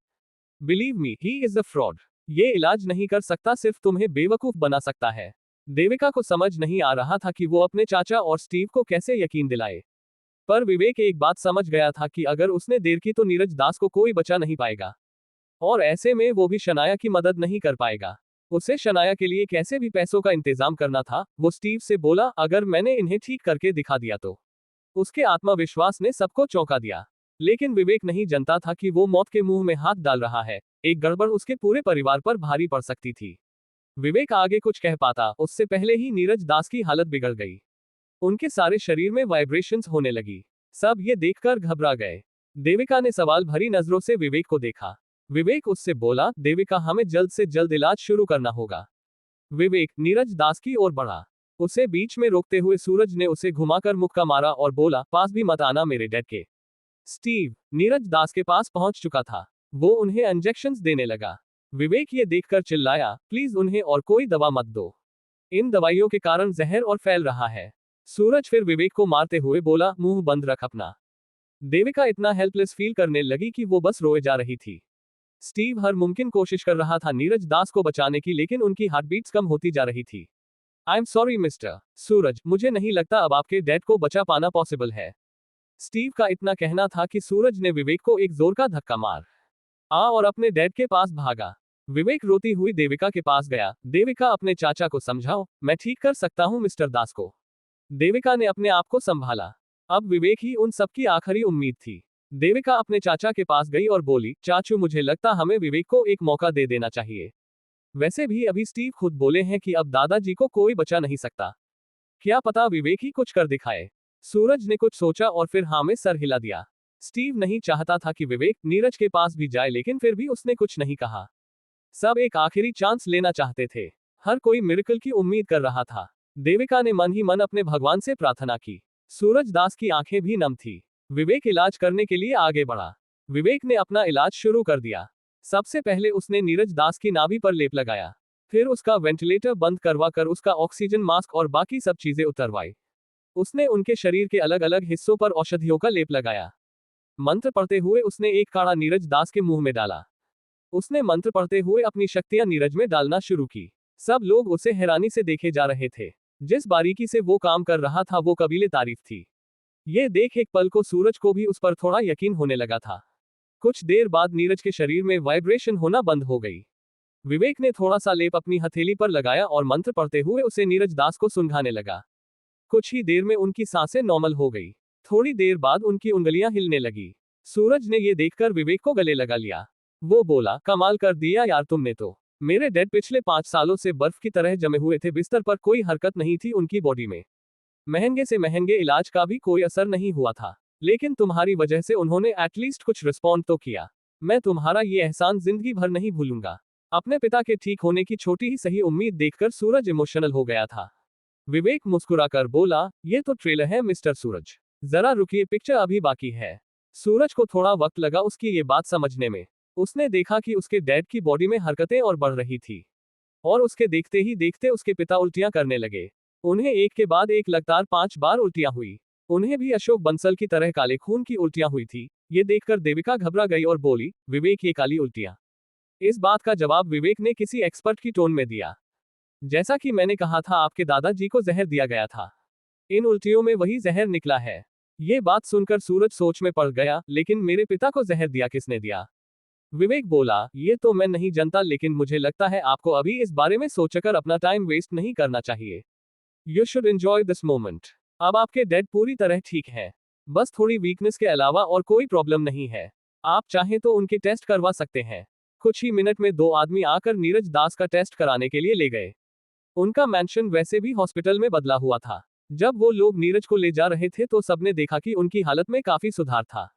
Believe me, he is a fraud. ये इलाज नहीं कर सकता, सिर्फ तुम्हें बेवकूफ बना सकता है। देविका को समझ नहीं आ रहा था कि वो अपने चाचा और स्टीव को कैसे यकीन दिलाए। पर विवेक एक बात समझ गया था कि अगर उसने देर की तो नीरज दास को कोई बचा नहीं पाएगा, और ऐसे में वो भी शनाया की मदद नहीं कर पाएगा। उसे शनाया के लिए कैसे भी पैसों का इंतजाम करना था। वो स्टीव से बोला, अगर मैंने इन्हें ठीक करके दिखा दिया तो। उसके आत्मविश्वास ने सबको चौंका दिया। लेकिन विवेक नहीं जानता था कि वो मौत के मुंह में हाथ डाल रहा है। एक गड़बड़ उसके पूरे परिवार पर भारी पड़ सकती थी। विवेक आगे कुछ कह पाता उससे पहले ही नीरज दास की हालत बिगड़ गई। उनके सारे शरीर में वाइब्रेशंस होने लगी। सब ये देखकर घबरा गए। देविका ने सवाल भरी नजरों से विवेक को देखा। विवेक उससे बोला, देविका, हमें जल्द से जल्द इलाज शुरू करना होगा। विवेक नीरज दास की ओर बढ़ा। उसे बीच में रोकते हुए सूरज ने उसे घुमाकर मुक्का मारा और बोला, पास भी मत आना मेरे डैड के। स्टीव नीरज दास के पास पहुंच चुका था। वो उन्हें इंजेक्शंस देने लगा। विवेक ये देखकर चिल्लाया, प्लीज उन्हें और कोई दवा मत दो। इन दवाइयों के कारण जहर और फैल रहा है। सूरज फिर विवेक को मारते हुए बोला, मुंह बंद रख अपना। देविका इतना हेल्पलेस फील करने लगी कि वो बस रोए जा रही थी। स्टीव हर मुमकिन कोशिश कर रहा था नीरज दास को बचाने की, लेकिन उनकी हार्टबीट्स कम होती जा रही थी। आई एम सॉरी मिस्टर सूरज, मुझे नहीं लगता अब आपके डैड को बचा पाना पॉसिबल है। स्टीव का इतना कहना था कि सूरज ने विवेक को एक जोर का धक्का मार और अपने डैड के पास भागा। विवेक रोती हुई देविका के पास गया। देविका, अपने चाचा को समझाओ, मैं ठीक कर सकता हूँ मिस्टर दास को। देविका ने अपने आप को संभाला। अब विवेक ही उन सबकी आखिरी उम्मीद थी। देविका अपने चाचा के पास गई और बोली, चाचू, मुझे लगता हमें विवेक को एक मौका दे देना चाहिए। वैसे भी अभी स्टीव खुद बोले हैं कि अब दादाजी को कोई बचा नहीं सकता। क्या पता विवेक ही कुछ कर दिखाए। सूरज ने कुछ सोचा और फिर हाँ में सर हिला दिया। स्टीव नहीं चाहता था कि विवेक नीरज के पास भी जाए, लेकिन फिर भी उसने कुछ नहीं कहा। सब एक आखिरी चांस लेना चाहते थे। हर कोई मिरेकल की उम्मीद कर रहा था। देविका ने मन ही मन अपने भगवान से प्रार्थना की। सूरज दास की आंखें भी नम थी। विवेक इलाज करने के लिए आगे बढ़ा। विवेक ने अपना इलाज शुरू कर दिया। सबसे पहले उसने नीरज दास की नाभि पर लेप लगाया। फिर उसका वेंटिलेटर बंद करवा कर उसका ऑक्सीजन मास्क और बाकी सब चीजें उतरवाई। उसने उनके शरीर के अलग अलग हिस्सों पर औषधियों का लेप लगाया। मंत्र पढ़ते हुए उसने एक काढ़ा नीरज दास के मुंह में डाला। उसने मंत्र पढ़ते हुए अपनी शक्तियां नीरज में डालना शुरू की। सब लोग उसे हैरानी से देखे जा रहे थे। जिस बारीकी से वो काम कर रहा था वो काबिले तारीफ थी। ये देख एक पल को सूरज को भी उस पर थोड़ा यकीन होने लगा था। कुछ देर बाद नीरज के शरीर में वाइब्रेशन होना बंद हो गई। विवेक ने थोड़ा सा लेप अपनी हथेली पर लगाया और मंत्र पढ़ते हुए उसे नीरज दास को सुंघाने लगा। कुछ ही देर में उनकी सांसें नॉर्मल हो गई। थोड़ी देर बाद उनकी उंगलियां हिलने लगी। सूरज ने ये देखकर विवेक को गले लगा लिया। वो बोला, कमाल कर दिया यार तुमने तो। मेरे डैड पिछले 5 सालों से बर्फ की तरह जमे हुए थे, बिस्तर पर कोई हरकत नहीं थी उनकी बॉडी में। महंगे से महंगे इलाज का भी कोई असर नहीं हुआ था, लेकिन तुम्हारी वजह से उन्होंने एटलीस्ट कुछ रिस्पॉन्ड तो किया। मैं तुम्हारा ये एहसान जिंदगी भर नहीं भूलूंगा। अपने पिता के ठीक होने की छोटी ही सही उम्मीद देखकर सूरज इमोशनल हो गया था। विवेक मुस्कुराकर बोला, ये तो ट्रेलर है मिस्टर सूरज, जरा रुकिए, पिक्चर अभी बाकी है। सूरज को थोड़ा वक्त लगा उसकी ये बात समझने में। उसने देखा कि उसके डैड की बॉडी में हरकतें और बढ़ रही थी, और उसके देखते ही देखते उसके पिता उल्टियां करने लगे। उन्हें एक के बाद एक लगातार 5 बार उल्टियां हुई। उन्हें भी अशोक बंसल की तरह काले खून की उल्टियां हुई थी। ये देखकर देविका घबरा गई और बोली, विवेक, ये काली उल्टियां। इस बात का जवाब विवेक ने किसी एक्सपर्ट की टोन में दिया। जैसा कि मैंने कहा था, आपके दादाजी को जहर दिया गया था। इन उल्टियों में वही जहर निकला है। ये बात सुनकर सूरज सोच में पड़ गया, लेकिन मेरे पिता को जहर दिया किसने दिया? विवेक बोला, ये तो मैं नहीं जानता, लेकिन मुझे लगता है आपको अभी इस बारे में सोचकर अपना टाइम वेस्ट नहीं करना चाहिए। You should enjoy this moment. अब आपके डैड पूरी तरह ठीक हैं। बस थोड़ी वीकनेस के अलावा और कोई प्रॉब्लम नहीं है। आप चाहें तो उनके टेस्ट करवा सकते हैं। कुछ ही मिनट में 2 आदमी आकर नीरज दास का टेस्ट कराने के लिए ले गए। उनका मेंशन वैसे भी हॉस्पिटल में बदला हुआ था। जब वो लोग नीरज को ले जा रहे थे तो सबने देखा कि उनकी हालत में काफी सुधार था।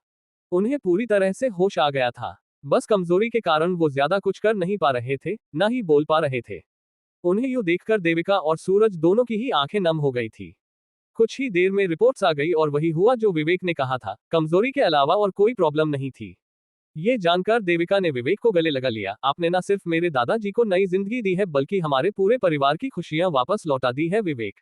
उन्हें पूरी तरह से होश आ गया था। बस कमजोरी के कारण वो ज्यादा कुछ कर नहीं पा रहे थे, ना ही बोल पा रहे थे। उन्हें यूं देखकर देविका और सूरज दोनों की ही आंखें नम हो गई थी। कुछ ही देर में रिपोर्ट्स आ गई और वही हुआ जो विवेक ने कहा था, कमजोरी के अलावा और कोई प्रॉब्लम नहीं थी। ये जानकर देविका ने विवेक को गले लगा लिया, आपने ना सिर्फ मेरे दादाजी को नई जिंदगी दी है बल्कि हमारे पूरे परिवार की खुशियां वापस लौटा दी है Vivek.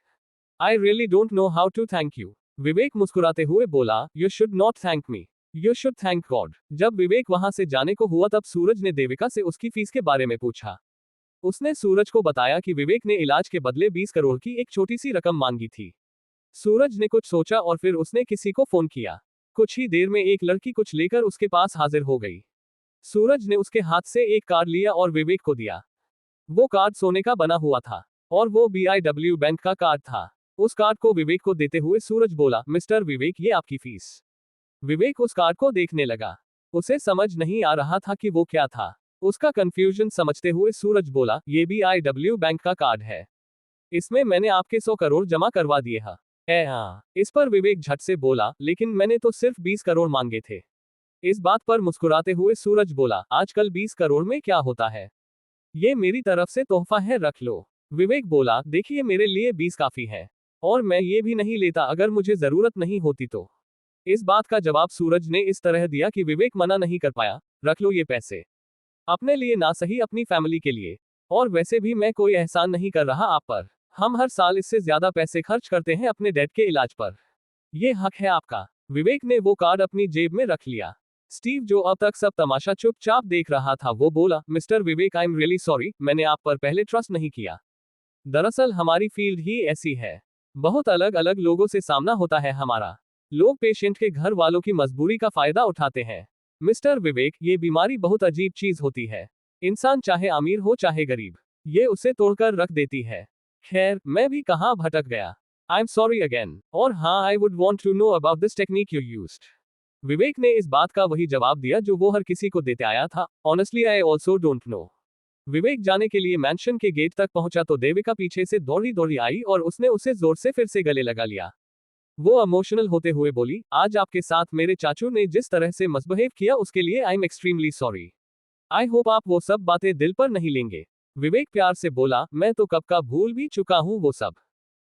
I really don't know how to thank you. Vivek मुस्कुराते हुए बोला, you should not thank me, you should thank God. जब विवेक वहां से जाने को हुआ तब सूरज ने देविका से उसकी फीस के बारे में पूछा। उसने सूरज को बताया कि विवेक ने इलाज के बदले 20 करोड़ की एक छोटी सी रकम मांगी थी। सूरज ने कुछ सोचा और फिर उसने किसी को फोन किया। कुछ ही देर में एक लड़की कुछ लेकर उसके पास हाजिर हो गई। सूरज ने उसके हाथ से एक कार्ड लिया और विवेक को दिया। वो कार्ड सोने का बना हुआ था और वो BIW बैंक का कार्ड था। उस कार्ड को विवेक को देते हुए सूरज बोला, मिस्टर विवेक, ये आपकी फीस। विवेक उस कार्ड को देखने लगा। उसे समझ नहीं आ रहा था कि वो क्या था। उसका कंफ्यूजन समझते हुए सूरज बोला, ये BIW बैंक का कार्ड है। इसमें मैंने आपके 100 करोड़ जमा करवा दिए हैं। हाँ। इस पर विवेक झट से बोला, लेकिन मैंने तो सिर्फ 20 करोड़ मांगे थे। इस बात पर मुस्कुराते हुए सूरज बोला, आजकल 20 करोड़ में क्या होता है, ये मेरी तरफ से तोहफा है, रख लो। विवेक बोला, देखिए मेरे लिए 20 काफी है और मैं ये भी नहीं लेता अगर मुझे जरूरत नहीं होती तो। इस बात का जवाब सूरज ने इस तरह दिया कि विवेक मना नहीं कर पाया, रख लो ये पैसे, अपने लिए ना सही अपनी फैमिली के लिए। और वैसे भी मैं कोई एहसान नहीं कर रहा आप पर, हम हर साल इससे ज्यादा पैसे खर्च करते हैं अपने डैड के इलाज पर। ये हक है आपका। विवेक ने वो कार्ड अपनी जेब में रख लिया। स्टीव, जो अब तक सब तमाशा चुपचाप देख रहा था, वो बोला, mister Vivek, I am really sorry, मैंने आप पर पहले ट्रस्ट नहीं किया। दरअसल हमारी फील्ड ही ऐसी है, बहुत अलग अलग लोगों से सामना होता है हमारा। लोग पेशेंट के घर वालों की मजबूरी का फायदा उठाते हैं। मिस्टर विवेक, ये बीमारी बहुत अजीब चीज होती है। इंसान चाहे अमीर हो चाहे गरीब, ये उसे तोड़कर रख देती है। खैर, मैं भी कहाँ भटक गया। I am sorry again. और हाँ, I would want to know about this technique you used. Vivek ने इस बात का वही जवाब दिया जो वो हर किसी को देते आया था, honestly I also don't know. Vivek जाने के लिए मैंशन के गेट तक पहुंचा तो देविका पीछे से दौड़ी दौड़ी आई और उसने उसे जोर से फिर से गले लगा लिया। वो इमोशनल होते हुए बोली, आज आपके साथ मेरे चाचू ने जिस तरह से मिसबिहेव किया उसके लिए I am extremely sorry. I hope आप वो सब बातें दिल पर नहीं लेंगे। विवेक प्यार से बोला, मैं तो कब का भूल भी चुका हूँ वो सब।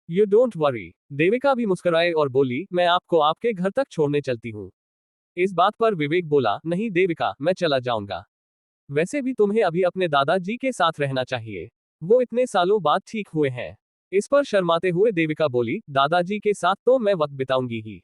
You don't worry. देविका भी मुस्कुराए और बोली, मैं आपको आपके घर तक छोड़ने चलती हूँ। इस बात पर विवेक बोला, नहीं देविका, मैं चला जाऊंगा। वैसे भी तुम्हें अभी अपने दादाजी के साथ रहना चाहिए, वो इतने सालों बाद ठीक हुए हैं। इस पर शर्माते हुए देविका बोली, दादाजी के साथ तो मैं वक्त बिताऊंगी ही,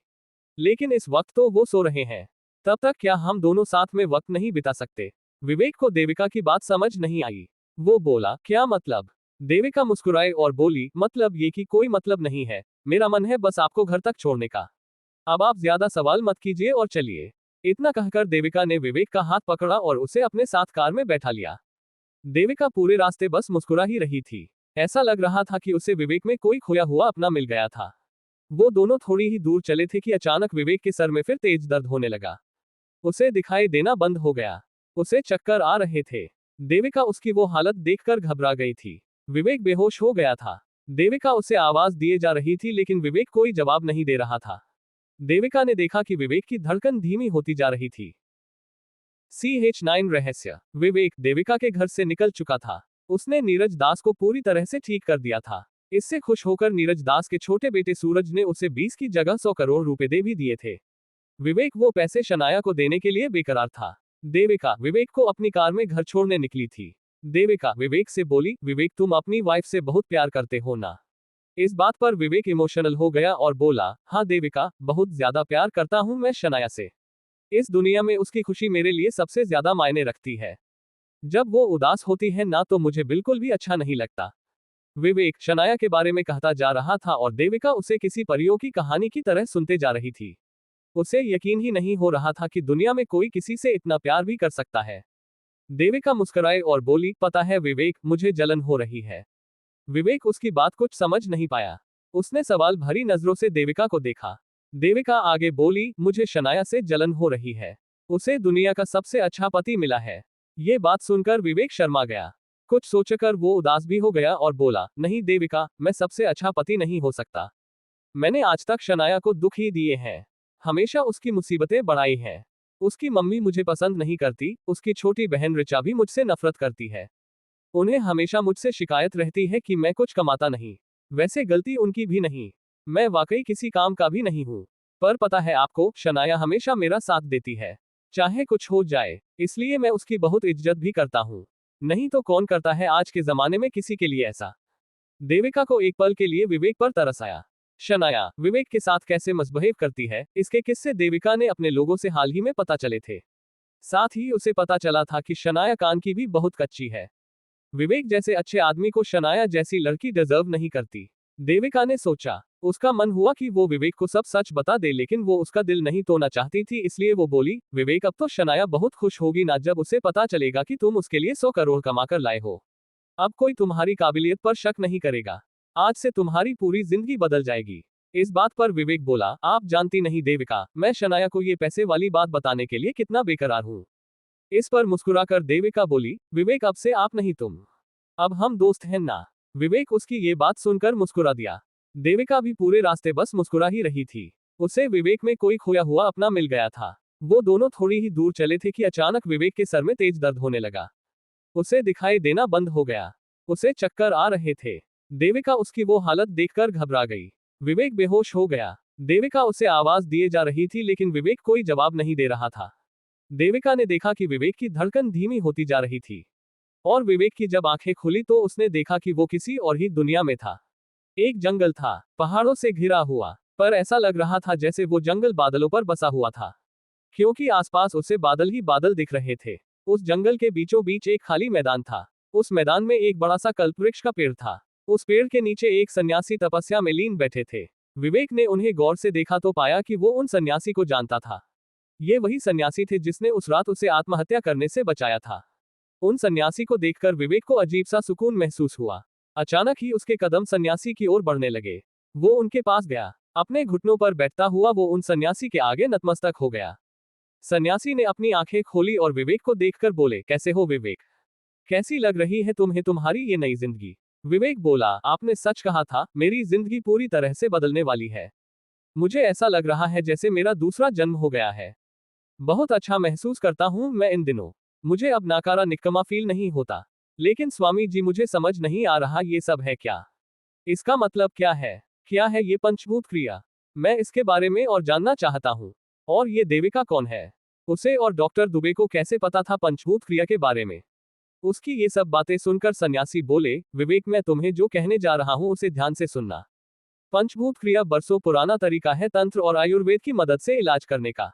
लेकिन इस वक्त तो वो सो रहे हैं, तब तक क्या हम दोनों साथ में वक्त नहीं बिता सकते। विवेक को देविका की बात समझ नहीं आई। वो बोला, क्या मतलब। देविका मुस्कुराए और बोली, मतलब ये कि कोई मतलब नहीं है, मेरा मन है बस आपको घर तक छोड़ने का। अब आप ज्यादा सवाल मत कीजिए और चलिए। इतना कहकर देविका ने विवेक का हाथ पकड़ा और उसे अपने साथ कार में बैठा लिया। देविका पूरे रास्ते बस मुस्कुरा ही रही थी। ऐसा लग रहा था कि उसे विवेक में कोई खोया हुआ अपना मिल गया था। वो दोनों थोड़ी ही दूर चले थे कि अचानक विवेक के सर में फिर तेज दर्द होने लगा। उसे दिखाई देना बंद हो गया। उसे चक्कर आ रहे थे। देविका उसकी वो हालत देखकर घबरा गई थी। विवेक बेहोश हो गया था। देविका उसे आवाज दिए जा रही थी लेकिन विवेक कोई जवाब नहीं दे रहा था। देविका ने देखा कि विवेक की धड़कन धीमी होती जा रही थी। CH9 रहस्य। विवेक देविका के घर से निकल चुका था। उसने नीरज दास को पूरी तरह से ठीक कर दिया था। इससे खुश होकर नीरज दास के छोटे बेटे सूरज ने उसे 20 की जगह 100 करोड़ रुपए दे भी दिए थे। विवेक वो पैसे शनाया को देने के लिए बेकरार था। देविका विवेक को अपनी कार में घर छोड़ने निकली थी। देविका विवेक से बोली, विवेक तुम अपनी वाइफ से बहुत प्यार करते हो ना। इस बात पर विवेक इमोशनल हो गया और बोला, हाँ देविका, बहुत ज्यादा प्यार करता हूँ मैं शनाया से। इस दुनिया में उसकी खुशी मेरे लिए सबसे ज्यादा मायने रखती है। जब वो उदास होती है ना तो मुझे बिल्कुल भी अच्छा नहीं लगता। विवेक शनाया के बारे में कहता जा रहा था और देविका उसे किसी परियों की कहानी की तरह सुनते जा रही थी। उसे यकीन ही नहीं हो रहा था कि दुनिया में कोई किसी से इतना प्यार भी कर सकता है। देविका मुस्कुराए और बोली, पता है विवेक, मुझे जलन हो रही है। विवेक उसकी बात कुछ समझ नहीं पाया। उसने सवाल भरी नजरों से देविका को देखा। देविका आगे बोली, मुझे शनाया से जलन हो रही है। उसे दुनिया का सबसे अच्छा पति मिला है। ये बात सुनकर विवेक शर्मा गया। कुछ सोचकर वो उदास भी हो गया और बोला, नहीं देविका, मैं सबसे अच्छा पति नहीं हो सकता। मैंने आज तक शनाया को दुख ही दिए हैं, हमेशा उसकी मुसीबतें बढ़ाई हैं। उसकी मम्मी मुझे पसंद नहीं करती, उसकी छोटी बहन ऋचा भी मुझसे नफरत करती है। उन्हें हमेशा मुझसे शिकायत रहती है कि मैं कुछ कमाता नहीं। वैसे गलती उनकी भी नहीं, मैं वाकई किसी काम का भी नहीं हूँ। पर पता है आपको, शनाया हमेशा मेरा साथ देती है, चाहे कुछ हो जाए, इसलिए मैं उसकी बहुत इज्जत भी करता हूँ। नहीं तो कौन करता है आज के जमाने में किसी के लिए ऐसा। देविका को एक पल के लिए विवेक पर तरस आया। शनाया विवेक के साथ कैसे मिसबिहेव करती है, इसके किस्से देविका ने अपने लोगों से हाल ही में पता चले थे। साथ ही उसे पता चला था कि शनाया कान की भी बहुत कच्ची है। विवेक जैसे अच्छे आदमी को शनाया जैसी लड़की डिजर्व नहीं करती। देविका ने सोचा। उसका मन हुआ कि वो विवेक को सब सच बता दे, लेकिन वो उसका दिल नहीं तोड़ना चाहती थी, इसलिए वो बोली, विवेक अब तो शनाया बहुत खुश होगी ना जब उसे पता चलेगा कि तुम उसके लिए 100 करोड़ कमाकर लाए हो। अब कोई तुम्हारी काबिलियत पर शक नहीं करेगा। आज से तुम्हारी पूरी जिंदगी बदल जाएगी। इस बात पर विवेक बोला, आप जानती नहीं देविका, मैं शनाया को ये पैसे वाली बात बताने के लिए कितना बेकरार हूँ। इस पर मुस्कुराकर देविका बोली, विवेक अब से आप नहीं तुम, अब हम दोस्त हैं ना। विवेक उसकी ये बात सुनकर मुस्कुरा दिया। देविका भी पूरे रास्ते बस मुस्कुरा ही रही थी। उसे विवेक में कोई खोया हुआ अपना मिल गया था। वो दोनों थोड़ी ही दूर चले थे कि अचानक विवेक के सर में तेज दर्द होने लगा। उसे दिखाई देना बंद हो गया। उसे चक्कर आ रहे थे। देविका उसकी वो हालत देखकर घबरा गई। विवेक बेहोश हो गया। देविका उसे आवाज दिए जा रही थी, लेकिन विवेक कोई जवाब नहीं दे रहा था। देविका ने देखा कि विवेक की धड़कन धीमी होती जा रही थी। और विवेक की जब आंखें खुली तो उसने देखा कि वो किसी और ही दुनिया में था। एक जंगल था, पहाड़ों से घिरा हुआ, पर ऐसा लग रहा था जैसे वो जंगल बादलों पर बसा हुआ था, क्योंकि आसपास उसे बादल ही बादल दिख रहे थे। उस जंगल के बीचों बीच एक खाली मैदान था। उस मैदान में एक बड़ा सा कल्पवृक्ष का पेड़ था। उस पेड़ के नीचे एक सन्यासी तपस्या में लीन बैठे थे। विवेक ने उन्हें गौर से देखा तो पाया कि वो उन सन्यासी को जानता था। ये वही सन्यासी थे जिसने उस रात उसे आत्महत्या करने से बचाया था। उन सन्यासी को देखकर विवेक को अजीब सा सुकून महसूस हुआ। अचानक ही उसके कदम सन्यासी की ओर बढ़ने लगे। वो उनके पास गया। अपने घुटनों पर बैठता हुआ वो उन सन्यासी के आगे नतमस्तक हो गया। सन्यासी ने अपनी आंखें खोली और विवेक को देखकर बोले, कैसे हो विवेक? कैसी लग रही है तुम्हें तुम्हारी ये नई जिंदगी? विवेक बोला, आपने सच कहा था, मेरी जिंदगी पूरी तरह से बदलने वाली है। मुझे ऐसा लग रहा है जैसे मेरा दूसरा जन्म हो गया है। बहुत अच्छा महसूस करता हूं मैं इन दिनों। मुझे अब नाकारा निकम्मा फील नहीं होता। लेकिन स्वामी जी, मुझे समझ नहीं आ रहा ये सब है क्या? इसका मतलब क्या है? क्या है ये पंचभूत क्रिया? मैं इसके बारे में और जानना चाहता हूँ। और ये देविका कौन है? उसे और डॉक्टर दुबे को कैसे पता था पंचभूत क्रिया के बारे में? उसकी ये सब बातें सुनकर सन्यासी बोले, विवेक, मैं तुम्हें जो कहने जा रहा हूँ उसे ध्यान से सुनना। पंचभूत क्रिया बरसों पुराना तरीका है तंत्र और आयुर्वेद की मदद से इलाज करने का।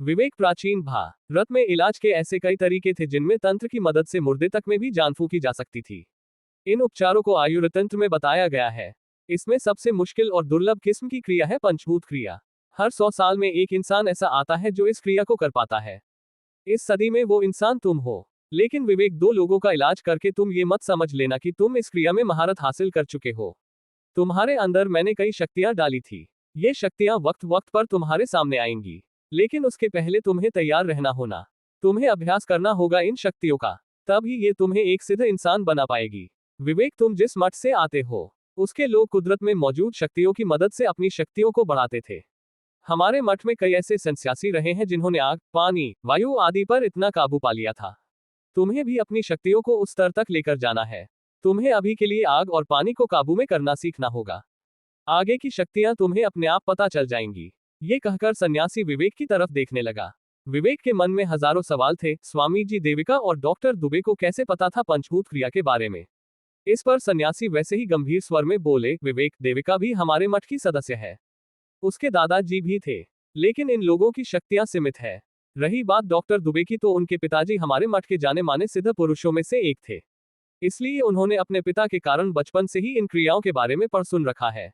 विवेक, प्राचीन भारत में इलाज के ऐसे कई तरीके थे जिनमें तंत्र की मदद से मुर्दे तक में भी जान फूकी जा सकती थी। इन उपचारों को आयुर्तंत्र में बताया गया है। इसमें सबसे मुश्किल और दुर्लभ किस्म की क्रिया है पंचभूत क्रिया। हर 100 साल में एक इंसान ऐसा आता है जो इस क्रिया को कर पाता है। इस सदी में वो इंसान तुम हो। लेकिन विवेक, 2 लोगों का इलाज करके तुम ये मत समझ लेना कि तुम इस क्रिया में महारत हासिल कर चुके हो। तुम्हारे अंदर मैंने कई शक्तियां डाली थी। ये शक्तियां वक्त वक्त पर तुम्हारे सामने आएंगी। लेकिन उसके पहले तुम्हें तैयार रहना होना। तुम्हें अभ्यास करना होगा इन शक्तियों का। तब ही ये तुम्हें एक सिद्ध इंसान बना पाएगी। विवेक, तुम जिस मठ से आते हो, उसके लोग कुदरत में मौजूद शक्तियों की मदद से अपनी शक्तियों को बढ़ाते थे। हमारे मठ में कई ऐसे सन्यासी रहे हैं जिन्होंने आग, पानी, वायु आदि पर इतना काबू पा लिया था। तुम्हें भी अपनी शक्तियों को उस स्तर तक लेकर जाना है। तुम्हें अभी के लिए आग और पानी को काबू में करना सीखना होगा। आगे की शक्तियां तुम्हें अपने आप पता चल जाएंगी। ये कहकर सन्यासी विवेक की तरफ देखने लगा। विवेक के मन में हजारों सवाल थे। स्वामी जी, देविका और डॉक्टर दुबे को कैसे पता था पंचभूत क्रिया के बारे में? इस पर सन्यासी वैसे ही गंभीर स्वर में बोले, विवेक, देविका भी हमारे मठ की सदस्य है। उसके दादाजी भी थे। लेकिन इन लोगों की शक्तियां सीमित है। रही बात डॉक्टर दुबे की, तो उनके पिताजी हमारे मठ के जाने माने सिद्ध पुरुषों में से एक थे। इसलिए उन्होंने अपने पिता के कारण बचपन से ही इन क्रियाओं के बारे में पढ़ सुन रखा है।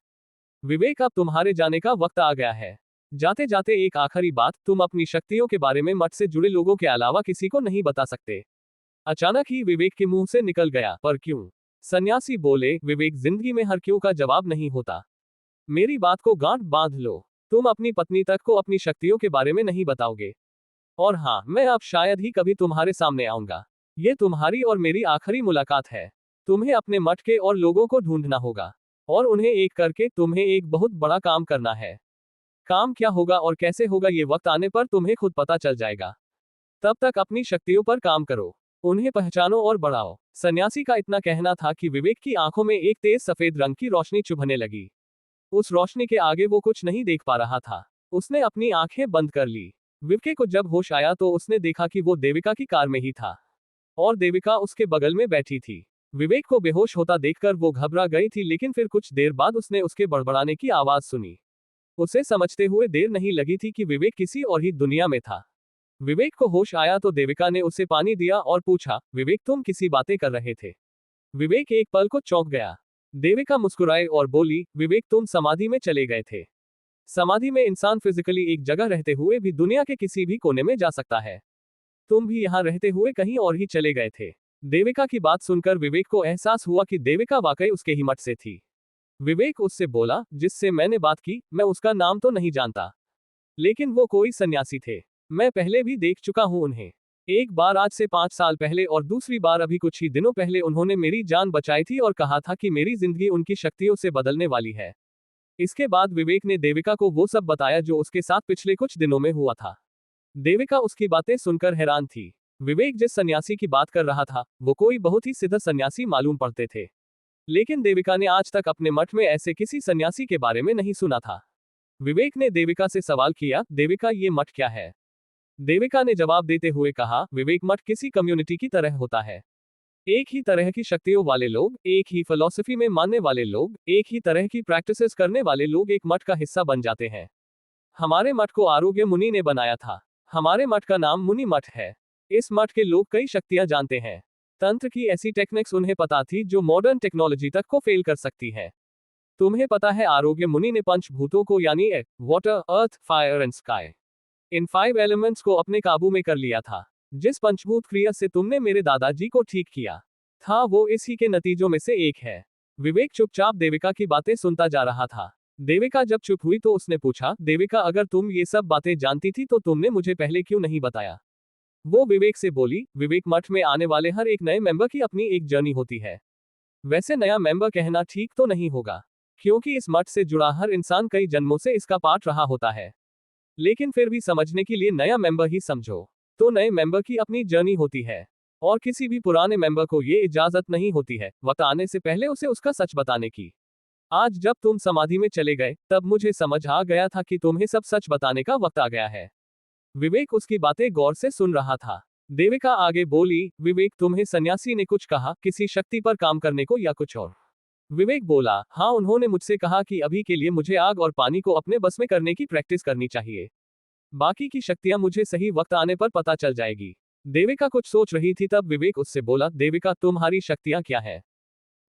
विवेक, अब तुम्हारे जाने का वक्त आ गया है। जाते जाते एक आखिरी बात, तुम अपनी शक्तियों के बारे में मठ से जुड़े लोगों के अलावा किसी को नहीं बता सकते। अचानक ही विवेक के मुंह से निकल गया, पर क्यों? सन्यासी बोले, विवेक, जिंदगी में हर क्यों का जवाब नहीं होता। मेरी बात को गांठ बांध लो। तुम अपनी पत्नी तक को अपनी शक्तियों के बारे में नहीं बताओगे। और हाँ, मैं अब शायद ही कभी तुम्हारे सामने आऊंगा। ये तुम्हारी और मेरी आखिरी मुलाकात है। तुम्हें अपने मठ के और लोगों को ढूंढना होगा। और उन्हें एक करके तुम्हें एक बहुत बड़ा काम करना है। काम क्या होगा और कैसे होगा ये वक्त आने पर तुम्हें खुद पता चल जाएगा। तब तक अपनी शक्तियों पर काम करो, उन्हें पहचानो और बढ़ाओ। सन्यासी का इतना कहना था कि विवेक की आंखों में एक तेज सफेद रंग की रोशनी चुभने लगी। उस रोशनी के आगे वो कुछ नहीं देख पा रहा था। उसने अपनी आंखें बंद कर ली। विवेक को जब होश आया तो उसने देखा कि वो देविका की कार में ही था और देविका उसके बगल में बैठी थी। विवेक को बेहोश होता देखकर वो घबरा गई थी, लेकिन फिर कुछ देर बाद उसने उसके बड़बड़ाने की आवाज सुनी। उसे समझते हुए देर नहीं लगी थी कि विवेक किसी और ही दुनिया में था। विवेक को होश आया तो देविका ने उसे पानी दिया और पूछा, विवेक तुम किसी बातें कर रहे थे? विवेक एक पल को चौंक गया। देविका मुस्कुराई और बोली, विवेक तुम समाधि में चले गए थे। समाधि में इंसान फिजिकली एक जगह रहते हुए भी दुनिया के किसी भी कोने में जा सकता है। तुम भी यहाँ रहते हुए कहीं और ही चले गए थे। देविका की बात सुनकर विवेक को एहसास हुआ कि देविका वाकई उसके ही मठ से थी। विवेक उससे बोला, जिससे मैंने बात की, मैं उसका नाम तो नहीं जानता, लेकिन वो कोई सन्यासी थे। मैं पहले भी देख चुका हूं उन्हें। एक बार आज से 5 साल पहले और दूसरी बार अभी कुछ ही दिनों पहले उन्होंने मेरी जान बचाई थी और कहा था कि मेरी जिंदगी उनकी शक्तियों से बदलने वाली है। इसके बाद विवेक ने देविका को वो सब बताया जो उसके साथ पिछले कुछ दिनों में हुआ था। देविका उसकी बातें सुनकर हैरान थी। विवेक जिस सन्यासी की बात कर रहा था वो कोई बहुत ही सीधा सन्यासी मालूम पड़ते थे, लेकिन देविका ने आज तक अपने मठ में ऐसे किसी सन्यासी के बारे में नहीं सुना था। विवेक ने देविका से सवाल किया, देविका ये मठ क्या है? देविका ने जवाब देते हुए कहा, विवेक मठ किसी कम्युनिटी की तरह होता है। एक ही तरह की शक्तियों वाले लोग, एक ही फिलॉसफी में मानने वाले लोग, एक ही तरह की प्रैक्टिसेस करने वाले लोग एक मठ का हिस्सा बन जाते हैं। हमारे मठ को आरोग्य मुनि ने बनाया था। हमारे मठ का नाम मुनि मठ है। इस मठ के लोग कई शक्तियां जानते हैं। तंत्र की ऐसी टेक्निक्स उन्हें पता थी जो मॉडर्न टेक्नोलॉजी तक को फेल कर सकती है। तुम्हें पता है आरोग्य मुनि ने पंचभूतों को यानी water, earth, fire and sky, in 5 elements को अपने काबू में कर लिया था। जिस पंचभूत क्रिया से तुमने मेरे दादाजी को ठीक किया था वो इसी के नतीजों में से एक है। विवेक चुपचाप देविका की बातें सुनता जा रहा था। देविका जब चुप हुई तो उसने पूछा, देविका अगर तुम ये सब बातें जानती थी तो तुमने मुझे पहले क्यों नहीं बताया? वो विवेक से बोली, विवेक मठ में आने वाले हर एक नए मेंबर की अपनी एक जर्नी होती है। वैसे नया मेंबर कहना ठीक तो नहीं होगा, क्योंकि इस मठ से जुड़ा हर इंसान कई जन्मों से इसका पार्ट रहा होता है। लेकिन फिर भी समझने के लिए नया मेंबर ही समझो। तो नए मेंबर की अपनी जर्नी होती है और किसी भी पुराने मेंबर को ये इजाजत नहीं होती है वक्त आने से पहले उसे उसका सच बताने की। आज जब तुम समाधि में चले गए तब मुझे समझ आ गया था कि तुम्हें सब सच बताने का वक्त आ गया है। विवेक उसकी बातें गौर से सुन रहा था। देविका आगे बोली, विवेक तुम्हें सन्यासी ने कुछ कहा, किसी शक्ति पर काम करने को या कुछ और? विवेक बोला, हाँ उन्होंने मुझसे कहा कि अभी के लिए मुझे आग और पानी को अपने बस में करने की प्रैक्टिस करनी चाहिए। बाकी की शक्तियां मुझे सही वक्त आने पर पता चल जाएगी। देविका कुछ सोच रही थी तब विवेक उससे बोला, देविका तुम्हारी शक्तियां क्या है?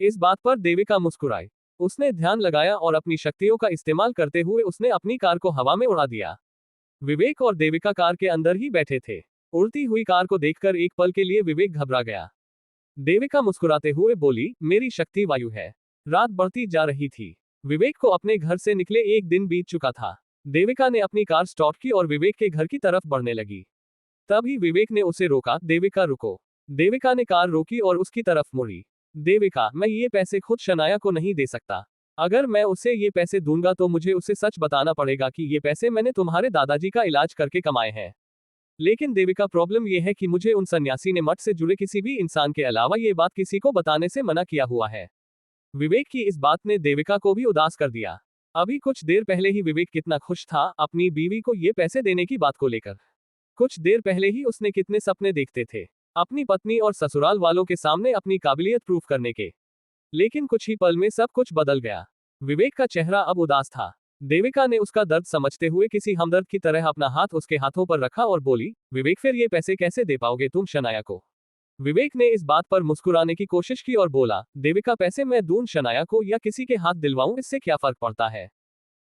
इस बात पर देविका मुस्कुराई। उसने ध्यान लगाया और अपनी शक्तियों का इस्तेमाल करते हुए उसने अपनी कार को हवा में उड़ा दिया। विवेक और देविका कार के अंदर ही बैठे थे। उड़ती हुई कार को देखकर एक पल के लिए विवेक घबरा गया। देविका मुस्कुराते हुए बोली, मेरी शक्ति वायु है। रात बढ़ती जा रही थी। विवेक को अपने घर से निकले एक दिन बीत चुका था। देविका ने अपनी कार स्टार्ट की और विवेक के घर की तरफ बढ़ने लगी। तभी विवेक ने उसे रोका, देविका रुको। देविका ने कार रोकी और उसकी तरफ मुड़ी। देविका, मैं ये पैसे खुद शनाया को नहीं दे सकता। अगर मैं उसे ये पैसे दूंगा तो मुझे उसे सच बताना पड़ेगा कि ये पैसे मैंने तुम्हारे दादाजी का इलाज करके कमाए हैं। लेकिन देविका प्रॉब्लम यह है कि मुझे उन सन्यासी ने मठ से जुड़े किसी भी इंसान के अलावा ये बात किसी को बताने से मना किया हुआ है। विवेक की इस बात ने देविका को भी उदास कर दिया। अभी कुछ देर पहले ही विवेक कितना खुश था अपनी बीवी को ये पैसे देने की बात को लेकर। कुछ देर पहले ही उसने कितने सपने देखते थे अपनी पत्नी और ससुराल वालों के सामने अपनी काबिलियत प्रूफ करने के। लेकिन कुछ ही पल में सब कुछ बदल गया। विवेक का चेहरा अब उदास था। देविका ने उसका दर्द समझते हुए किसी हमदर्द की तरह अपना हाथ उसके हाथों पर रखा और बोली, विवेक फिर ये पैसे कैसे दे पाओगे तुम शनाया को? विवेक ने इस बात पर मुस्कुराने की कोशिश की और बोला, देविका पैसे मैं दूं शनाया को या किसी के हाथ दिलवाऊं इससे क्या फर्क पड़ता है?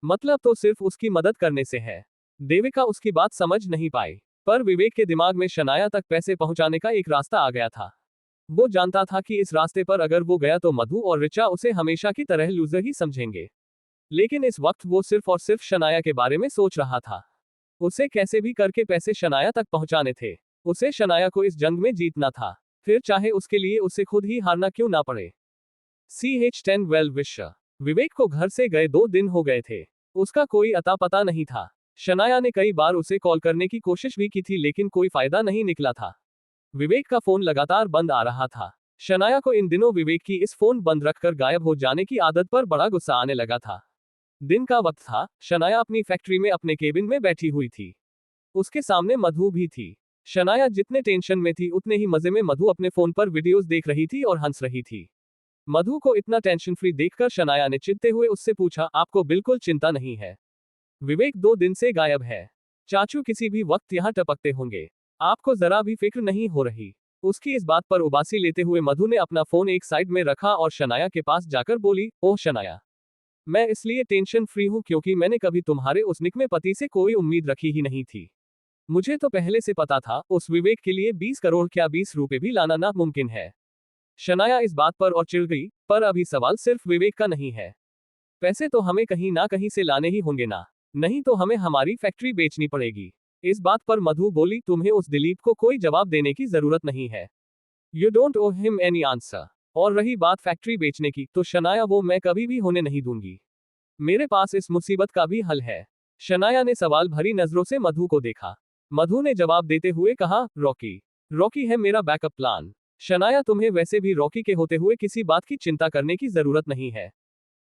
मतलब तो सिर्फ उसकी मदद करने से है। देविका उसकी बात समझ नहीं पाई, पर विवेक के दिमाग में शनाया तक पैसे पहुंचाने का एक रास्ता आ गया था। वो जानता था कि इस रास्ते पर अगर वो गया तो मधु और ऋचा उसे हमेशा की तरह लूजर ही समझेंगे। लेकिन इस वक्त वो सिर्फ और सिर्फ शनाया के बारे में सोच रहा था। उसे कैसे भी करके पैसे शनाया तक पहुंचाने थे। उसे शनाया को इस जंग में जीतना था, फिर चाहे उसके लिए उसे खुद ही हारना क्यों ना पड़े। CH10 well wish. विवेक को घर से गए 2 दिन हो गए थे। उसका कोई अता पता नहीं था। शनाया ने कई बार उसे कॉल करने की कोशिश भी की थी लेकिन कोई फायदा नहीं निकला था। विवेक का फोन लगातार बंद आ रहा था। शनाया को इन दिनों विवेक की इस फोन बंद रखकर गायब हो जाने की आदत पर बड़ा गुस्सा आने लगा था। दिन का वक्त था, शनाया अपनी फैक्ट्री में अपने केबिन में बैठी हुई थी। उसके सामने मधु भी थी। शनाया जितने टेंशन में थी उतने ही मजे में मधु अपने फोन पर वीडियोस देख रही थी और हंस रही थी। मधु को इतना टेंशन फ्री देखकर शनाया ने चिढ़ते हुए उससे पूछा, आपको बिल्कुल चिंता नहीं है? विवेक 2 दिन से गायब है। चाचू किसी भी वक्त यहाँ टपकते होंगे। आपको जरा भी फिक्र नहीं हो रही? उसकी इस बात पर उबासी लेते हुए मधु ने अपना फोन एक साइड में रखा और शनाया के पास जाकर बोली, ओह शनाया, मैं इसलिए टेंशन फ्री हूं क्योंकि मैंने कभी तुम्हारे उस निकम्मे पति से कोई उम्मीद रखी ही नहीं थी। मुझे तो पहले से पता था उस विवेक के लिए 20 करोड़ क्या 20 रुपए भी लाना नामुमकिन है। शनाया इस बात पर और चिढ़ गई, पर अभी सवाल सिर्फ विवेक का नहीं है। पैसे तो हमें कहीं ना कहीं से लाने ही होंगे ना, नहीं तो हमें हमारी फैक्ट्री बेचनी पड़ेगी। इस बात पर मधु बोली, तुम्हें उस दिलीप को कोई जवाब देने की जरूरत नहीं है। You don't owe him any answer. और रही बात फैक्ट्री बेचने की, तो शनाया वो मैं कभी भी होने नहीं दूंगी। मेरे पास इस मुसीबत का भी हल है। शनाया ने सवाल भरी नजरों से मधु को देखा। मधु ने जवाब देते हुए कहा, रॉकी। रॉकी है मेरा बैकअप प्लान। शनाया, तुम्हें वैसे भी रॉकी के होते हुए किसी बात की चिंता करने की जरूरत नहीं है।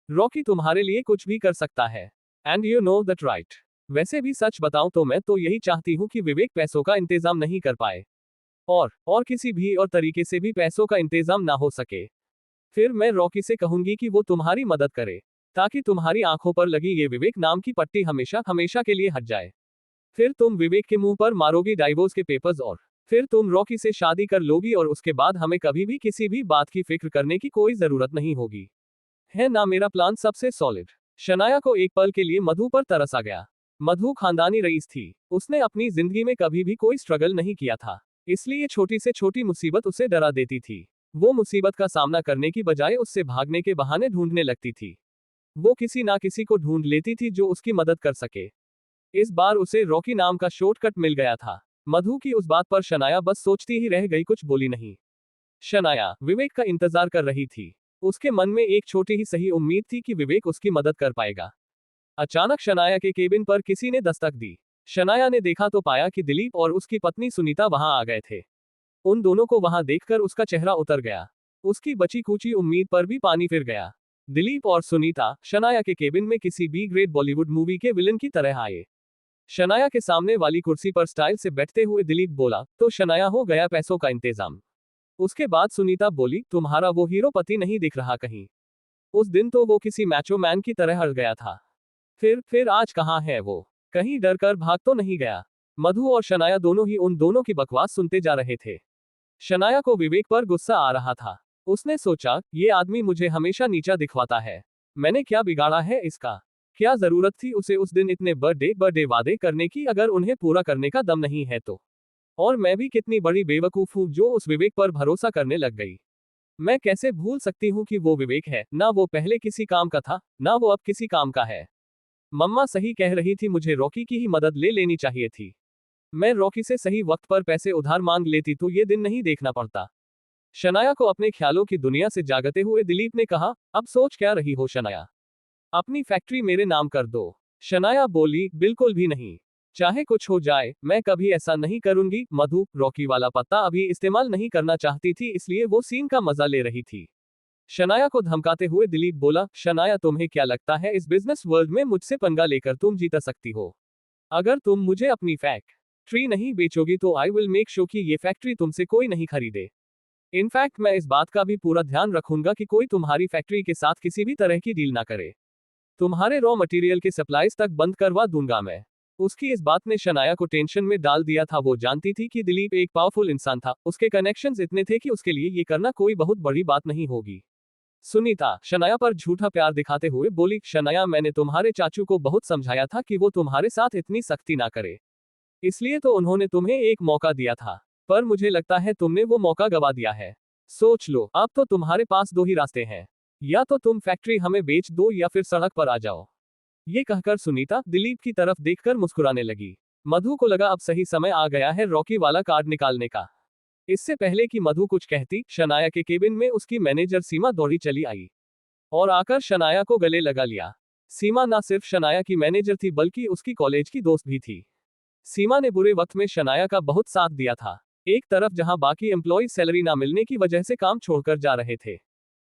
रॉकी तुम्हारे लिए कुछ भी कर सकता है। And you know that right. वैसे भी सच बताऊं तो मैं तो यही चाहती हूं कि विवेक पैसों का इंतजाम नहीं कर पाए, और किसी भी और तरीके से भी पैसों का इंतजाम ना हो सके। फिर मैं रॉकी से कहूंगी कि वो तुम्हारी मदद करे, ताकि तुम्हारी आंखों पर लगी ये विवेक नाम की पट्टी हमेशा हमेशा के लिए हट जाए। फिर तुम विवेक के मुंह पर मारोगी डाइवोर्स के पेपर्स, और फिर तुम रॉकी से शादी कर लोगी और उसके बाद हमें कभी भी किसी भी बात की फिक्र करने की कोई जरूरत नहीं होगी। है ना मेरा प्लान सबसे सॉलिड? शनाया को एक पल के लिए मधु पर तरस आ गया। मधु खानदानी रईस थी। उसने अपनी जिंदगी में कभी भी कोई स्ट्रगल नहीं किया था, इसलिए छोटी से छोटी मुसीबत उसे डरा देती थी। वो मुसीबत का सामना करने की बजाय उससे भागने के बहाने ढूंढने लगती थी। वो किसी ना किसी को ढूंढ लेती थी जो उसकी मदद कर सके। इस बार उसे रॉकी नाम का शॉर्टकट मिल गया था। मधु की उस बात पर शनाया बस सोचती ही रह गई, कुछ बोली नहीं। शनाया विवेक का इंतजार कर रही थी। उसके मन में एक छोटी ही सही उम्मीद थी कि विवेक उसकी मदद कर पाएगा। अचानक शनाया के केबिन पर किसी ने दस्तक दी। शनाया ने देखा तो पाया कि दिलीप और उसकी पत्नी सुनीता वहां आ गए थे। उन दोनों को वहां देखकर उसका चेहरा उतर गया। उसकी बची कुची उम्मीद पर भी पानी फिर गया। दिलीप और सुनीता शनाया के केबिन में किसी बी ग्रेड बॉलीवुड मूवी के विलन की तरह आए। शनाया के सामने वाली कुर्सी पर स्टाइल से बैठते हुए दिलीप बोला, तो शनाया हो गया पैसों का इंतजाम? उसके बाद सुनीता बोली, तुम्हारा वो हीरो पति नहीं दिख रहा कहीं? उस दिन तो वो किसी मैचो मैन की तरह हट गया था। फिर आज कहाँ है वो? कहीं डर कर भाग तो नहीं गया? मधु और शनाया दोनों ही उन दोनों की बकवास सुनते जा रहे थे। शनाया को विवेक पर गुस्सा आ रहा था। उसने सोचा, ये आदमी मुझे हमेशा नीचा दिखवाता है। मैंने क्या बिगाड़ा है इसका? क्या जरूरत थी उसे उस दिन इतने बर्थडे वादे करने की अगर उन्हें पूरा करने का दम नहीं है तो? और मैं भी कितनी बड़ी बेवकूफ हूं जो उस विवेक पर भरोसा करने लग गई। मैं कैसे भूल सकती हूँ कि वो विवेक है, ना वो पहले किसी काम का था, ना वो अब किसी काम का है। मम्मा सही कह रही थी, मुझे रॉकी की ही मदद ले लेनी चाहिए थी। मैं रॉकी से सही वक्त पर पैसे उधार मांग लेती तो ये दिन नहीं देखना पड़ता। शनाया को अपने ख्यालों की दुनिया से जागते हुए दिलीप ने कहा, अब सोच क्या रही हो शनाया? अपनी फैक्ट्री मेरे नाम कर दो। शनाया बोली, बिल्कुल भी नहीं। चाहे कुछ हो जाए, मैं कभी ऐसा नहीं करूंगी। मधु रॉकी वाला पत्ता अभी इस्तेमाल नहीं करना चाहती थी, इसलिए वो सीन का मजा ले रही थी। शनाया को धमकाते हुए दिलीप बोला, शनाया तुम्हें क्या लगता है इस बिजनेस वर्ल्ड में मुझसे पंगा लेकर तुम जीत सकती हो? अगर तुम मुझे अपनी फैक्ट्री नहीं बेचोगी तो आई विल मेक श्योर कि ये फैक्ट्री तुमसे कोई नहीं खरीदे। इनफैक्ट मैं इस बात का भी पूरा ध्यान रखूंगा कि कोई तुम्हारी फैक्ट्री के साथ किसी भी तरह की डील ना करे। तुम्हारे रॉ मटेरियल के सप्लाईज तक बंद करवा दूंगा मैं। उसकी इस बात ने शनाया को टेंशन में डाल दिया था। वो जानती थी कि दिलीप एक पावरफुल इंसान था, उसके कनेक्शंस इतने थे कि उसके लिए ये करना कोई बहुत बड़ी बात नहीं होगी। सुनीता शनाया पर झूठा प्यार दिखाते हुए बोली, शनाया मैंने तुम्हारे चाचू को बहुत समझाया था कि वो तुम्हारे साथ इतनी सख्ती ना करे, इसलिए तो उन्होंने तुम्हें एक मौका दिया था, पर मुझे लगता है तुमने वो मौका गवा दिया है। सोच लो, अब तो तुम्हारे पास दो ही रास्ते हैं, या तो तुम फैक्ट्री हमें बेच दो या फिर सड़क पर आ जाओ। ये कहकर सुनीता दिलीप की तरफ देखकर मुस्कुराने लगी। मधु को लगा अब सही समय आ गया है रॉकी वाला कार्ड निकालने का। इससे पहले कि मधु कुछ कहती, शनाया के केबिन में उसकी मैनेजर सीमा दौड़ी चली आई और आकर शनाया को गले लगा लिया। सीमा ना सिर्फ शनाया की मैनेजर थी बल्कि उसकी कॉलेज की दोस्त भी थी। सीमा ने बुरे वक्त में शनाया का बहुत साथ दिया था। एक तरफ जहां बाकी एम्प्लॉय सैलरी ना मिलने की वजह से काम छोड़कर जा रहे थे,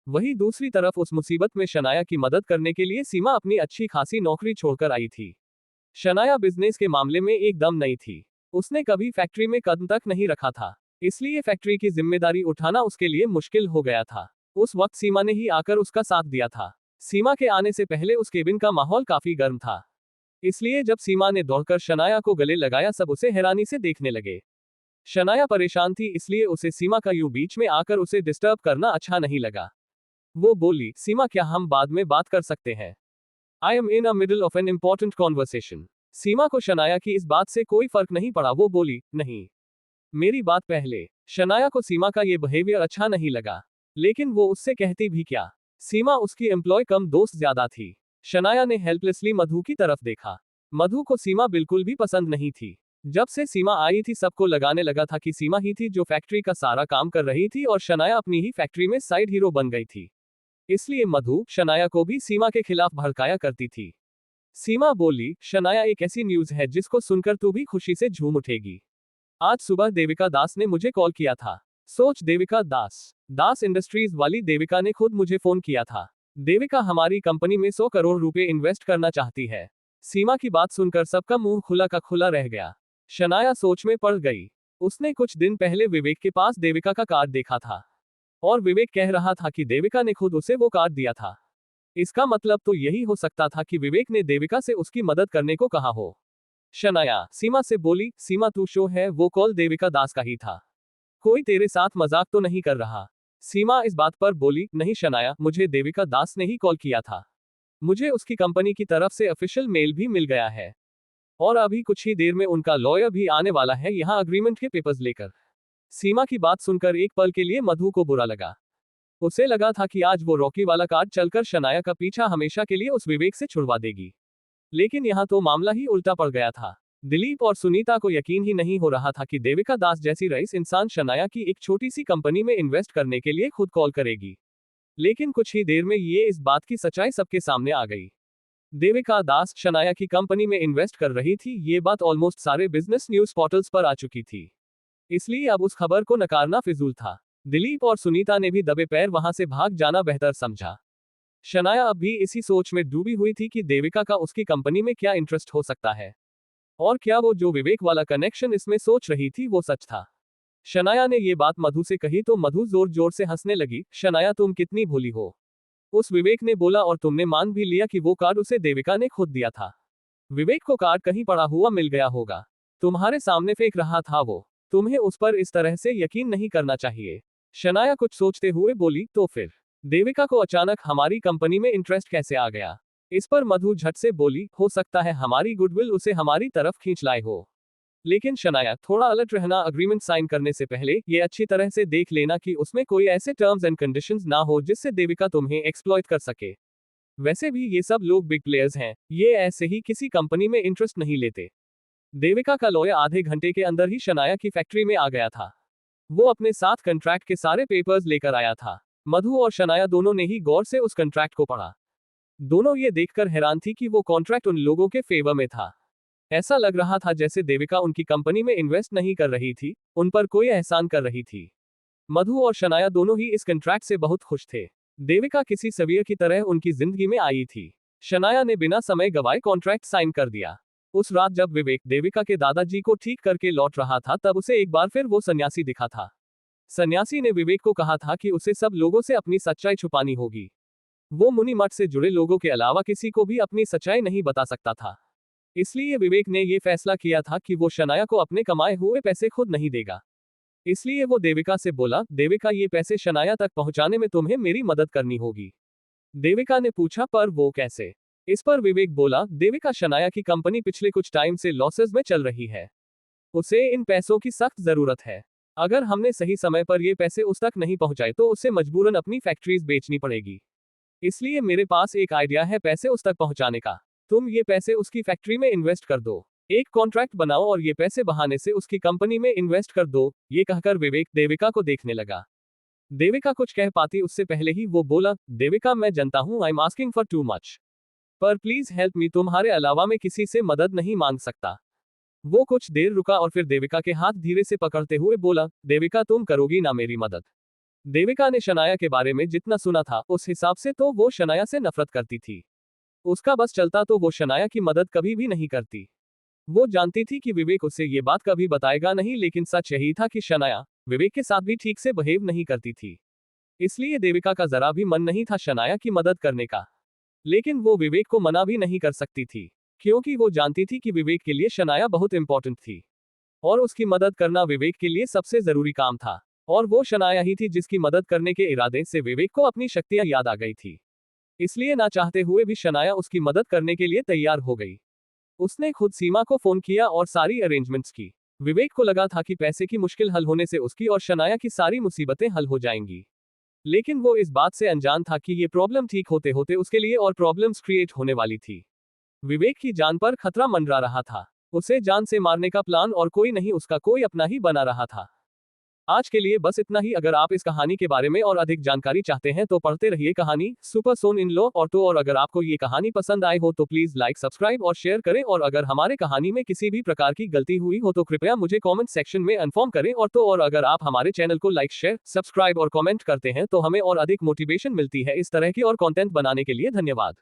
वहीं दूसरी तरफ उस मुसीबत में शनाया की मदद करने के लिए सीमा अपनी अच्छी खासी नौकरी छोड़कर आई थी। शनाया बिजनेस के मामले में एकदम नई थी। उसने कभी फैक्ट्री में कदम तक नहीं रखा था, इसलिए फैक्ट्री की जिम्मेदारी उठाना उसके लिए मुश्किल हो गया था। उस वक्त सीमा ने ही आकर उसका साथ दिया था। सीमा के आने से पहले उस केबिन का माहौल काफी गर्म था, इसलिए जब सीमा ने दौड़कर शनाया को गले लगाया सब उसे हैरानी से देखने लगे। शनाया परेशान थी, इसलिए उसे सीमा का यूं बीच में आकर उसे डिस्टर्ब करना अच्छा नहीं लगा। वो बोली, सीमा क्या हम बाद में बात कर सकते हैं? I am in a middle of an important conversation. Seema को शनाया की इस बात से कोई फर्क नहीं पड़ा। वो बोली, नहीं, मेरी बात पहले। शनाया को सीमा का ये बिहेवियर अच्छा नहीं लगा, लेकिन वो उससे कहती भी क्या। सीमा उसकी एम्प्लॉय कम दोस्त ज्यादा थी। शनाया ने हेल्पलेसली मधु की तरफ देखा। मधु को सीमा बिल्कुल भी पसंद नहीं थी। जब से सीमा आई थी सबको लगाने लगा था कि सीमा ही थी जो फैक्ट्री का सारा काम कर रही थी और शनाया अपनी ही फैक्ट्री में साइड हीरो बन गई थी। इसलिए मधु शनाया को भी सीमा के खिलाफ भड़काया करती थी। सीमा बोली, शनाया एक ऐसी न्यूज है जिसको सुनकर तू भी खुशी से झूम उठेगी। आज सुबह देविका दास ने मुझे कॉल किया था। सोच, देविका दास, दास इंडस्ट्रीज वाली देविका ने खुद मुझे फोन किया था। देविका हमारी कंपनी में 100 करोड़ रुपए इन्वेस्ट करना चाहती है। सीमा की बात सुनकर सबका मुंह खुला का खुला रह गया। शनाया सोच में पड़ गई। उसने कुछ दिन पहले विवेक के पास देविका का कार्ड देखा था और विवेक कह रहा था कि देविका ने खुद उसे वो कार्ड दिया था। इसका मतलब तो यही हो सकता था कि विवेक ने देविका से उसकी मदद करने को कहा हो। शनाया सीमा से बोली, सीमा तू शो है, वो कॉल देविका दास का ही था, कोई तेरे साथ मजाक तो नहीं कर रहा। सीमा इस बात पर बोली, नहीं शनाया, मुझे देविका दास ने ही कॉल किया था। मुझे उसकी कंपनी की तरफ से ऑफिशियल मेल भी मिल गया है और अभी कुछ ही देर में उनका लॉयर भी आने वाला है यहाँ अग्रीमेंट के पेपर्स लेकर। सीमा की बात सुनकर एक पल के लिए मधु को बुरा लगा। उसे लगा था कि आज वो रॉकी वाला कार्ड चलकर शनाया का पीछा हमेशा के लिए उस विवेक से छुड़वा देगी, लेकिन यहाँ तो मामला ही उल्टा पड़ गया था। दिलीप और सुनीता को यकीन ही नहीं हो रहा था कि देविका दास जैसी रईस इंसान शनाया की एक छोटी सी कंपनी में इन्वेस्ट करने के लिए खुद कॉल करेगी। लेकिन कुछ ही देर में ये इस बात की सच्चाई सबके सामने आ गई। देविका दास शनाया की कंपनी में इन्वेस्ट कर रही थी, ये बात ऑलमोस्ट सारे बिजनेस न्यूज पोर्टल्स पर आ चुकी थी, इसलिए अब उस खबर को नकारना फिजूल था। दिलीप और सुनीता ने भी दबे पैर वहां से भाग जाना बेहतर समझा। शनाया अब भी इसी सोच में डूबी हुई थी कि देविका का उसकी कंपनी में क्या इंटरेस्ट हो सकता है और क्या वो जो विवेक वाला कनेक्शन इसमें सोच रही थी वो सच था। शनाया ने ये बात मधु से कही तो मधु जोर जोर से हंसने लगी। शनाया तुम कितनी भोली हो, उस विवेक ने बोला, और तुमने मान भी लिया कि वो कार्ड उसे देविका ने खुद दिया था। विवेक को कार्ड कहीं पड़ा हुआ मिल गया होगा, तुम्हारे सामने फेंक रहा था वो, तुम्हें उस पर इस तरह से यकीन नहीं करना चाहिए। शनाया कुछ सोचते हुए बोली, तो फिर देविका को अचानक हमारी कंपनी में इंटरेस्ट कैसे आ गया? इस पर मधु झट से बोली, हो सकता है हमारी गुडविल उसे हमारी तरफ खींच लाए हो। लेकिन शनाया, थोड़ा अलर्ट रहना, अग्रीमेंट साइन करने से पहले ये अच्छी तरह से देख लेना कि उसमें कोई ऐसे टर्म्स एंड कंडीशंस ना हो जिससे देविका तुम्हें एक्सप्लॉइट कर सके। वैसे भी ये सब लोग बिग प्लेयर्स हैं, ये ऐसे ही किसी कंपनी में इंटरेस्ट नहीं लेते। देविका का लॉयर आधे घंटे के अंदर ही शनाया की फैक्ट्री में आ गया था। वो अपने साथ कंट्रैक्ट के सारे पेपर्स लेकर आया था। मधु और शनाया दोनों ने ही गौर से उस कंट्रैक्ट को पढ़ा। दोनों ये देखकर हैरान थी कि वो कॉन्ट्रैक्ट उन लोगों के फेवर में था। ऐसा लग रहा था जैसे देविका उनकी कंपनी में इन्वेस्ट नहीं कर रही थी, उन पर कोई एहसान कर रही थी। मधु और शनाया दोनों ही इस कंट्रैक्ट से बहुत खुश थे। देविका किसी सवियर की तरह उनकी जिंदगी में आई थी। शनाया ने बिना समय गवाए कॉन्ट्रैक्ट साइन कर दिया। उस रात जब विवेक देविका के दादाजी को ठीक करके लौट रहा था तब उसे एक बार फिर वो सन्यासी दिखा था। सन्यासी ने विवेक को कहा था कि उसे सब लोगों से अपनी सच्चाई छुपानी होगी। वो मुनि मठ से जुड़े लोगों के अलावा किसी को भी अपनी सच्चाई नहीं बता सकता था। इसलिए विवेक ने ये फैसला किया था कि वो शनाया को अपने कमाए हुए पैसे खुद नहीं देगा। इसलिए वो देविका से बोला, देविका ये पैसे शनाया तक पहुंचाने में तुम्हें मेरी मदद करनी होगी। देविका ने पूछा, पर वो कैसे? इस पर विवेक बोला, देविका शनाया की कंपनी पिछले कुछ टाइम से लॉसेस में चल रही है, उसे इन पैसों की सख्त जरूरत है। अगर हमने सही समय पर ये पैसे उस तक नहीं पहुंचाए तो उसे मजबूरन अपनी फैक्ट्रीज बेचनी पड़ेगी। इसलिए मेरे पास एक आइडिया है पैसे उस तक पहुंचाने का। तुम ये पैसे उसकी फैक्ट्री में इन्वेस्ट कर दो, एक कॉन्ट्रैक्ट बनाओ और ये पैसे बहाने से उसकी कंपनी में इन्वेस्ट कर दो। ये कहकर विवेक देविका को देखने लगा। देविका कुछ कह पाती उससे पहले ही वो बोला, देविका मैं जानता हूं I am asking for too much. पर प्लीज हेल्प मी, तुम्हारे अलावा मैं किसी से मदद नहीं मांग सकता। वो कुछ देर रुका और फिर देविका के हाथ धीरे से पकड़ते हुए बोला, देविका तुम करोगी ना मेरी मदद। देविका ने शनाया के बारे में जितना सुना था उस हिसाब से तो वो शनाया से नफरत करती थी। उसका बस चलता तो वो शनाया की मदद कभी भी नहीं करती। वो जानती थी कि विवेक उसे ये बात कभी बताएगा नहीं, लेकिन सच यही था कि शनाया विवेक के साथ भी ठीक से बिहेव नहीं करती थी। इसलिए देविका का जरा भी मन नहीं था शनाया की मदद करने का। लेकिन वो विवेक को मना भी नहीं कर सकती थी, क्योंकि वो जानती थी कि विवेक के लिए शनाया बहुत इंपॉर्टेंट थी और उसकी मदद करना विवेक के लिए सबसे जरूरी काम था। और वो शनाया ही थी जिसकी मदद करने के इरादे से विवेक को अपनी शक्तियां याद आ गई थी। इसलिए ना चाहते हुए भी शनाया उसकी मदद करने के लिए तैयार हो गई। उसने खुद सीमा को फोन किया और सारी अरेंजमेंट्स की। विवेक को लगा था कि पैसे की मुश्किल हल होने से उसकी और शनाया की सारी मुसीबतें हल हो जाएंगी। लेकिन वो इस बात से अनजान था कि ये प्रॉब्लम ठीक होते होते उसके लिए और प्रॉब्लम्स क्रिएट होने वाली थी। विवेक की जान पर खतरा मंडरा रहा था। उसे जान से मारने का प्लान और कोई नहीं, उसका कोई अपना ही बना रहा था। आज के लिए बस इतना ही। अगर आप इस कहानी के बारे में और अधिक जानकारी चाहते हैं तो पढ़ते रहिए कहानी सुपर सोन इन लॉ और अगर आपको ये कहानी पसंद आए हो तो प्लीज लाइक, सब्सक्राइब और शेयर करें। और अगर हमारे कहानी में किसी भी प्रकार की गलती हुई हो तो कृपया मुझे कमेंट सेक्शन में इन्फॉर्म करें। और अगर आप हमारे चैनल को लाइक, शेयर, सब्सक्राइब और कमेंट करते हैं तो हमें और अधिक मोटिवेशन मिलती है इस तरह की और कंटेंट बनाने के लिए। धन्यवाद।